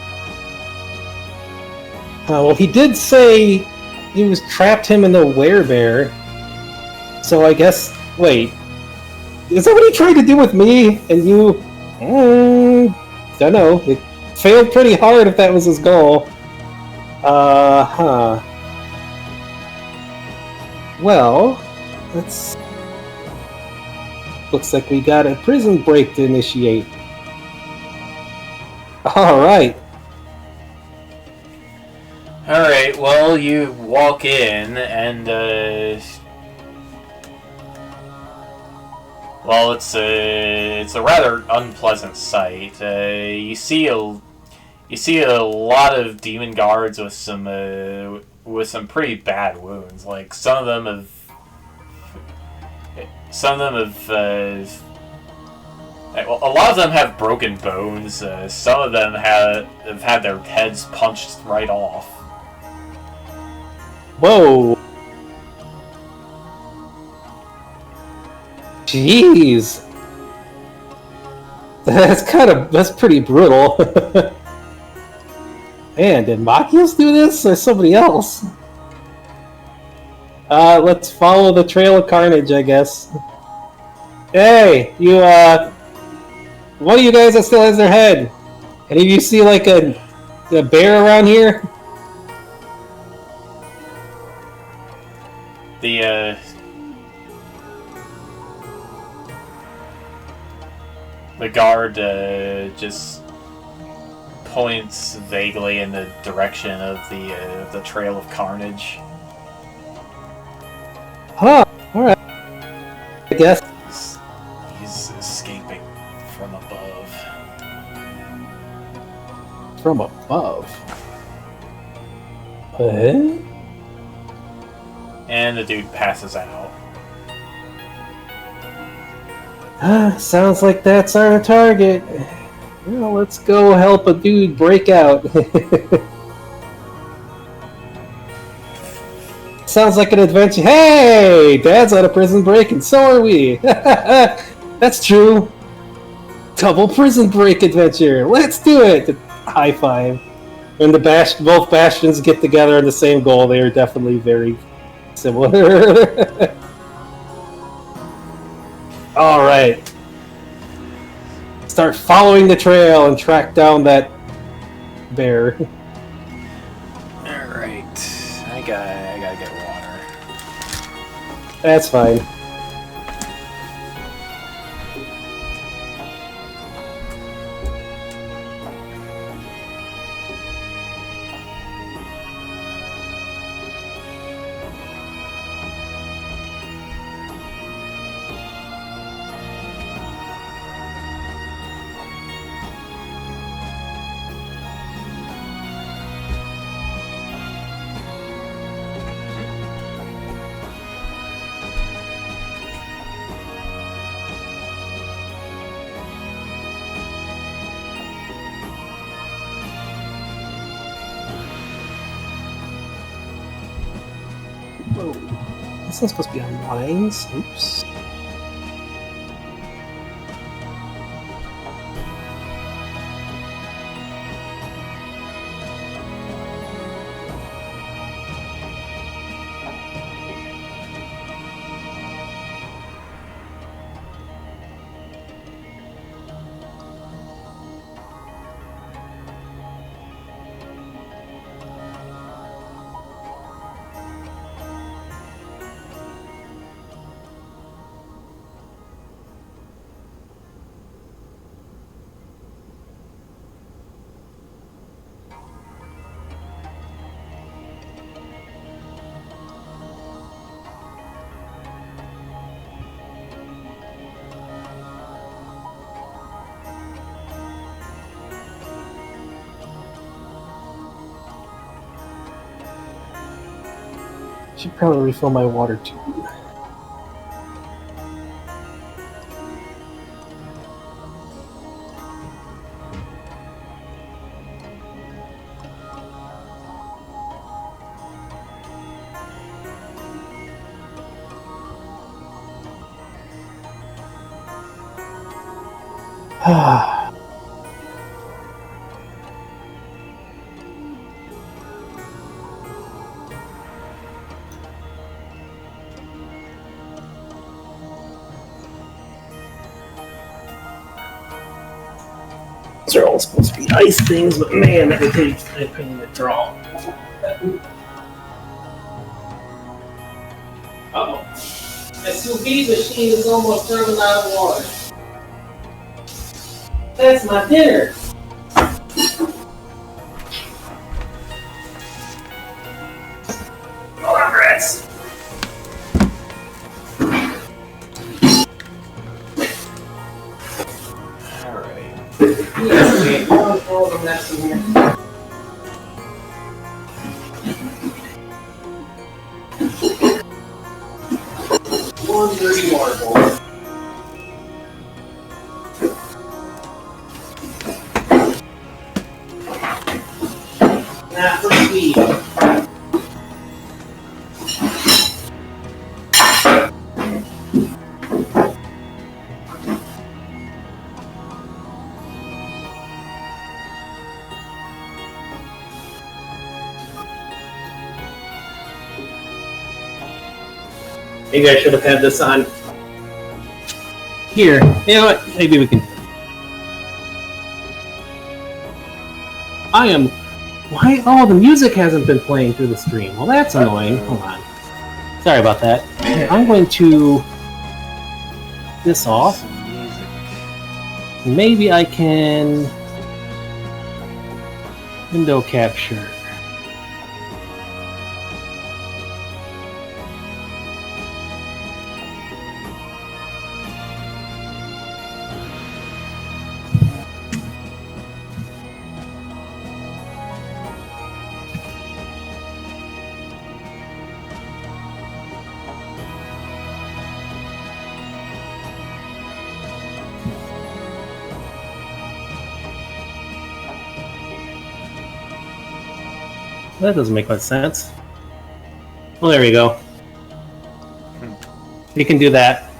Well, he did say he was trapped him in the werebear. So I guess... Wait. Is that what he tried to do with me? And you... don't know. It failed pretty hard if that was his goal. Well, let's... Looks like we got a prison break to initiate. Alright. Alright, well, you walk in, and, well, it's a rather unpleasant sight. You see a lot of demon guards with some pretty bad wounds. Like, some of them have, well, a lot of them have broken bones. Some of them have had their heads punched right off. Whoa. Jeez. That's pretty brutal. Man, did Machias do this or somebody else? Let's follow the trail of carnage, I guess. Hey, you, one of you guys that still has their head. Any of you see, like, a bear around here? The guard just points vaguely in the direction of the trail of carnage. Huh. All right. I guess. He's escaping from above. From above. What? And the dude passes out. Sounds like that's our target. Well, let's go help a dude break out. Sounds like an adventure. Hey! Dad's on a prison break and so are we. That's true. Double prison break adventure. Let's do it. High five. When both bastions get together on the same goal, they are definitely very similar. All right. Start following the trail and track down that bear. All right. I gotta get water. That's fine. Whoa. This one's supposed to be on lines. Oops. Should probably refill my water too. These are all supposed to be ice things, but man, that would take a pain to draw. Uh-oh. The sous vide machine is almost running out of water. That's my dinner. Hold on, Brats. Yeah, all the mess in here. One dirty water bowl. Now for speed. Maybe I should have had this on here. You know what? Maybe we can. Why? Oh, the music hasn't been playing through the stream. Well, that's annoying. Hold on. Sorry about that. I'm going to this off. Maybe I can window capture. That doesn't make much sense. Well, there we go. You can do that.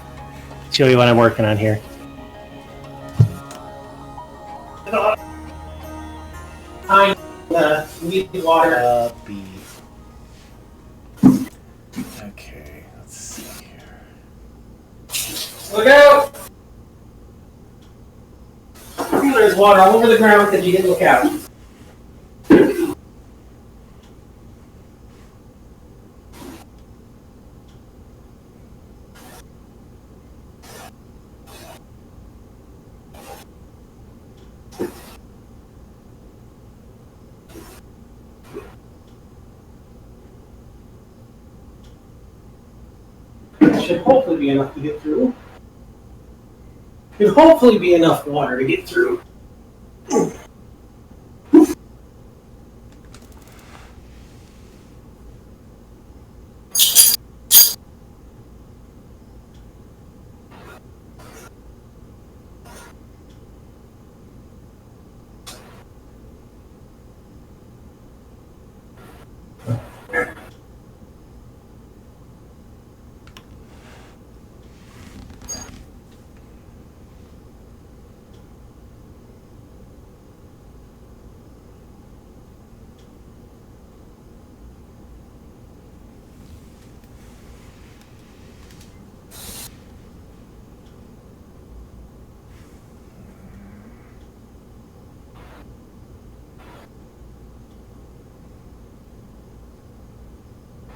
Show you what I'm working on here. I need water. Beef. Okay, let's see here. Look out! There's water all over the ground because you didn't look out. Should hopefully be enough to get through. Should hopefully be enough water to get through.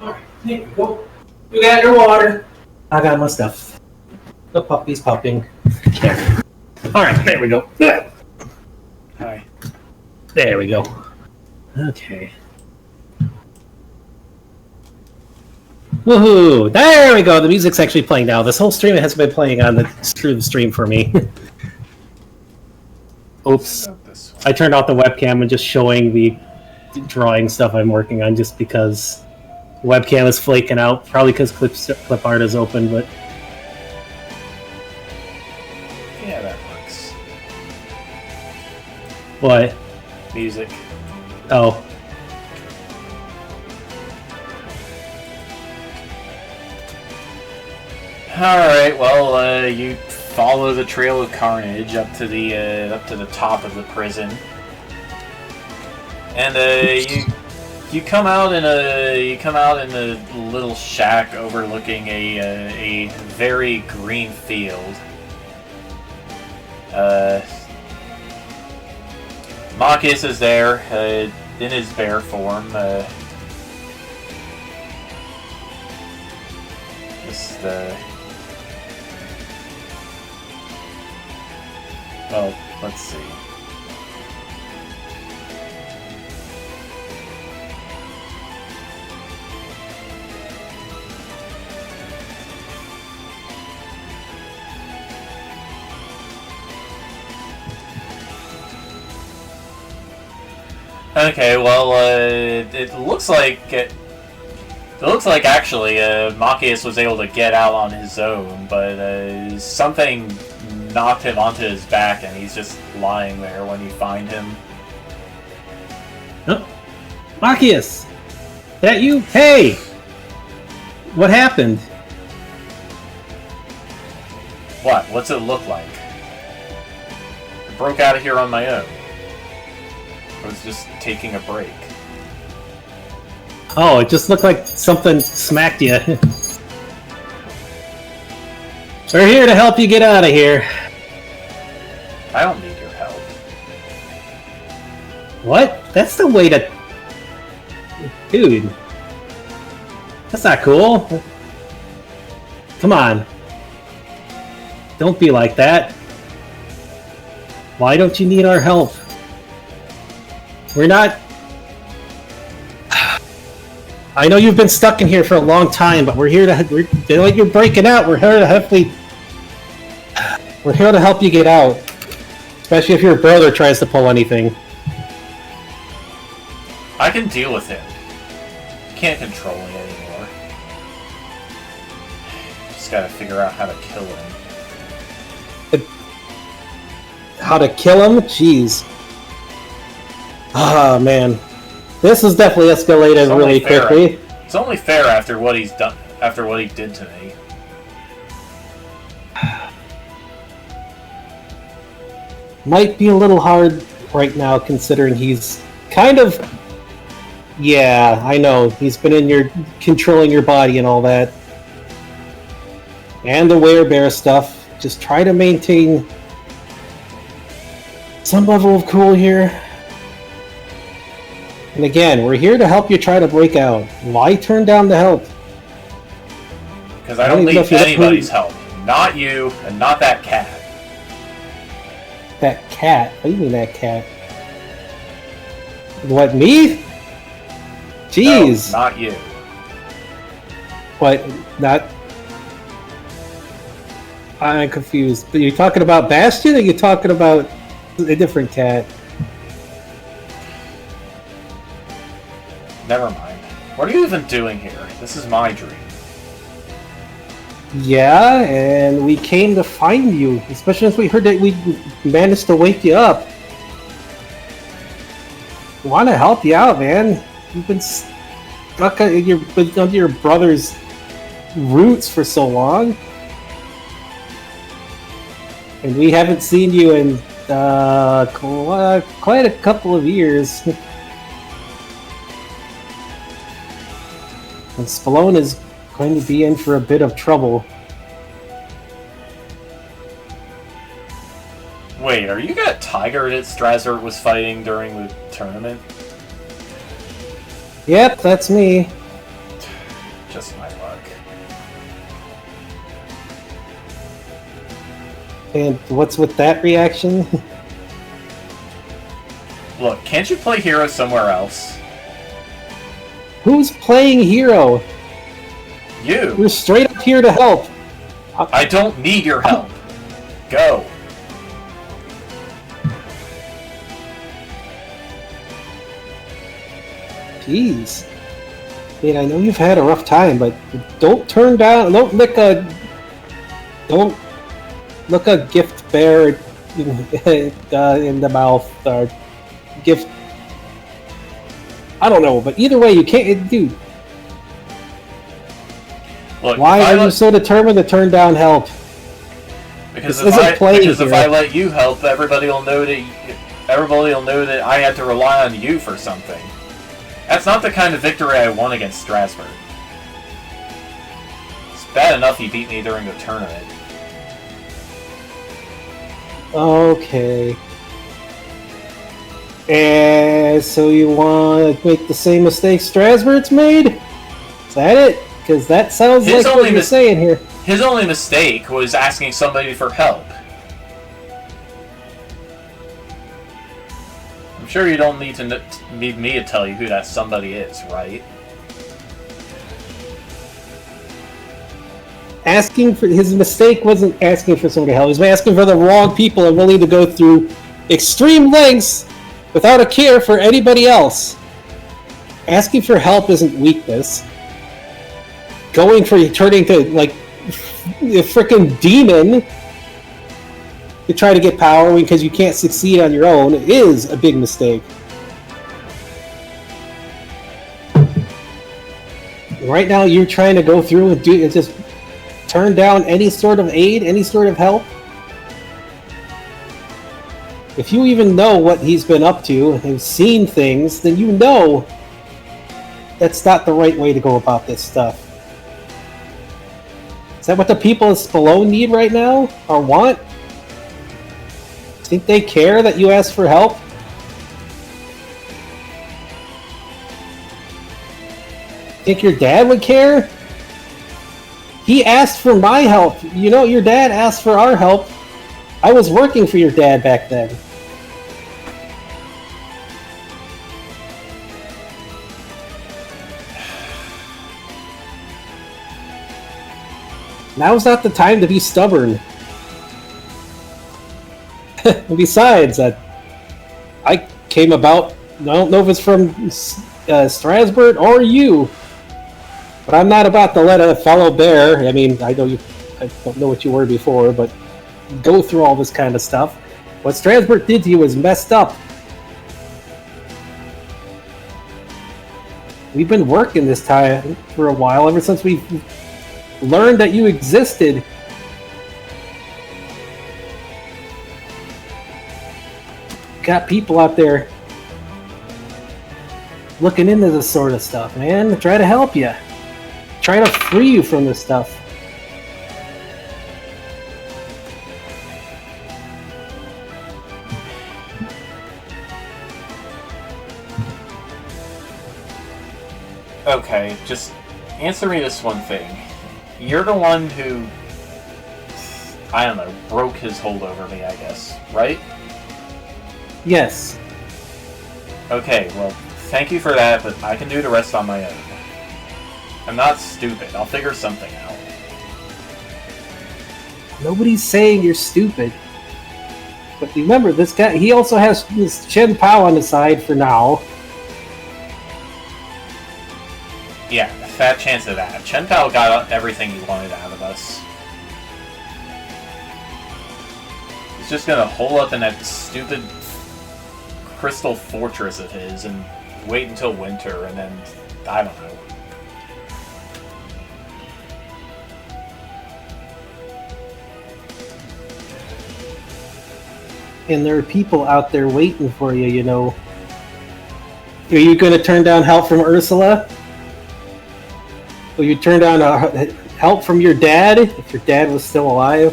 Alright, there you go. You got your water. I got my stuff. The puppy's popping. There. Alright, there we go. Hi. There we go. Okay. Woohoo! There we go. The music's actually playing now. This whole stream has been playing on through the stream for me. Oops. I turned off the webcam and just showing the drawing stuff I'm working on just because the webcam is flaking out. Probably because clip art is open, but Yeah, that works. what? Music. Oh. Alright, well, you follow the trail of carnage up to the top of the prison. And you come out in a little shack overlooking a very green field. Marcus is there in his bear form. Well, let's see. Okay, well, it looks like actually Machias was able to get out on his own, but something knocked him onto his back, and he's just lying there when you find him. Oh. Machias! That you? Hey! What happened? What? What's it look like? I broke out of here on my own. I was just taking a break. Oh, it just looked like something smacked you. We're here to help you get out of here. I don't need your help. What? That's the way to... Dude. That's not cool. Come on. Don't be like that. Why don't you need our help? We're not... I know you've been stuck in here for a long time, but we're here to... They're like you're breaking out. We're here to help you get out. Especially if your brother tries to pull anything. I can deal with him. Can't control him anymore. Just gotta figure out how to kill him. How to kill him? Jeez. Ah, man. This has definitely escalated really quickly. It's only fair after what he's done, after what he did to me. Might be a little hard right now, considering he's kind of... Yeah, I know. He's been controlling your body and all that. And the werebear stuff. Just try to maintain some level of cool here. And again, we're here to help you try to break out. Why turn down the help? Because I don't need anybody's help. Not you, and not that cat. That cat? What do you mean that cat? What, me? Jeez. No, not you. What? Not... I'm confused. But you're talking about Bastion, or you're talking about a different cat? Never mind. What are you even doing here? This is my dream. Yeah, and we came to find you, especially since we heard that we managed to wake you up. We want to help you out, man. You've been stuck under your brother's roots for so long. And we haven't seen you in quite a couple of years. And Spallone is going to be in for a bit of trouble. Wait, are you that tiger that Strasbourg was fighting during the tournament? Yep, that's me. Just my luck. And what's with that reaction? Look, can't you play Hero somewhere else? Who's playing Hero? You! We're straight up here to help. I don't need your help. Go. Jeez. I mean, I know you've had a rough time, but don't turn down, don't look a gift bear in the mouth, or gift... I don't know, but either way, you can't, dude. Look, why are you so determined to turn down help? Because if I let you help, everybody will know that I had to rely on you for something. That's not the kind of victory I won against Strasbourg. It's bad enough he beat me during the tournament. Okay. And so you want to make the same mistake Strasbourg's made? Is that it? Because that sounds like what you're saying here. His only mistake was asking somebody for help. I'm sure you don't need me to tell you who that somebody is, right? Asking for his mistake wasn't asking for somebody to help. He was asking for the wrong people and willing to go through extreme lengths without a care for anybody else. Asking for help isn't weakness. Going for turning to like a freaking demon to try to get power because you can't succeed on your own is a big mistake. Right now, you're trying to go through and just turn down any sort of aid, any sort of help. If you even know what he's been up to and seen things, then you know that's not the right way to go about this stuff. Is that what the people of Spallone need right now? Or want? Think they care that you ask for help? Think your dad would care? He asked for my help. You know, your dad asked for our help. I was working for your dad back then. Now's not the time to be stubborn. And besides, I came about, I don't know if it's from Strasbourg or you, but I'm not about to let a fellow bear, I mean, I don't know what you were before, but go through all this kind of stuff. What Strasbourg did to you was messed up. We've been working this time for a while, ever since we learned that you existed. Got people out there looking into this sort of stuff, man. Try to help you. Try to free you from this stuff. Okay, just answer me this one thing. You're the one who, I don't know, broke his hold over me, I guess, right? Yes. Okay, well, thank you for that, but I can do the rest on my own. I'm not stupid. I'll figure something out. Nobody's saying you're stupid. But remember, this guy, he also has this Chen Pao on the side for now. Yeah, fat chance of that. Chen Pao got everything he wanted out of us. He's just gonna hole up in that stupid crystal fortress of his and wait until winter, and then, I don't know. And there are people out there waiting for you, you know. Are you going to turn down help from Ursula? Will you turn down help from your dad, if your dad was still alive?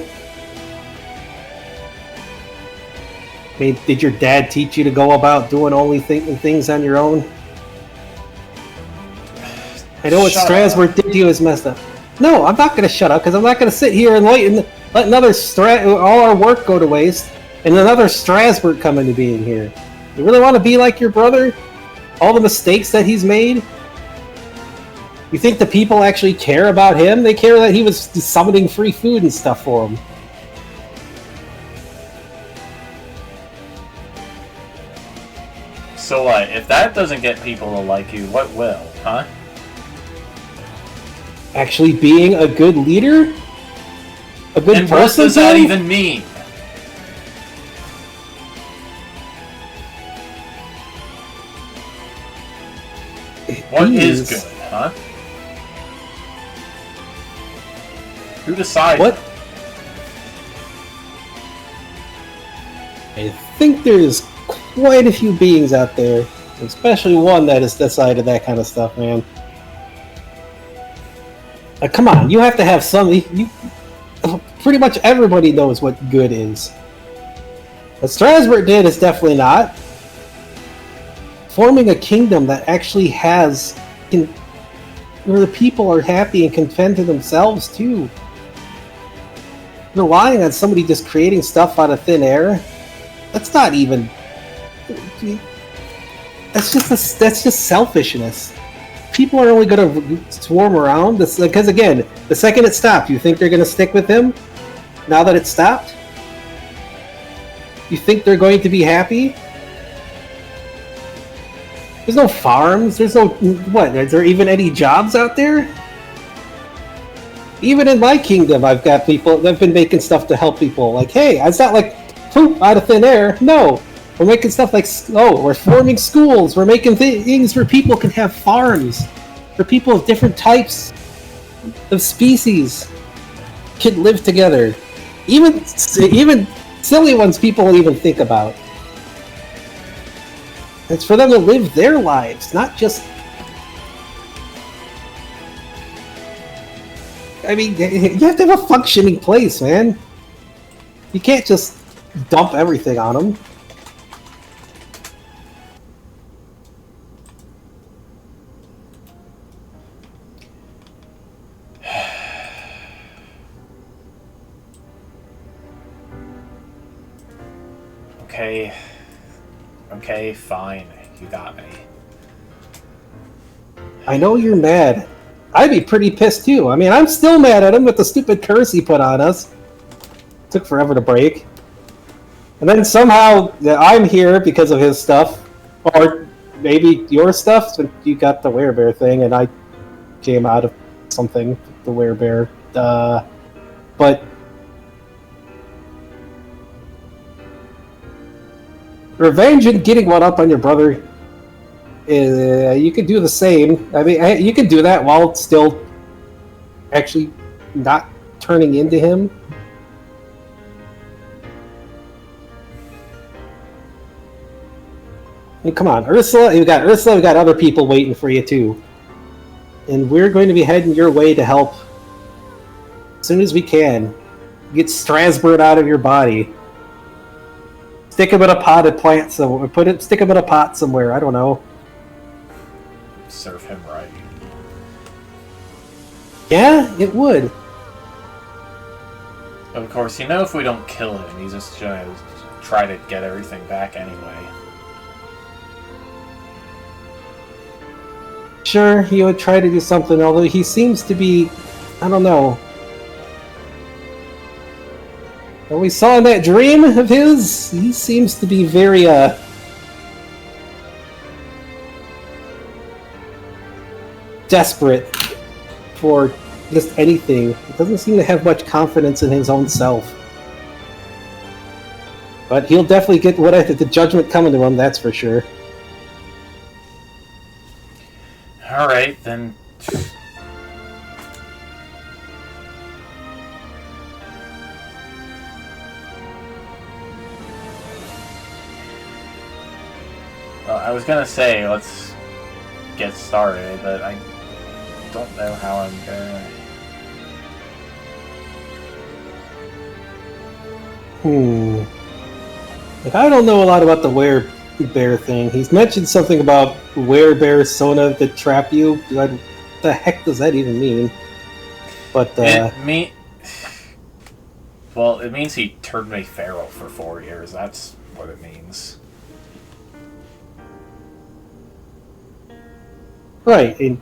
I mean, did your dad teach you to go about doing only things on your own? I know what Strasbourg did to you is messed up. No, I'm not going to shut up, because I'm not going to sit here and wait and let all our work go to waste, and another Strasbourg come into being here. You really want to be like your brother? All the mistakes that he's made? You think the people actually care about him? They care that he was summoning free food and stuff for them. So if that doesn't get people to like you, what will, huh? Actually being a good leader? A good and person? What does that even mean? What is good, huh? Who decides? What? I think there's quite a few beings out there, especially one that has decided that kind of stuff, man. Come on, you have to have some. Pretty much everybody knows what good is. What Strasbourg did is definitely not. Forming a kingdom that actually has, where the people are happy and content to themselves too. Relying on somebody just creating stuff out of thin air, that's not even. That's just selfishness. People are only going to swarm around because, again, the second it stopped, you think they're going to stick with him? Now that it stopped, you think they're going to be happy? There's no farms. There's no what? Is there even any jobs out there? Even in my kingdom, I've got people that've been making stuff to help people. Like, hey, it's not like poop out of thin air. No, we're making stuff like, oh, we're forming schools. We're making things where people can have farms, where people of different types of species can live together. Even silly ones people don't even think about. It's for them to live their lives, not just. I mean, you have to have a functioning place, man. You can't just dump everything on them. Okay, fine. You got me. I know you're mad. I'd be pretty pissed too. I mean, I'm still mad at him with the stupid curse he put on us. Took forever to break. And then somehow I'm here because of his stuff. Or maybe your stuff, since you got the werebear thing, and I came out of something, the werebear. But revenge and getting one up on your brother, you could do the same. I mean, you could do that while still actually not turning into him. I mean, come on, Ursula. We got other people waiting for you too, and we're going to be heading your way to help as soon as we can. Get Strasbourg out of your body. Stick him in a potted plant somewhere. Stick him in a pot somewhere. I don't know. Serve him right. Yeah, it would. Of course, if we don't kill him, he's just gonna try to get everything back anyway. Sure, he would try to do something, although he seems to be... I don't know. What we saw in that dream of his, he seems to be very, desperate for just anything. He doesn't seem to have much confidence in his own self. But he'll definitely get the judgment coming to him, that's for sure. Alright, then. Well, I was gonna say, let's get started, but I don't know how I'm gonna... Like, I don't know a lot about the werebear thing. He's mentioned something about werebear sona that trap you. What the heck does that even mean? But, Well, it means he turned me feral for 4 years. That's what it means. Right. And,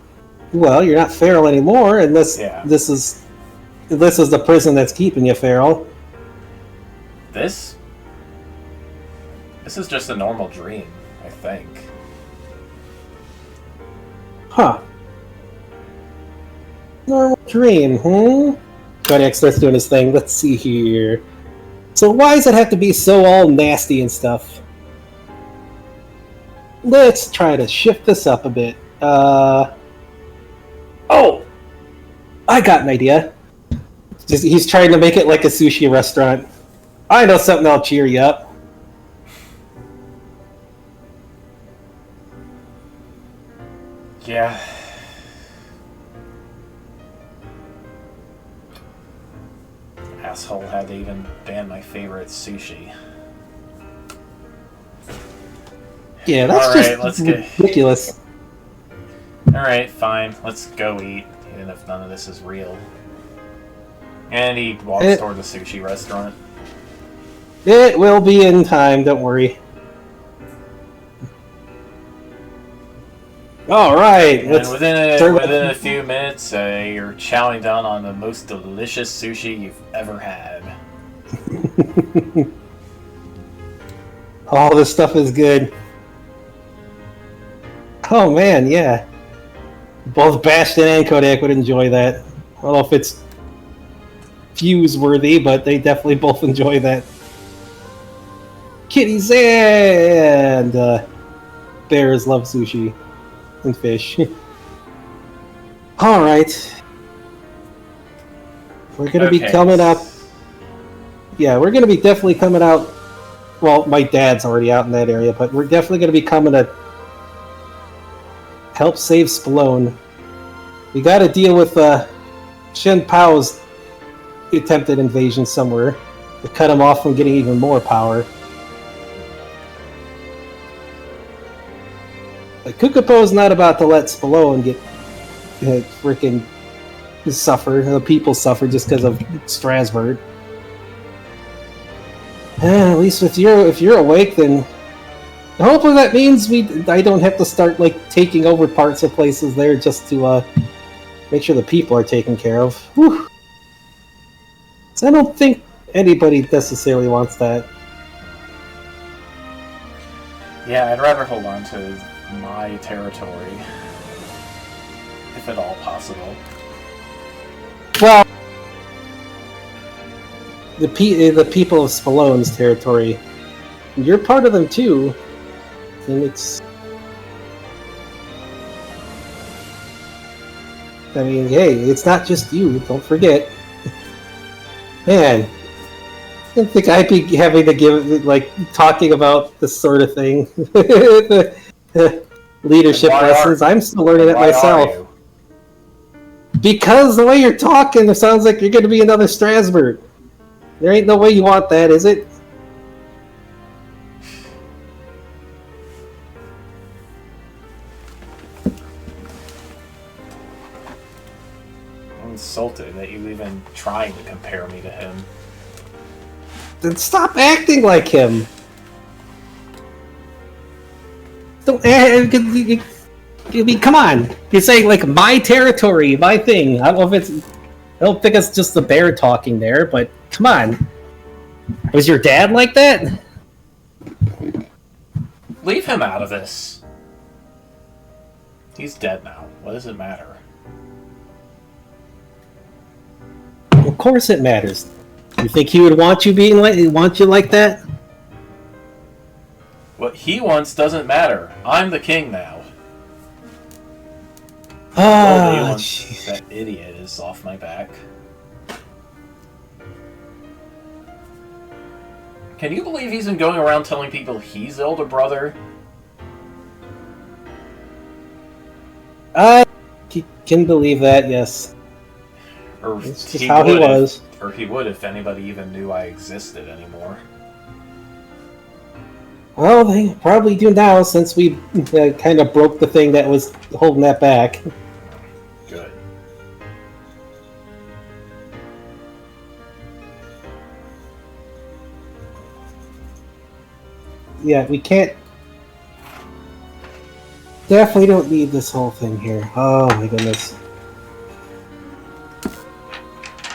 well, you're not feral anymore unless this is the prison that's keeping you feral. This is just a normal dream, I think. Huh. Normal dream, Kodiak starts doing his thing. Let's see here. So why does it have to be so all nasty and stuff? Let's try to shift this up a bit. Oh! I got an idea. He's trying to make it like a sushi restaurant. I know something that'll cheer you up. Yeah. Asshole had to even ban my favorite sushi. Yeah, that's just ridiculous. Alright, fine. Let's go eat, even if none of this is real. And he walks toward the sushi restaurant. It will be in time, don't worry. Alright, and within a few minutes, you're chowing down on the most delicious sushi you've ever had. All this stuff is good. Oh man, yeah. Both Bastion and Kodak would enjoy that. I don't know if it's fuse-worthy, but they definitely both enjoy that. Kitties and bears love sushi and fish. Alright. We're gonna be coming out. Yeah, we're gonna be definitely coming out. Well, my dad's already out in that area, but we're definitely gonna be coming to help save Spallone. We gotta deal with Shen Pao's attempted invasion somewhere to cut him off from getting even more power. Like, Kukupo's not about to let Spallone get freaking suffer. The people suffer just because of Strasbourg. At least if you're awake, then hopefully that means I don't have to start like taking over parts of places there just to make sure the people are taken care of. Whew. So I don't think anybody necessarily wants that. Yeah, I'd rather hold on to my territory, if at all possible. Well, the people of Spallone's territory, you're part of them too, and it's. I mean, hey, it's not just you. Don't forget, man. I don't think I'd be having to give talking about this sort of thing. Leadership lessons. I'm still learning it myself. Because the way you're talking, it sounds like you're going to be another Strasbourg. There ain't no way you want that, is it? I'm insulted that you even trying to compare me to him. Then stop acting like him. Don't. I mean, come on. You're saying like my territory, my thing. I don't know if it's. I don't think it's just the bear talking there, but come on. Was your dad like that? Leave him out of this. He's dead now. What does it matter? Of course it matters. You think he would want you like that? What he wants doesn't matter. I'm the king now. Once that idiot is off my back. Can you believe he's been going around telling people he's the older brother? I can believe that, yes. Or it's just how he was. Or he would if anybody even knew I existed anymore. Well, they probably do now since we kind of broke the thing that was holding that back. Good. Yeah, we can't... Definitely don't need this whole thing here. Oh my goodness.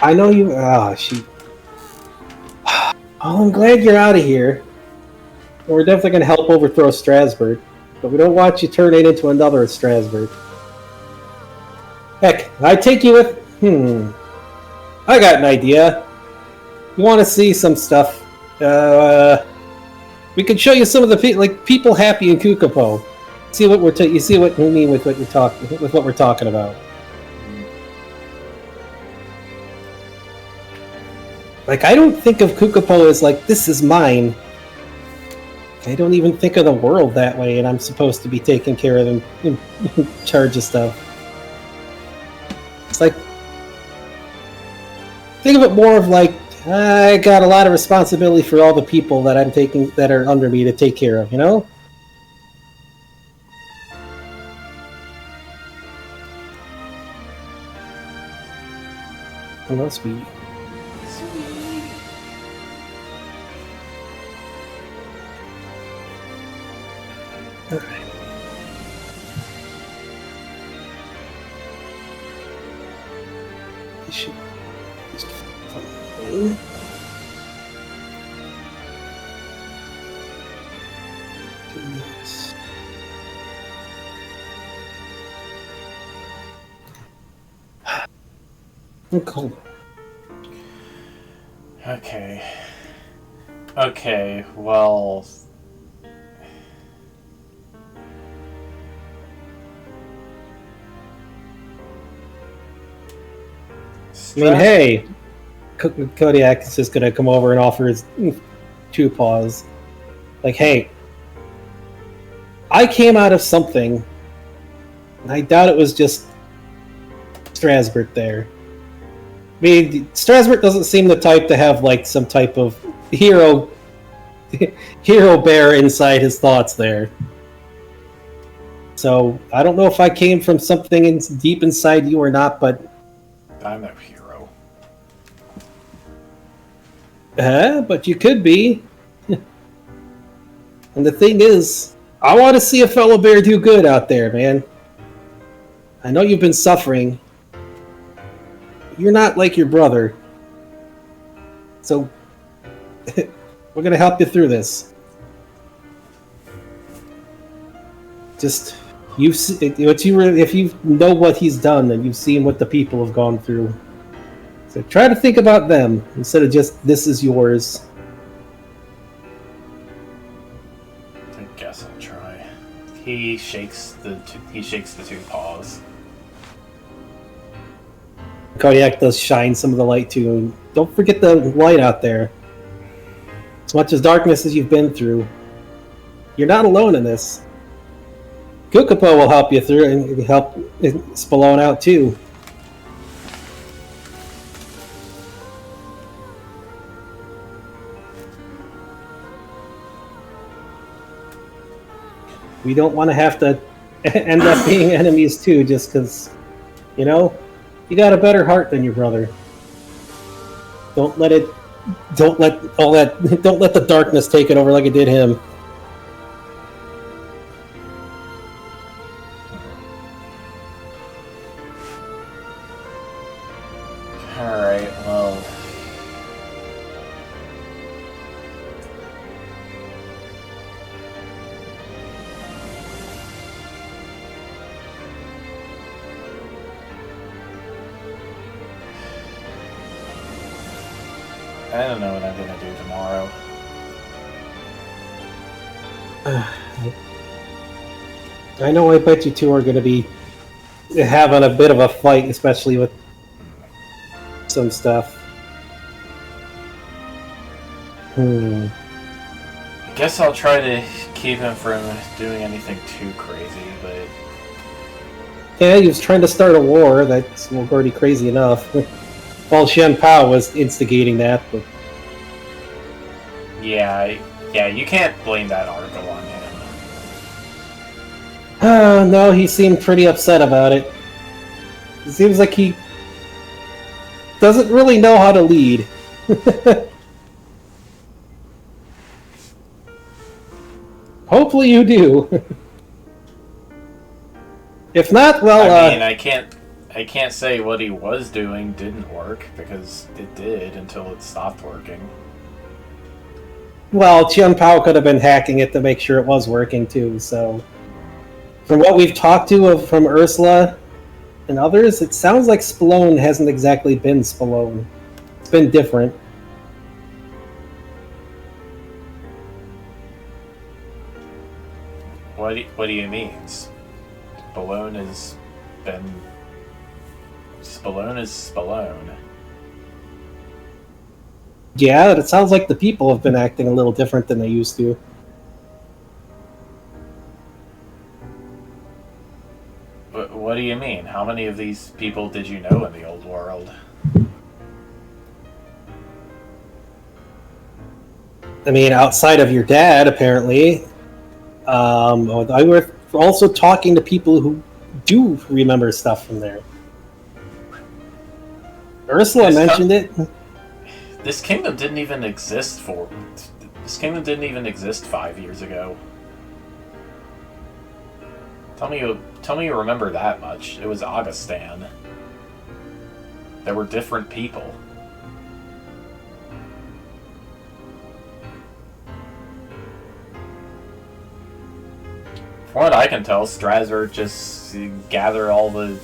I know you... Ah, shoot. Oh, I'm glad you're out of here. We're definitely going to help overthrow Strasbourg, but we don't want you turning into another Strasbourg. Heck, I take you with... I got an idea. You want to see some stuff? We can show you some of the people happy in Kukapo. See what you see what we mean with what we're talking about. Like, I don't think of Kukapo as like, this is mine. I don't even think of the world that way, and I'm supposed to be taking care of them, in charge of stuff. It's like, think of it more of like, I got a lot of responsibility for all the people that that are under me to take care of, you know? Oh, that's sweet. Alright. I should just follow. I'm cold. Okay, well... I mean, hey, Kodiak is just gonna come over and offer his 2 paws. Like, hey, I came out of something, and I doubt it was just Strasbourg there. I mean, Strasbourg doesn't seem the type to have, like, some type of hero bear inside his thoughts there. So, I don't know if I came from something deep inside you or not, but... I'm no hero. But you could be. And the thing is, I want to see a fellow bear do good out there, man. I know you've been suffering, you're not like your brother. So, we're gonna help you through this. Just, if you know what he's done and you've seen what the people have gone through, so try to think about them instead of just this is yours. I guess I'll try. He shakes the two paws. Kodiak does shine some of the light too. And don't forget the light out there. As much as darkness as you've been through, you're not alone in this. Kukapo will help you through and help Spallone out too. We don't want to have to end up being enemies too, just because, you know, you got a better heart than your brother. Don't let the darkness take it over like it did him. Alright, well... I don't know what I'm gonna do tomorrow. I know I bet you two are going to be having a bit of a fight, especially with some stuff. I guess I'll try to keep him from doing anything too crazy, but... Yeah, he was trying to start a war. That's already crazy enough. Well, Shen Pao was instigating that, but... Yeah, you can't blame that article on him. No, he seemed pretty upset about it. It seems like he doesn't really know how to lead. Hopefully you do. If not, well... I mean, I can't say what he was doing didn't work, because it did until it stopped working. Well, Qian Pao could have been hacking it to make sure it was working too, so... From what we've talked to from Ursula and others, it sounds like Spallone hasn't exactly been Spallone. It's been different. What do you mean? Spallone is Spallone. Yeah, it sounds like the people have been acting a little different than they used to. What do you mean? How many of these people did you know in the old world? I mean, outside of your dad, apparently. I was also talking to people who do remember stuff from there. Ursula mentioned it. This kingdom didn't even exist 5 years ago. Tell me you remember that much. It was Augustan. There were different people. From what I can tell, Strasbourg just gather all the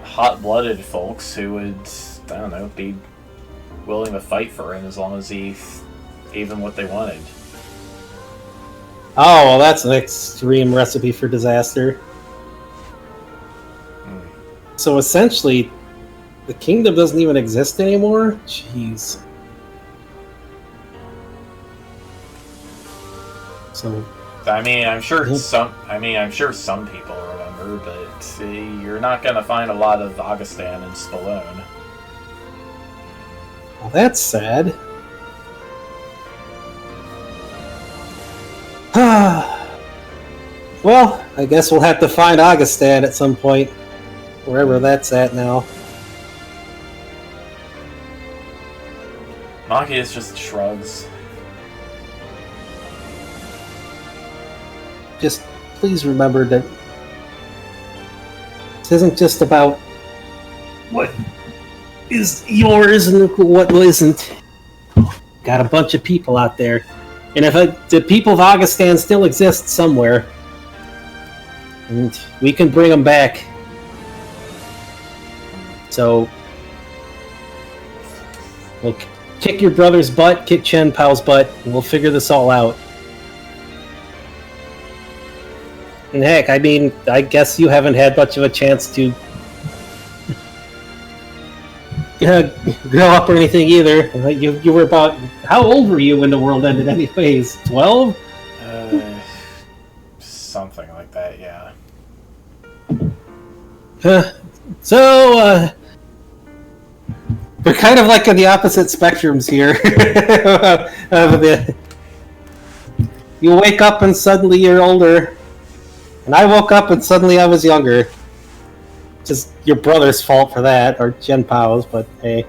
hot-blooded folks who would, I don't know, be willing to fight for him as long as he gave them what they wanted. Oh, well, that's an extreme recipe for disaster. So essentially, the kingdom doesn't even exist anymore? Jeez. So... I mean, I'm sure some people remember, but you're not going to find a lot of Augustan and Spallone. Well, that's sad. Well, I guess we'll have to find Augustan at some point, wherever that's at now. Machias just shrugs. Just please remember that this isn't just about what is yours and what isn't. Got a bunch of people out there. And if the people of Augustan still exist somewhere, and we can bring them back. So, we'll kick your brother's butt, kick Chen Pao's butt, and we'll figure this all out. And heck, I mean, I guess you haven't had much of a chance to grow up or anything either. You were about... How old were you when the world ended anyways? 12? Something like that, yeah. So, we're kind of like on the opposite spectrums here. You wake up and suddenly you're older. And I woke up and suddenly I was younger. Just your brother's fault for that, or Chen Pao's, but hey.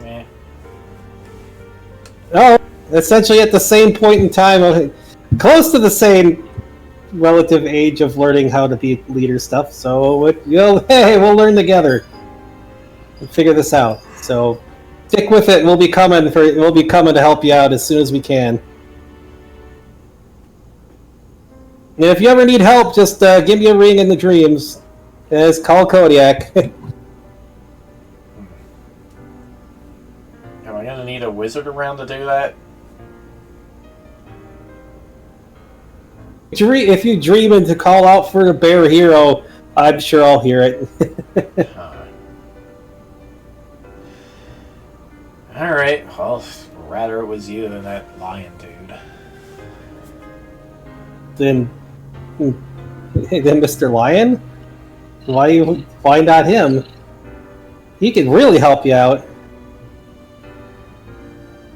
Yeah. Oh, essentially at the same point in time, close to the same relative age of learning how to be leader stuff. So we'll learn together and figure this out. So stick with it. We'll be coming to help you out as soon as we can. And if you ever need help, just give me a ring in the dreams. It's called Kodiak. Am I gonna need a wizard around to do that? If you dream and to call out for the bear hero, I'm sure I'll hear it. Alright, well, rather it was you than that lion dude. Then Mr. Lion? Why not him? He can really help you out.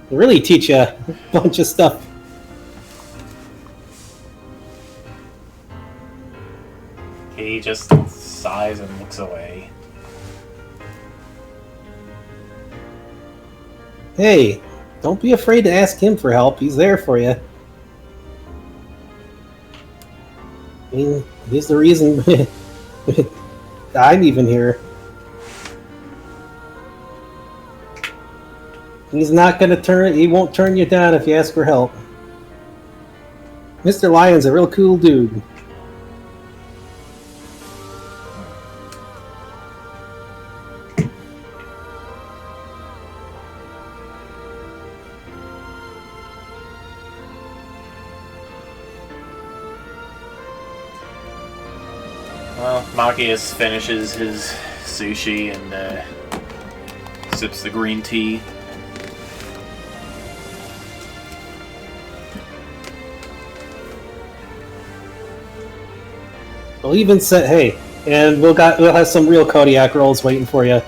Really teach you a bunch of stuff. He just sighs and looks away. Hey, don't be afraid to ask him for help. He's there for you. I mean, he's the reason I'm even here. He's not gonna he won't turn you down if you ask for help. Mr. Lion's a real cool dude. Well, Machias finishes his sushi and sips the green tea. We'll even say, hey, and we'll have some real Kodiak rolls waiting for you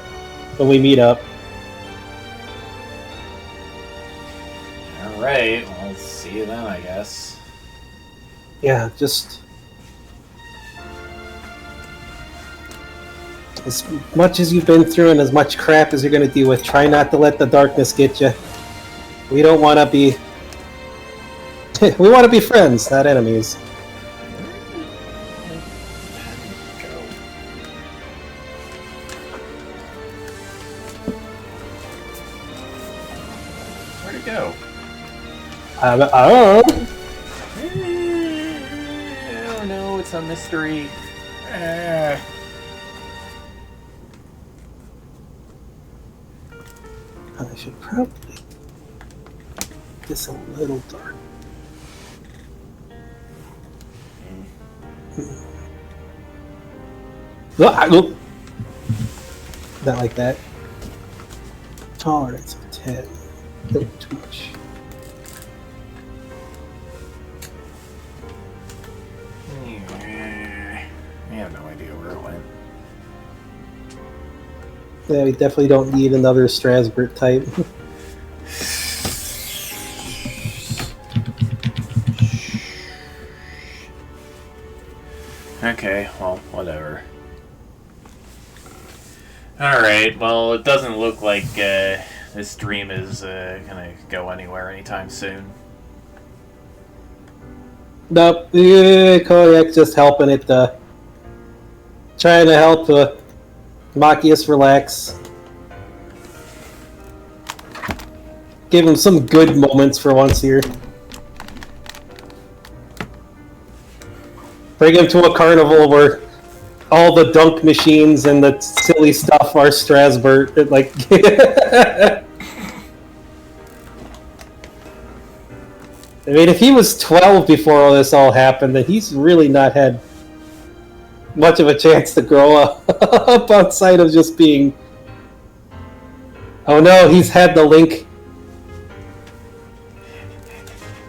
when we meet up. Alright, I'll see you then, I guess. Yeah, just... As much as you've been through and as much crap as you're going to deal with, try not to let the darkness get you. We don't want to be... we want to be friends, not enemies. Where'd it go? I don't know. I don't know, it's a mystery. I should probably make this a little dark. Look. Not like that. Tolerance of 10. A little too much. I have no idea where it went. Yeah, we definitely don't need another Strasbourg type. Okay, well, whatever. Alright, well, it doesn't look like this dream is gonna go anywhere anytime soon. Nope, Kodiak's just helping it, trying to help Machias, relax. Give him some good moments for once here. Bring him to a carnival where all the dunk machines and the silly stuff are Strasbourg. Like, I mean, if he was 12 before all this all happened, then he's really not had much of a chance to grow up outside of just being... Oh no, he's had the link.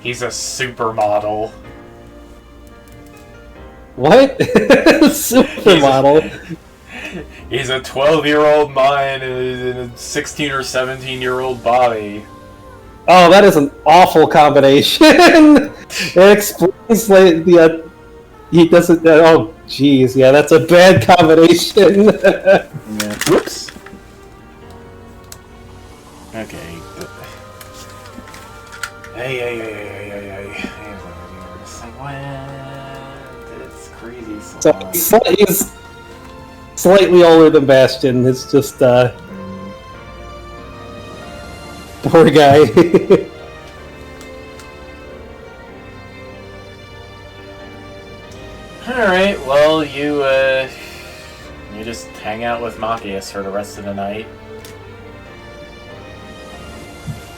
He's a supermodel. What? Supermodel? He's a 12-year-old mind in a 16 or 17-year-old body. Oh, that is an awful combination. It explains like the he doesn't. Oh, jeez, yeah, that's a bad combination. Yeah. Whoops. Okay. Hey. What? It's crazy. So he's slightly older than Bastion. It's just poor guy. Alright, well, you just hang out with Machias for the rest of the night.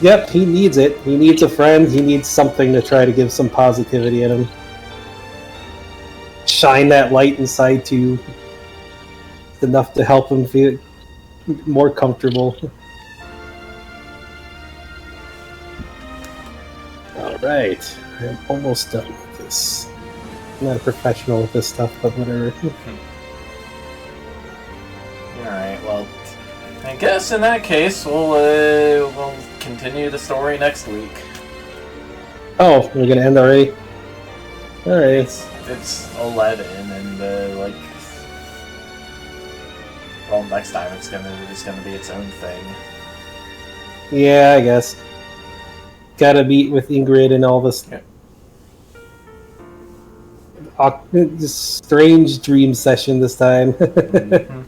Yep, he needs it. He needs a friend. He needs something to try to give some positivity in him. Shine that light inside too. It's enough to help him feel more comfortable. Alright, I'm almost done with this. I'm not a professional with this stuff, but whatever. Alright, well, I guess in that case, we'll continue the story next week. Oh, we're gonna end already? Alright. It's 11, and well, next time it's gonna be its own thing. Yeah, I guess. Gotta meet with Ingrid and all this. Yep. This strange dream session this time. Mm-hmm.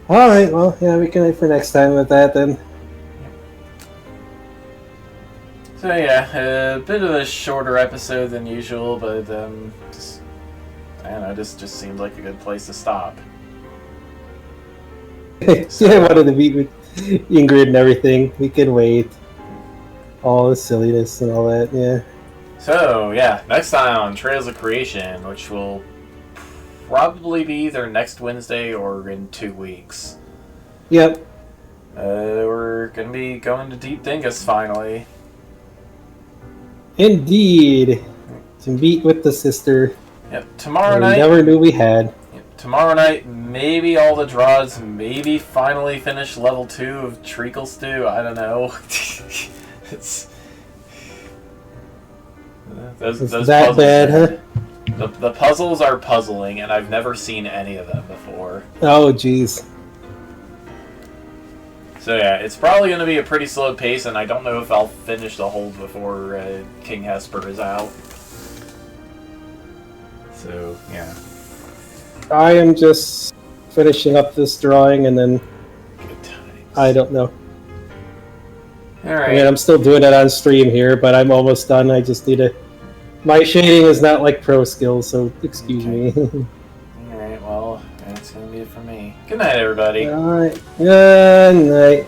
Alright, well, yeah, we can wait for next time with that then. So yeah, a bit of a shorter episode than usual, but just, I don't know, just seemed like a good place to stop. So, yeah, I wanted to meet with Ingrid and everything. We can wait. All the silliness and all that, yeah. So yeah, next time on Trails of Creation, which will probably be either next Wednesday or in 2 weeks. Yep. We're gonna be going to Deep Dingus finally. Indeed. To meet with the sister. Yep, tomorrow night. We never knew we had. Yep, tomorrow night, maybe all the Drods, maybe finally finish level 2 of Treacle Stew. I don't know. It's those that puzzles bad, huh? The puzzles are puzzling, and I've never seen any of them before. Oh, jeez. So yeah, it's probably going to be a pretty slow pace, and I don't know if I'll finish the hold before King Hesper is out. So, yeah. I am just finishing up this drawing, and then... Good times. I don't know. Alright. I mean, I'm still doing it on stream here, but I'm almost done. I just need to... My shading is not like pro skills, so excuse me. Alright, well, that's going to be it for me. Good night, everybody. Alright. Good night.